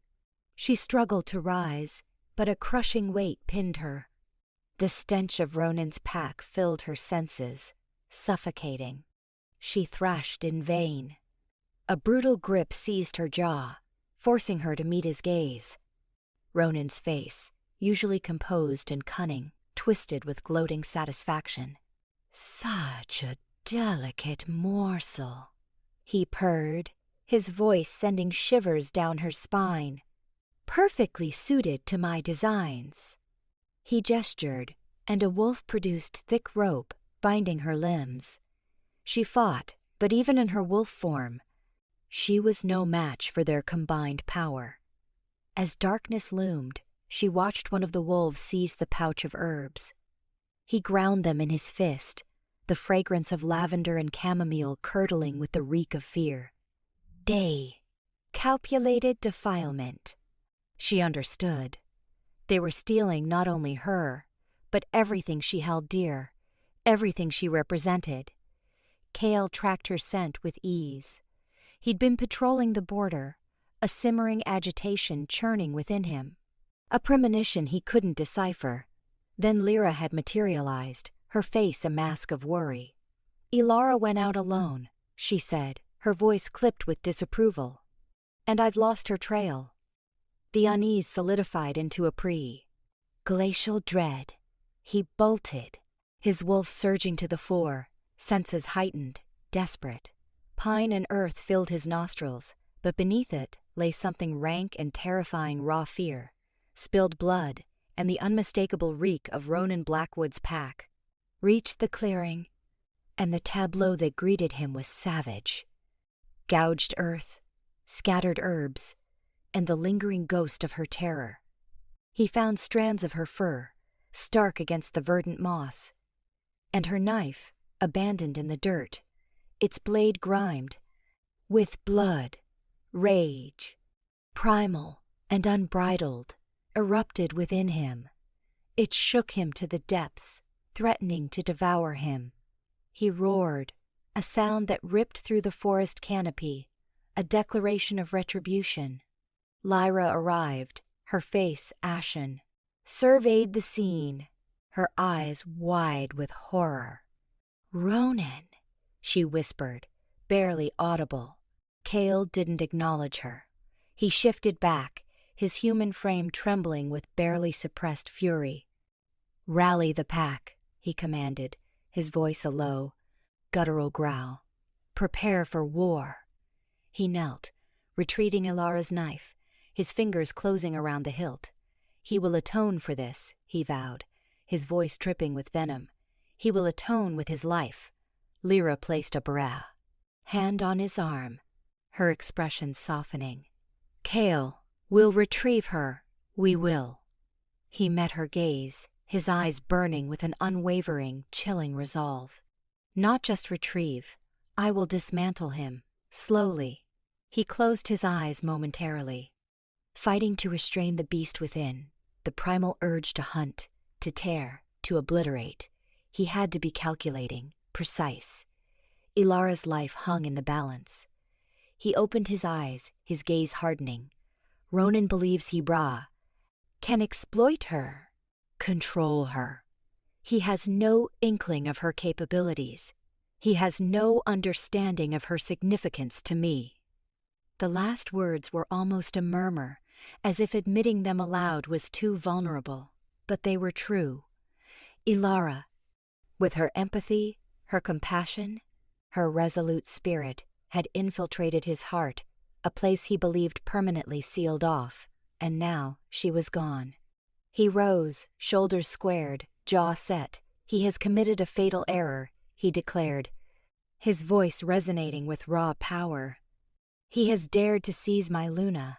She struggled to rise, but a crushing weight pinned her. The stench of Ronan's pack filled her senses, suffocating. She thrashed in vain. A brutal grip seized her jaw, forcing her to meet his gaze. Ronan's face, usually composed and cunning, twisted with gloating satisfaction. "Such a delicate morsel," he purred, his voice sending shivers down her spine. "Perfectly suited to my designs." He gestured, and a wolf produced thick rope, binding her limbs. She fought, but even in her wolf form, she was no match for their combined power. As darkness loomed, she watched one of the wolves seize the pouch of herbs. He ground them in his fist, the fragrance of lavender and chamomile curdling with the reek of fear. Calculated defilement. She understood. They were stealing not only her, but everything she held dear, everything she represented. Kael tracked her scent with ease. He'd been patrolling the border, a simmering agitation churning within him. A premonition he couldn't decipher. Then Elara had materialized, her face a mask of worry. "Elara went out alone," she said, her voice clipped with disapproval. "And I've lost her trail." The unease solidified into a glacial dread. He bolted, his wolf surging to the fore, senses heightened, desperate. Pine and earth filled his nostrils, but beneath it lay something rank and terrifying raw fear, spilled blood, and the unmistakable reek of Ronin Blackwood's pack. Reached the clearing, and the tableau that greeted him was savage. Gouged earth, scattered herbs, and the lingering ghost of her terror. He found strands of her fur, stark against the verdant moss, and her knife, abandoned in the dirt, its blade grimed with blood. Rage, primal and unbridled, erupted within him. It shook him to the depths, threatening to devour him. He roared, a sound that ripped through the forest canopy, a declaration of retribution. Elara arrived, her face ashen, surveyed the scene, her eyes wide with horror. "Ronan," she whispered, barely audible. Kael didn't acknowledge her. He shifted back, his human frame trembling with barely suppressed fury. "Rally the pack," he commanded, his voice a low, guttural growl. "Prepare for war." He knelt, retreating Elara's knife, his fingers closing around the hilt. He will atone for this, he vowed, his voice dripping with venom. He will atone with his life. Elara placed a hand on his arm, her expression softening. "Kael, we'll retrieve her. We will." He met her gaze, his eyes burning with an unwavering, chilling resolve. "Not just retrieve. I will dismantle him, slowly." He closed his eyes momentarily, fighting to restrain the beast within, the primal urge to hunt, to tear, to obliterate. He had to be calculating, precise. Elara's life hung in the balance. He opened his eyes, his gaze hardening. Ronin believes he can exploit her, control her. He has no inkling of her capabilities. He has no understanding of her significance to me. The last words were almost a murmur, as if admitting them aloud was too vulnerable, but they were true. Elara, with her empathy, her compassion, her resolute spirit, had infiltrated his heart, a place he believed permanently sealed off, and now she was gone. He rose, shoulders squared, jaw set. "He has committed a fatal error," he declared, his voice resonating with raw power. "He has dared to seize my Luna.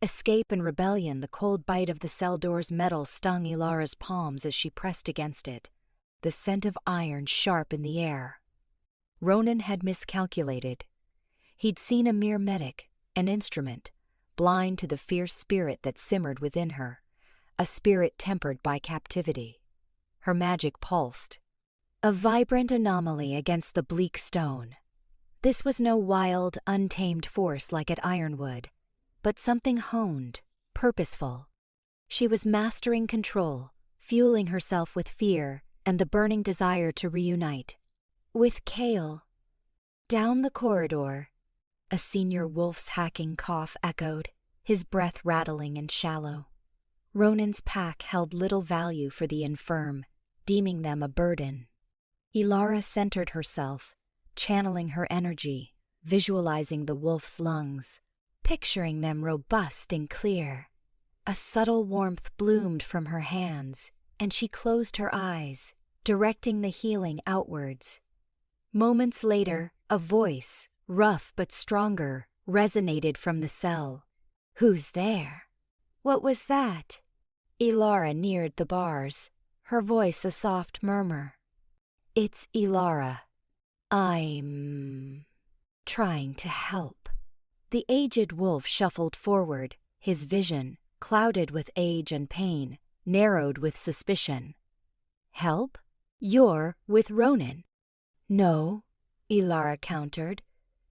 Escape and rebellion. The cold bite of the cell door's metal stung Elara's palms as she pressed against it, the scent of iron sharp in the air. Ronin had miscalculated. He'd seen a mere medic, an instrument, blind to the fierce spirit that simmered within her, a spirit tempered by captivity. Her magic pulsed, a vibrant anomaly against the bleak stone. This was no wild, untamed force like at Ironwood, but something honed, purposeful. She was mastering control, fueling herself with fear and the burning desire to reunite with Kael. Down the corridor, a senior wolf's hacking cough echoed, his breath rattling and shallow. Ronin's pack held little value for the infirm, deeming them a burden. Elara centered herself, channeling her energy, visualizing the wolf's lungs, picturing them robust and clear. A subtle warmth bloomed from her hands, and she closed her eyes, directing the healing outwards. Moments later, a voice, rough but stronger, resonated from the cell. "Who's there?" "What was that?" Elara neared the bars, her voice a soft murmur. "It's Elara. I'm trying to help." The aged wolf shuffled forward, his vision, clouded with age and pain, narrowed with suspicion. "Help? You're with Ronin." "No," Elara countered.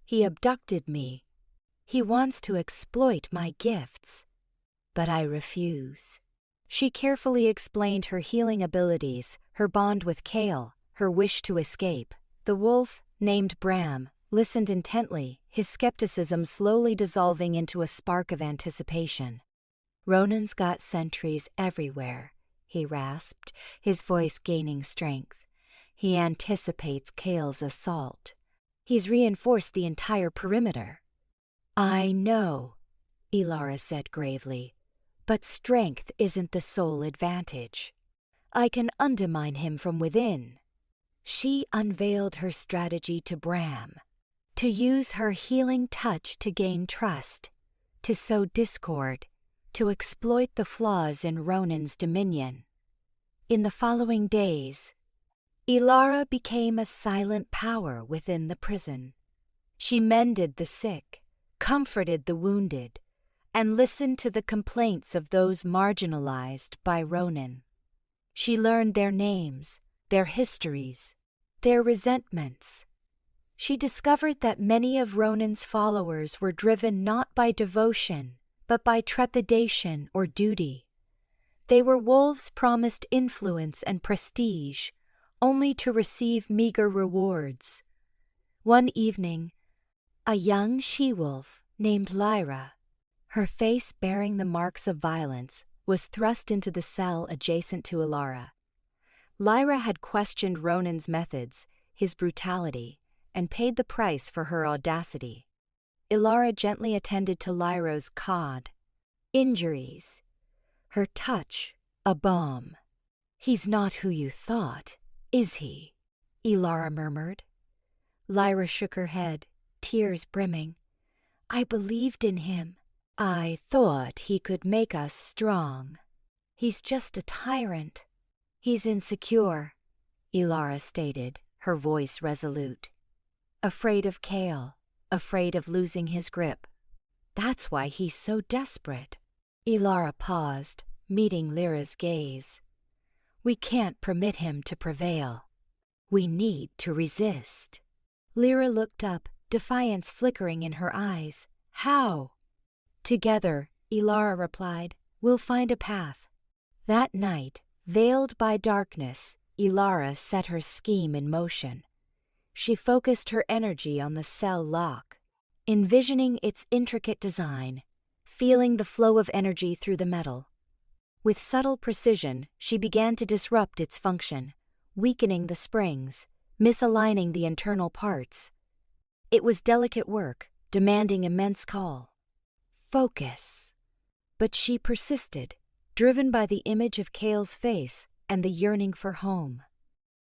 "He abducted me. He wants to exploit my gifts. But I refuse." She carefully explained her healing abilities, her bond with Kael, her wish to escape. The wolf, named Bram, listened intently, his skepticism slowly dissolving into a spark of anticipation. "Ronin's got sentries everywhere," he rasped, his voice gaining strength. "He anticipates Kael's assault. He's reinforced the entire perimeter." "I know," Elara said gravely, "but strength isn't the sole advantage. I can undermine him from within." She unveiled her strategy to Bram, to use her healing touch to gain trust, to sow discord, to exploit the flaws in Ronin's dominion. In the following days, Elara became a silent power within the prison. She mended the sick, comforted the wounded, and listened to the complaints of those marginalized by Ronin. She learned their names, their histories, their resentments. She discovered that many of Ronin's followers were driven not by devotion, but by trepidation or duty. They were wolves promised influence and prestige, only to receive meager rewards. One evening, a young she-wolf named Lyra, her face bearing the marks of violence, was thrust into the cell adjacent to Elara. Lyra had questioned Ronin's methods, his brutality, and paid the price for her audacity. Elara gently attended to Lyra's injuries, her touch a balm. "He's not who you thought, is he?" Elara murmured. Lyra shook her head, tears brimming. "I believed in him. I thought he could make us strong. He's just a tyrant." "He's insecure," Elara stated, her voice resolute. "Afraid of Kael, afraid of losing his grip. That's why he's so desperate." Elara paused, meeting Lyra's gaze. "We can't permit him to prevail. We need to resist." Lyra looked up, defiance flickering in her eyes. "How?" "Together," Elara replied. "We'll find a path." That night, veiled by darkness, Elara set her scheme in motion. She focused her energy on the cell lock, envisioning its intricate design, feeling the flow of energy through the metal. With subtle precision, she began to disrupt its function, weakening the springs, misaligning the internal parts. It was delicate work, demanding immense call. Focus. But she persisted, driven by the image of Kael's face and the yearning for home.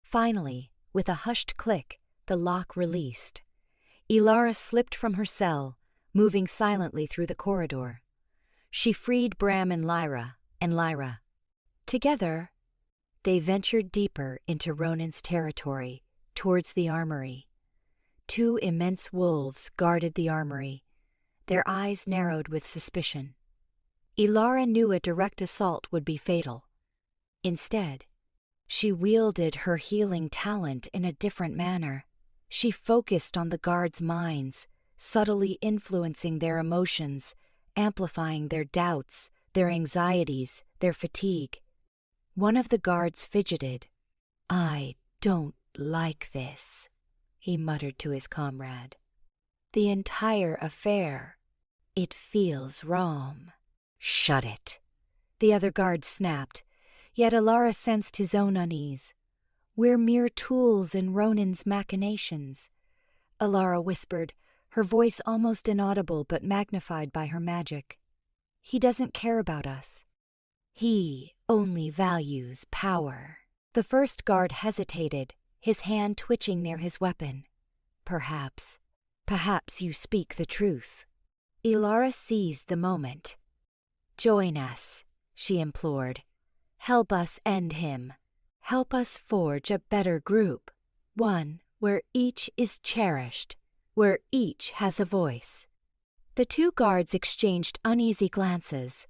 Finally, with a hushed click, the lock released. Elara slipped from her cell, moving silently through the corridor. She freed Bram and Lyra. Together, they ventured deeper into Ronan's territory, towards the armory. 2 immense wolves guarded the armory, their eyes narrowed with suspicion. Elara knew a direct assault would be fatal. Instead, she wielded her healing talent in a different manner. She focused on the guards' minds, subtly influencing their emotions, amplifying their doubts, their anxieties, their fatigue. One of the guards fidgeted. "I don't like this," he muttered to his comrade. "The entire affair. It feels wrong." "Shut it," the other guard snapped, yet Elara sensed his own unease. "We're mere tools in Ronan's machinations," Elara whispered, her voice almost inaudible but magnified by her magic. "He doesn't care about us. He only values power." The first guard hesitated, his hand twitching near his weapon. Perhaps you speak the truth." Elara seized the moment. "Join us," she implored. "Help us end him. Help us forge a better group, one where each is cherished, where each has a voice." The 2 guards exchanged uneasy glances.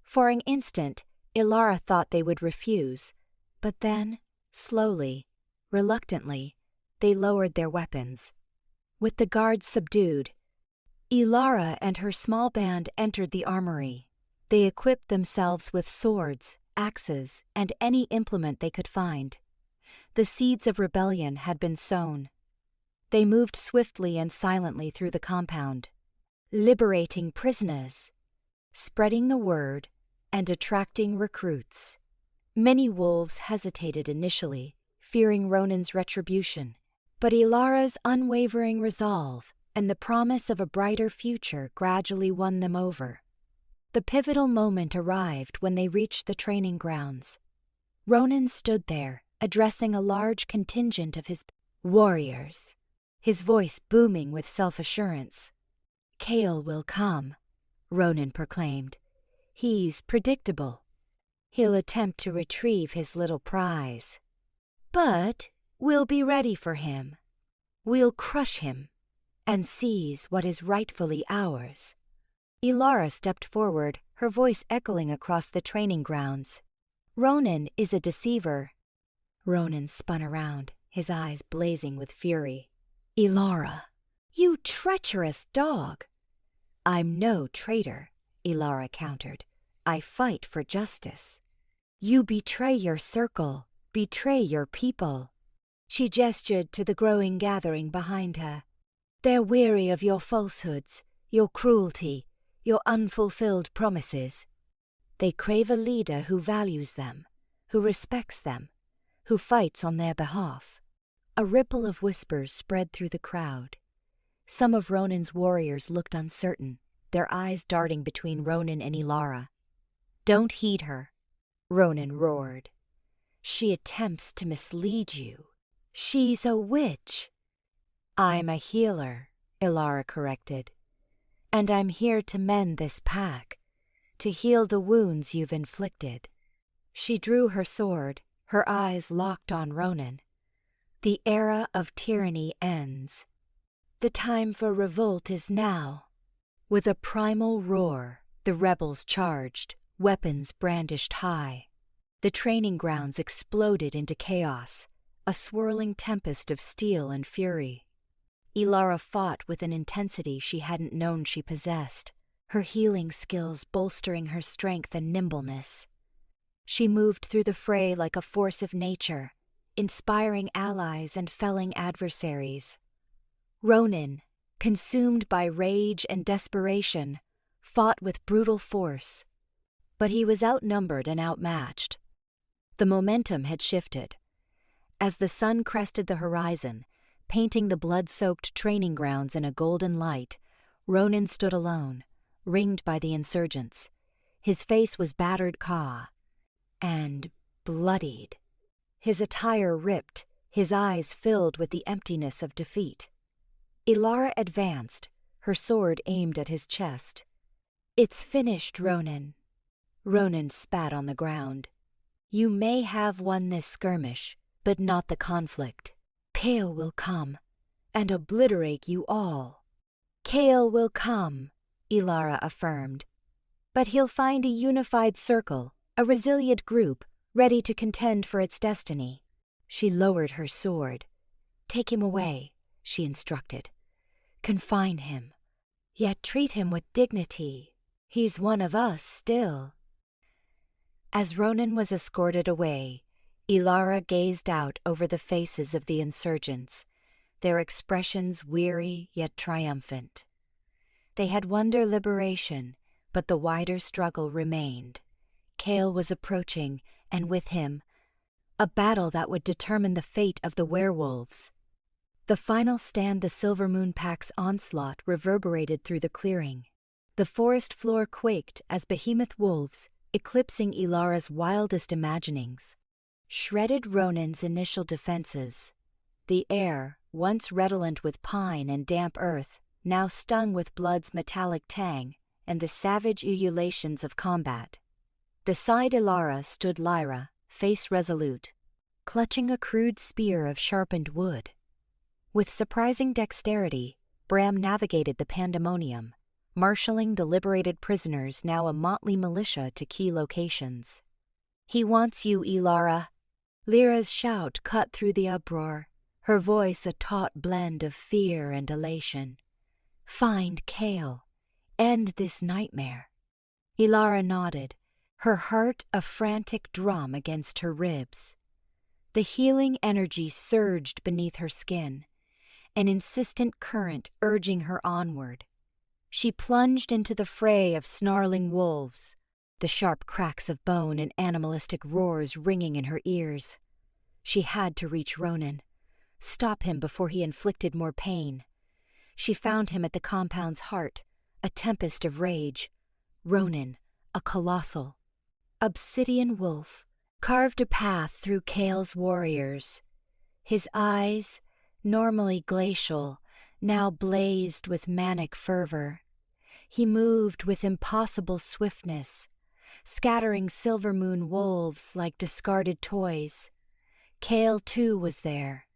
For an instant, Elara thought they would refuse, but then, slowly, reluctantly, they lowered their weapons. With the guards subdued, Elara and her small band entered the armory. They equipped themselves with swords, axes, and any implement they could find. The seeds of rebellion had been sown. They moved swiftly and silently through the compound, liberating prisoners, spreading the word, and attracting recruits. Many wolves hesitated initially, fearing Ronan's retribution, but Elara's unwavering resolve and the promise of a brighter future gradually won them over. The pivotal moment arrived when they reached the training grounds. Ronan stood there, addressing a large contingent of his warriors, his voice booming with self-assurance. "Kael will come," Ronan proclaimed. "He's predictable. He'll attempt to retrieve his little prize. But we'll be ready for him. We'll crush him and seize what is rightfully ours." Elara stepped forward, her voice echoing across the training grounds. "Ronan is a deceiver." Ronan spun around, his eyes blazing with fury. "Elara, you treacherous dog!" "I'm no traitor," Elara countered. "I fight for justice." "You betray your circle, betray your people." She gestured to the growing gathering behind her. "They're weary of your falsehoods, your cruelty, your unfulfilled promises. They crave a leader who values them, who respects them, who fights on their behalf." A ripple of whispers spread through the crowd. Some of Ronan's warriors looked uncertain, their eyes darting between Ronan and Elara. "Don't heed her," Ronan roared. "She attempts to mislead you. She's a witch." "I'm a healer," Elara corrected. "And I'm here to mend this pack, to heal the wounds you've inflicted." She drew her sword, her eyes locked on Ronan. "The era of tyranny ends. The time for revolt is now." With a primal roar, the rebels charged, weapons brandished high. The training grounds exploded into chaos, a swirling tempest of steel and fury. Elara fought with an intensity she hadn't known she possessed, her healing skills bolstering her strength and nimbleness. She moved through the fray like a force of nature, inspiring allies and felling adversaries. Ronan, consumed by rage and desperation, fought with brutal force. But he was outnumbered and outmatched. The momentum had shifted. As the sun crested the horizon, painting the blood-soaked training grounds in a golden light, Ronan stood alone, ringed by the insurgents. His face was battered and bloodied. His attire ripped, his eyes filled with the emptiness of defeat. Elara advanced, her sword aimed at his chest. It's finished, Ronin. Ronin spat on the ground. You may have won this skirmish, but not the conflict. Kael will come, and obliterate you all. Kael will come, Elara affirmed. But he'll find a unified circle, a resilient group, ready to contend for its destiny. She lowered her sword. Take him away, she instructed. Confine him, yet treat him with dignity. He's one of us still. As Ronin was escorted away, Elara gazed out over the faces of the insurgents, their expressions weary yet triumphant. They had won their liberation, but the wider struggle remained. Kael was approaching, and with him, a battle that would determine the fate of the werewolves. The final stand, the Silver Moon Pack's onslaught, reverberated through the clearing. The forest floor quaked as behemoth wolves, eclipsing Elara's wildest imaginings, shredded Ronin's initial defenses. The air, once redolent with pine and damp earth, now stung with blood's metallic tang and the savage ululations of combat. Beside Elara stood Lyra, face resolute, clutching a crude spear of sharpened wood. With surprising dexterity, Bram navigated the pandemonium, marshalling the liberated prisoners, now a motley militia, to key locations. He wants you, Elara. Lyra's shout cut through the uproar, her voice a taut blend of fear and elation. Find Kael. End this nightmare. Elara nodded, her heart a frantic drum against her ribs. The healing energy surged beneath her skin, an insistent current urging her onward. She plunged into the fray of snarling wolves, the sharp cracks of bone and animalistic roars ringing in her ears. She had to reach Ronin, stop him before he inflicted more pain. She found him at the compound's heart, a tempest of rage. Ronin, a colossal, obsidian wolf, carved a path through Kael's warriors. His eyes, normally glacial, now blazed with manic fervor. He moved with impossible swiftness, scattering Silver Moon wolves like discarded toys. Kael, too, was there,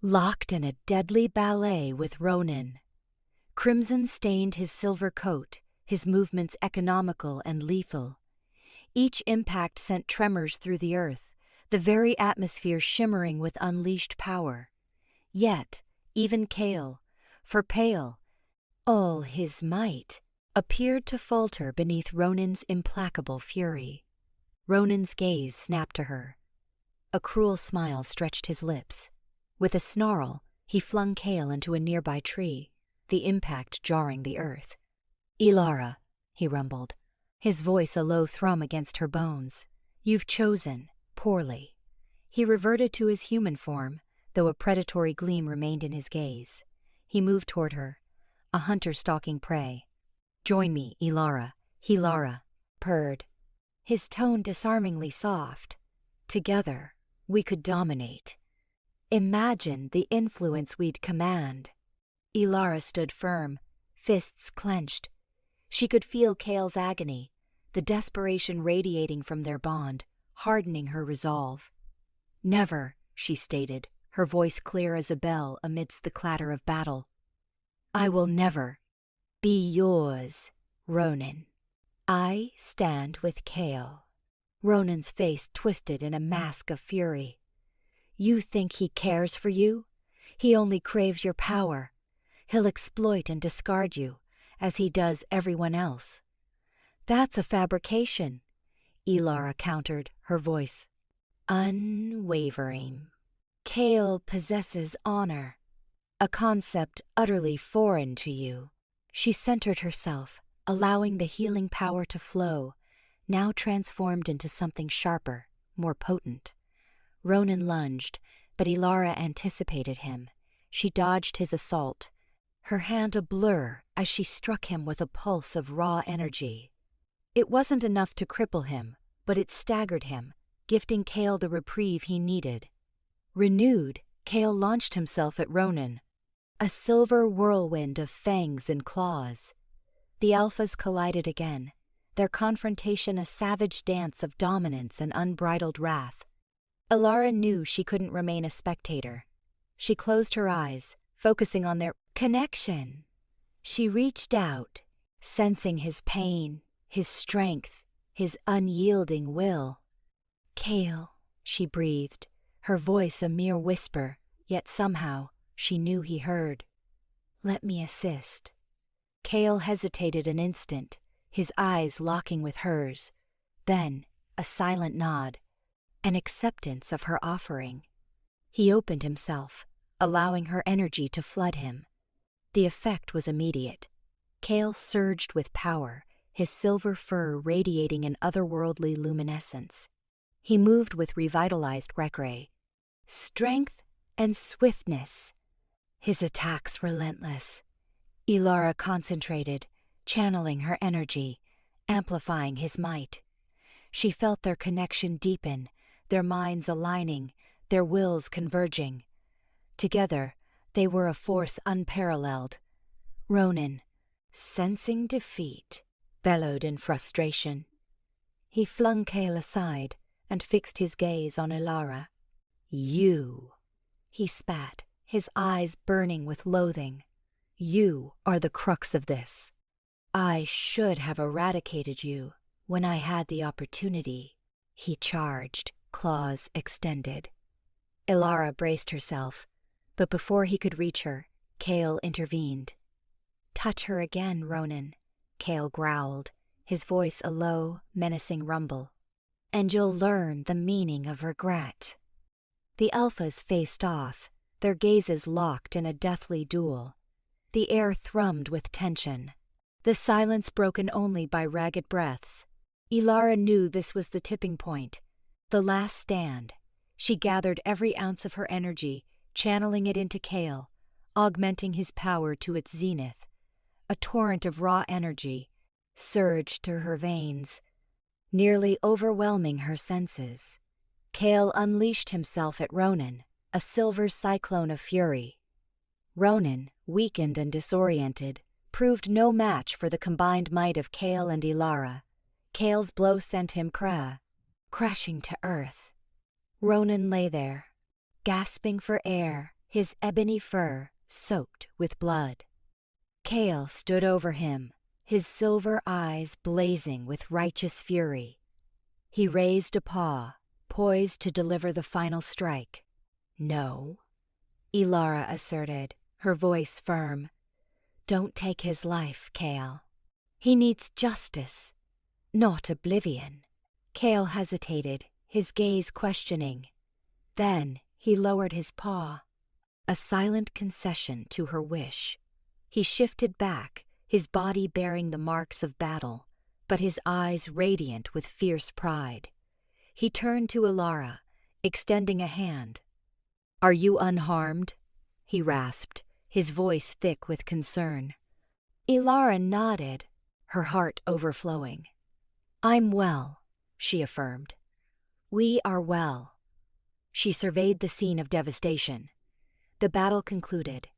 locked in a deadly ballet with Ronin. Crimson stained his silver coat, his movements economical and lethal. Each impact sent tremors through the earth, the very atmosphere shimmering with unleashed power. Yet, even Kael, for pale, all his might, appeared to falter beneath Ronin's implacable fury. Ronin's gaze snapped to her. A cruel smile stretched his lips. With a snarl, he flung Kael into a nearby tree, the impact jarring the earth. Elara, he rumbled, his voice a low thrum against her bones. You've chosen poorly. He reverted to his human form, though a predatory gleam remained in his gaze. He moved toward her, a hunter stalking prey. Join me, Elara, Elara purred, his tone disarmingly soft. Together, we could dominate. Imagine the influence we'd command. Elara stood firm, fists clenched. She could feel Kael's agony, the desperation radiating from their bond, hardening her resolve. Never, she stated, her voice clear as a bell amidst the clatter of battle. I will never be yours, Ronin. I stand with Kael. Ronin's face twisted in a mask of fury. You think he cares for you? He only craves your power. He'll exploit and discard you, as he does everyone else. That's a fabrication, Elara countered, her voice unwavering. Kael possesses honor, a concept utterly foreign to you. She centered herself, allowing the healing power to flow, now transformed into something sharper, more potent. Ronin lunged, but Elara anticipated him. She dodged his assault, her hand a blur as she struck him with a pulse of raw energy. It wasn't enough to cripple him, but it staggered him, gifting Kael the reprieve he needed. Renewed, Kael launched himself at Ronin, a silver whirlwind of fangs and claws. The Alphas collided again, their confrontation a savage dance of dominance and unbridled wrath. Elara knew she couldn't remain a spectator. She closed her eyes, focusing on their connection. She reached out, sensing his pain, his strength, his unyielding will. "Kael," she breathed, her voice a mere whisper, yet somehow she knew he heard. "Let me assist." Kael hesitated an instant, his eyes locking with hers. Then, a silent nod, an acceptance of her offering. He opened himself, allowing her energy to flood him. The effect was immediate. Kael surged with power, his silver fur radiating an otherworldly luminescence. He moved with revitalized regret, strength and swiftness. His attacks relentless. Elara concentrated, channeling her energy, amplifying his might. She felt their connection deepen, their minds aligning, their wills converging. Together, they were a force unparalleled. Ronin, sensing defeat, bellowed in frustration. He flung Kael aside and fixed his gaze on Elara. "You," he spat, his eyes burning with loathing. "You are the crux of this. I should have eradicated you when I had the opportunity." He charged, claws extended. Elara braced herself, but before he could reach her, Kael intervened. "Touch her again, Ronin," Kael growled, his voice a low, menacing rumble. "And you'll learn the meaning of regret." The Alphas faced off, their gazes locked in a deathly duel. The air thrummed with tension, the silence broken only by ragged breaths. Elara knew this was the tipping point, the last stand. She gathered every ounce of her energy, channeling it into Kael, augmenting his power to its zenith. A torrent of raw energy surged through her veins, nearly overwhelming her senses. Kael unleashed himself at Ronin, a silver cyclone of fury. Ronin, weakened and disoriented, proved no match for the combined might of Kael and Elara. Kael's blow sent him crashing to earth. Ronin lay there, gasping for air, his ebony fur soaked with blood. Kael stood over him, his silver eyes blazing with righteous fury. He raised a paw, poised to deliver the final strike. "No," Elara asserted, her voice firm. "Don't take his life, Kael. He needs justice, not oblivion." Kael hesitated, his gaze questioning. Then he lowered his paw, a silent concession to her wish. He shifted back, his body bearing the marks of battle, but his eyes radiant with fierce pride. He turned to Elara, extending a hand. "Are you unharmed?" he rasped, his voice thick with concern. Elara nodded, her heart overflowing. "I'm well," she affirmed. "We are well." She surveyed the scene of devastation. The battle concluded.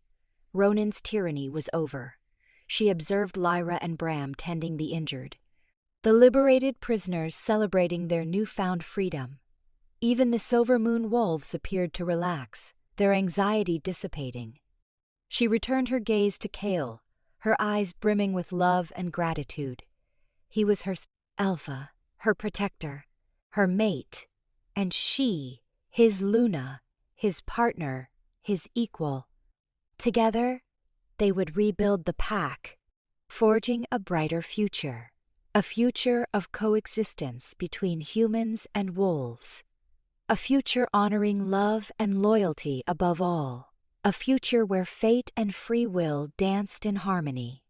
Ronin's tyranny was over. She observed Lyra and Bram tending the injured, the liberated prisoners celebrating their newfound freedom. Even the Silver Moon wolves appeared to relax, their anxiety dissipating. She returned her gaze to Kael, her eyes brimming with love and gratitude. He was her Alpha, her protector, her mate, and she, his Luna, his partner, his equal. Together, they would rebuild the pack, forging a brighter future, a future of coexistence between humans and wolves, a future honoring love and loyalty above all, a future where fate and free will danced in harmony.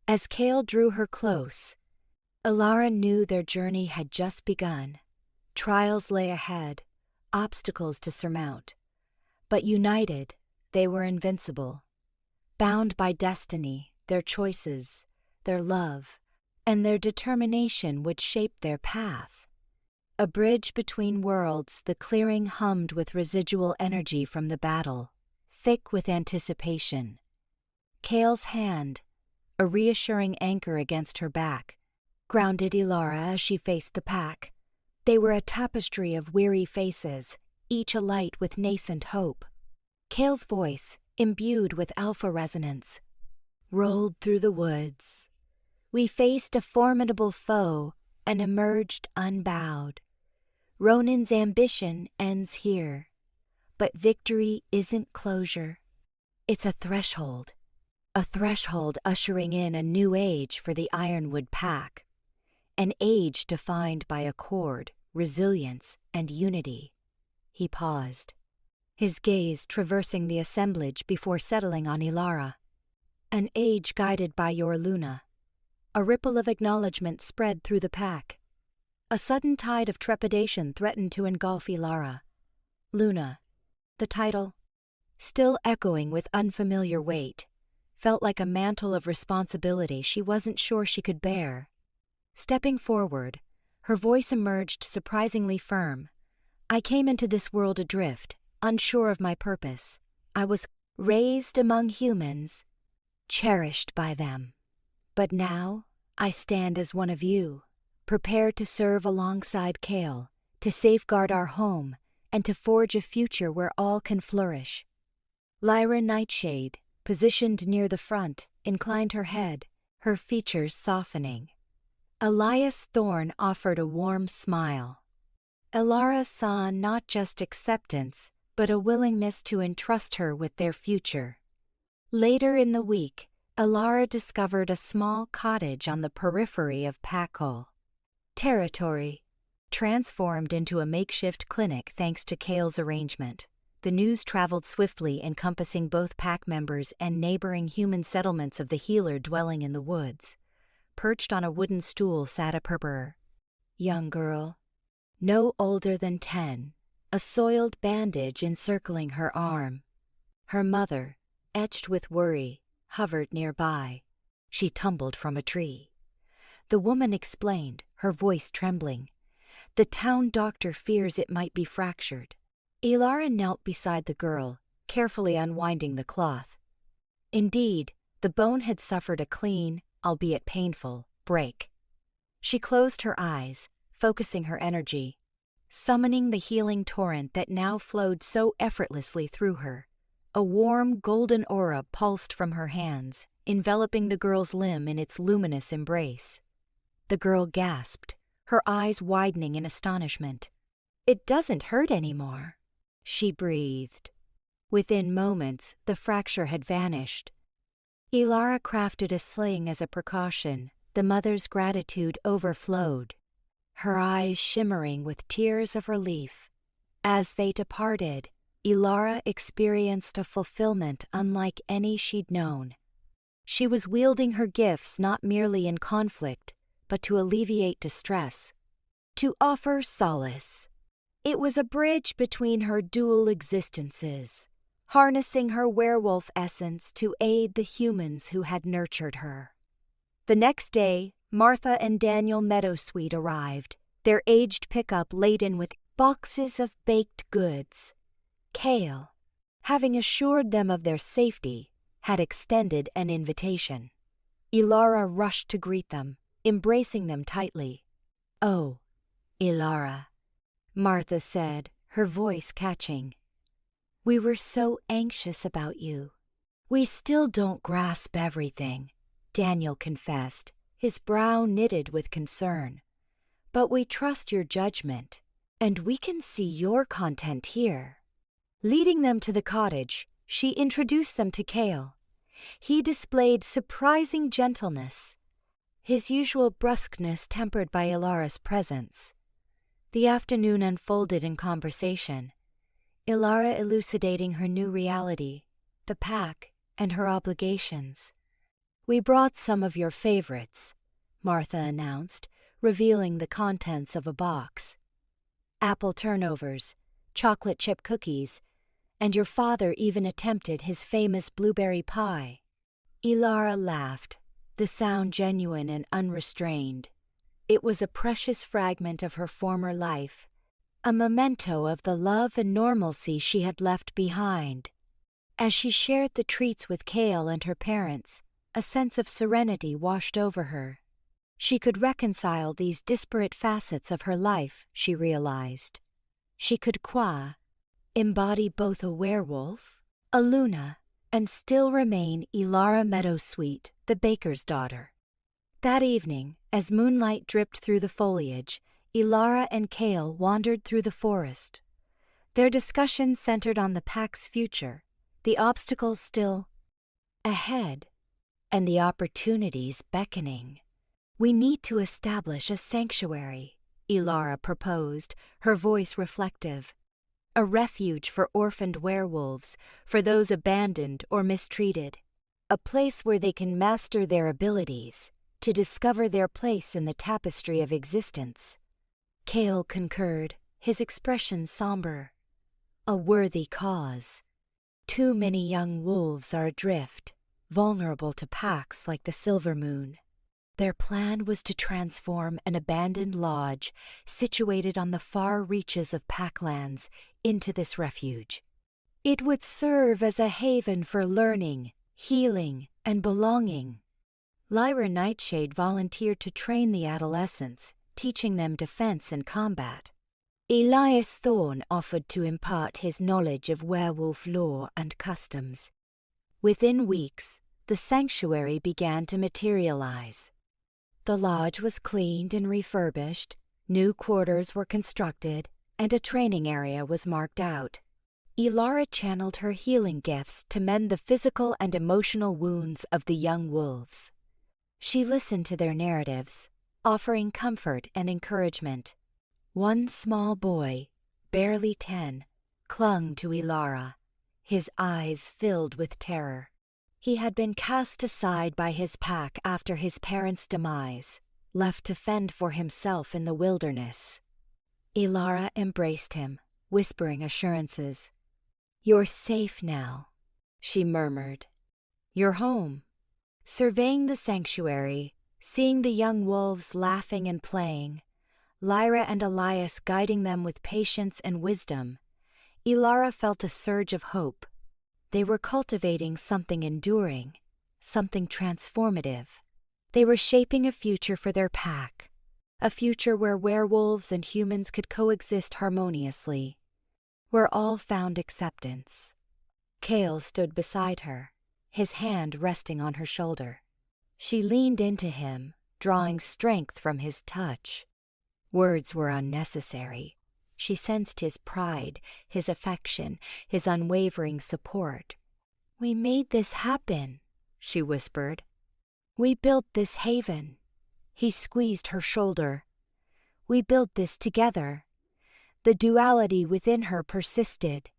As Kael drew her close, Elara knew their journey had just begun. Trials lay ahead, obstacles to surmount, but united, they were invincible. Bound by destiny, their choices, their love, and their determination would shape their path. A bridge between worlds, the clearing hummed with residual energy from the battle, thick with anticipation. Kael's hand, a reassuring anchor against her back, grounded Elara as she faced the pack. They were a tapestry of weary faces, each alight with nascent hope. Kael's voice, imbued with alpha resonance, rolled through the woods. We faced a formidable foe and emerged unbowed. Ronin's ambition ends here, but victory isn't closure. It's a threshold ushering in a new age for the Ironwood Pack, an age defined by accord, resilience, and unity. He paused, his gaze traversing the assemblage before settling on Elara. An age guided by your Luna. A ripple of acknowledgement spread through the pack. A sudden tide of trepidation threatened to engulf Elara. Luna, the title, still echoing with unfamiliar weight, felt like a mantle of responsibility she wasn't sure she could bear. Stepping forward, her voice emerged surprisingly firm. I came into this world adrift, unsure of my purpose. I was raised among humans, cherished by them. But now, I stand as one of you, prepared to serve alongside Kael, to safeguard our home, and to forge a future where all can flourish. Lyra Nightshade, positioned near the front, inclined her head, her features softening. Elias Thorne offered a warm smile. Elara saw not just acceptance, but a willingness to entrust her with their future. Later in the week, Elara discovered a small cottage on the periphery of Kael territory, transformed into a makeshift clinic thanks to Kael's arrangement. The news traveled swiftly, encompassing both pack members and neighboring human settlements of the healer dwelling in the woods. Perched on a wooden stool sat a purpurer young girl, no older than 10, a soiled bandage encircling her arm. Her mother, etched with worry, hovered nearby. She tumbled from a tree. The woman explained, her voice trembling. The town doctor fears it might be fractured. Elara knelt beside the girl, carefully unwinding the cloth. Indeed, the bone had suffered a clean, albeit painful, break. She closed her eyes, focusing her energy, summoning the healing torrent that now flowed so effortlessly through her. A warm, golden aura pulsed from her hands, enveloping the girl's limb in its luminous embrace. The girl gasped, her eyes widening in astonishment. "It doesn't hurt anymore," she breathed. Within moments, the fracture had vanished. Elara crafted a sling as a precaution. The mother's gratitude overflowed, her eyes shimmering with tears of relief. As they departed, Elara experienced a fulfillment unlike any she'd known. She was wielding her gifts not merely in conflict, but to alleviate distress, to offer solace. It was a bridge between her dual existences, harnessing her werewolf essence to aid the humans who had nurtured her. The next day, Martha and Daniel Meadowsweet arrived, their aged pickup laden with boxes of baked goods. Kael, having assured them of their safety, had extended an invitation. Elara rushed to greet them, embracing them tightly. "Oh, Elara," Martha said, her voice catching. "We were so anxious about you." "We still don't grasp everything," Daniel confessed, his brow knitted with concern. "But we trust your judgment, and we can see your content here." Leading them to the cottage, she introduced them to Kael. He displayed surprising gentleness, his usual brusqueness tempered by Elara's presence. The afternoon unfolded in conversation, Elara elucidating her new reality, the pack, and her obligations. "We brought some of your favorites," Martha announced, revealing the contents of a box. "Apple turnovers, chocolate chip cookies, and your father even attempted his famous blueberry pie." Elara laughed, the sound genuine and unrestrained. It was a precious fragment of her former life, a memento of the love and normalcy she had left behind. As she shared the treats with Kael and her parents, a sense of serenity washed over her. She could reconcile these disparate facets of her life, she realized. She could embody both a werewolf, a Luna, and still remain Elara Meadowsweet, the baker's daughter. That evening, as moonlight dripped through the foliage, Elara and Kael wandered through the forest. Their discussion centered on the pack's future, the obstacles still ahead, and the opportunities beckoning. "We need to establish a sanctuary," Elara proposed, her voice reflective. "A refuge for orphaned werewolves, for those abandoned or mistreated. A place where they can master their abilities, to discover their place in the tapestry of existence." Kael concurred, his expression somber. "A worthy cause. Too many young wolves are adrift, vulnerable to packs like the Silver Moon." Their plan was to transform an abandoned lodge situated on the far reaches of Packlands into this refuge. It would serve as a haven for learning, healing, and belonging. Lyra Nightshade volunteered to train the adolescents, teaching them defense and combat. Elias Thorne offered to impart his knowledge of werewolf lore and customs. Within weeks, the sanctuary began to materialize. The lodge was cleaned and refurbished, new quarters were constructed, and a training area was marked out. Elara channeled her healing gifts to mend the physical and emotional wounds of the young wolves. She listened to their narratives, offering comfort and encouragement. One small boy, barely 10, clung to Elara, his eyes filled with terror. He had been cast aside by his pack after his parents' demise, left to fend for himself in the wilderness. Elara embraced him, whispering assurances. "You're safe now," she murmured. "You're home." Surveying the sanctuary, seeing the young wolves laughing and playing, Lyra and Elias guiding them with patience and wisdom, Elara felt a surge of hope. They were cultivating something enduring, something transformative. They were shaping a future for their pack, a future where werewolves and humans could coexist harmoniously, where all found acceptance. Kael stood beside her, his hand resting on her shoulder. She leaned into him, drawing strength from his touch. Words were unnecessary. She sensed his pride, his affection, his unwavering support. "We made this happen," she whispered. "We built this haven." He squeezed her shoulder. "We built this together." The duality within her persisted,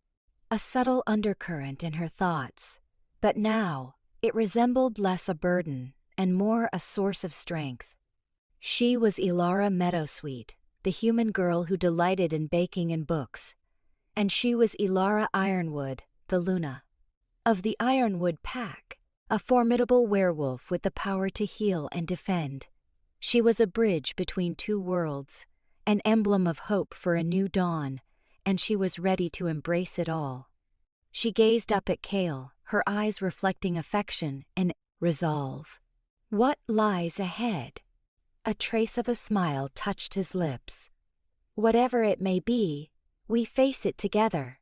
a subtle undercurrent in her thoughts, but now it resembled less a burden and more a source of strength. She was Elara Meadowsweet, the human girl who delighted in baking and books, and she was Elara Ironwood, the Luna, of the Ironwood Pack, a formidable werewolf with the power to heal and defend. She was a bridge between two worlds, an emblem of hope for a new dawn, and she was ready to embrace it all. She gazed up at Kael, her eyes reflecting affection and resolve. "What lies ahead?" A trace of a smile touched his lips. "Whatever it may be, we face it together."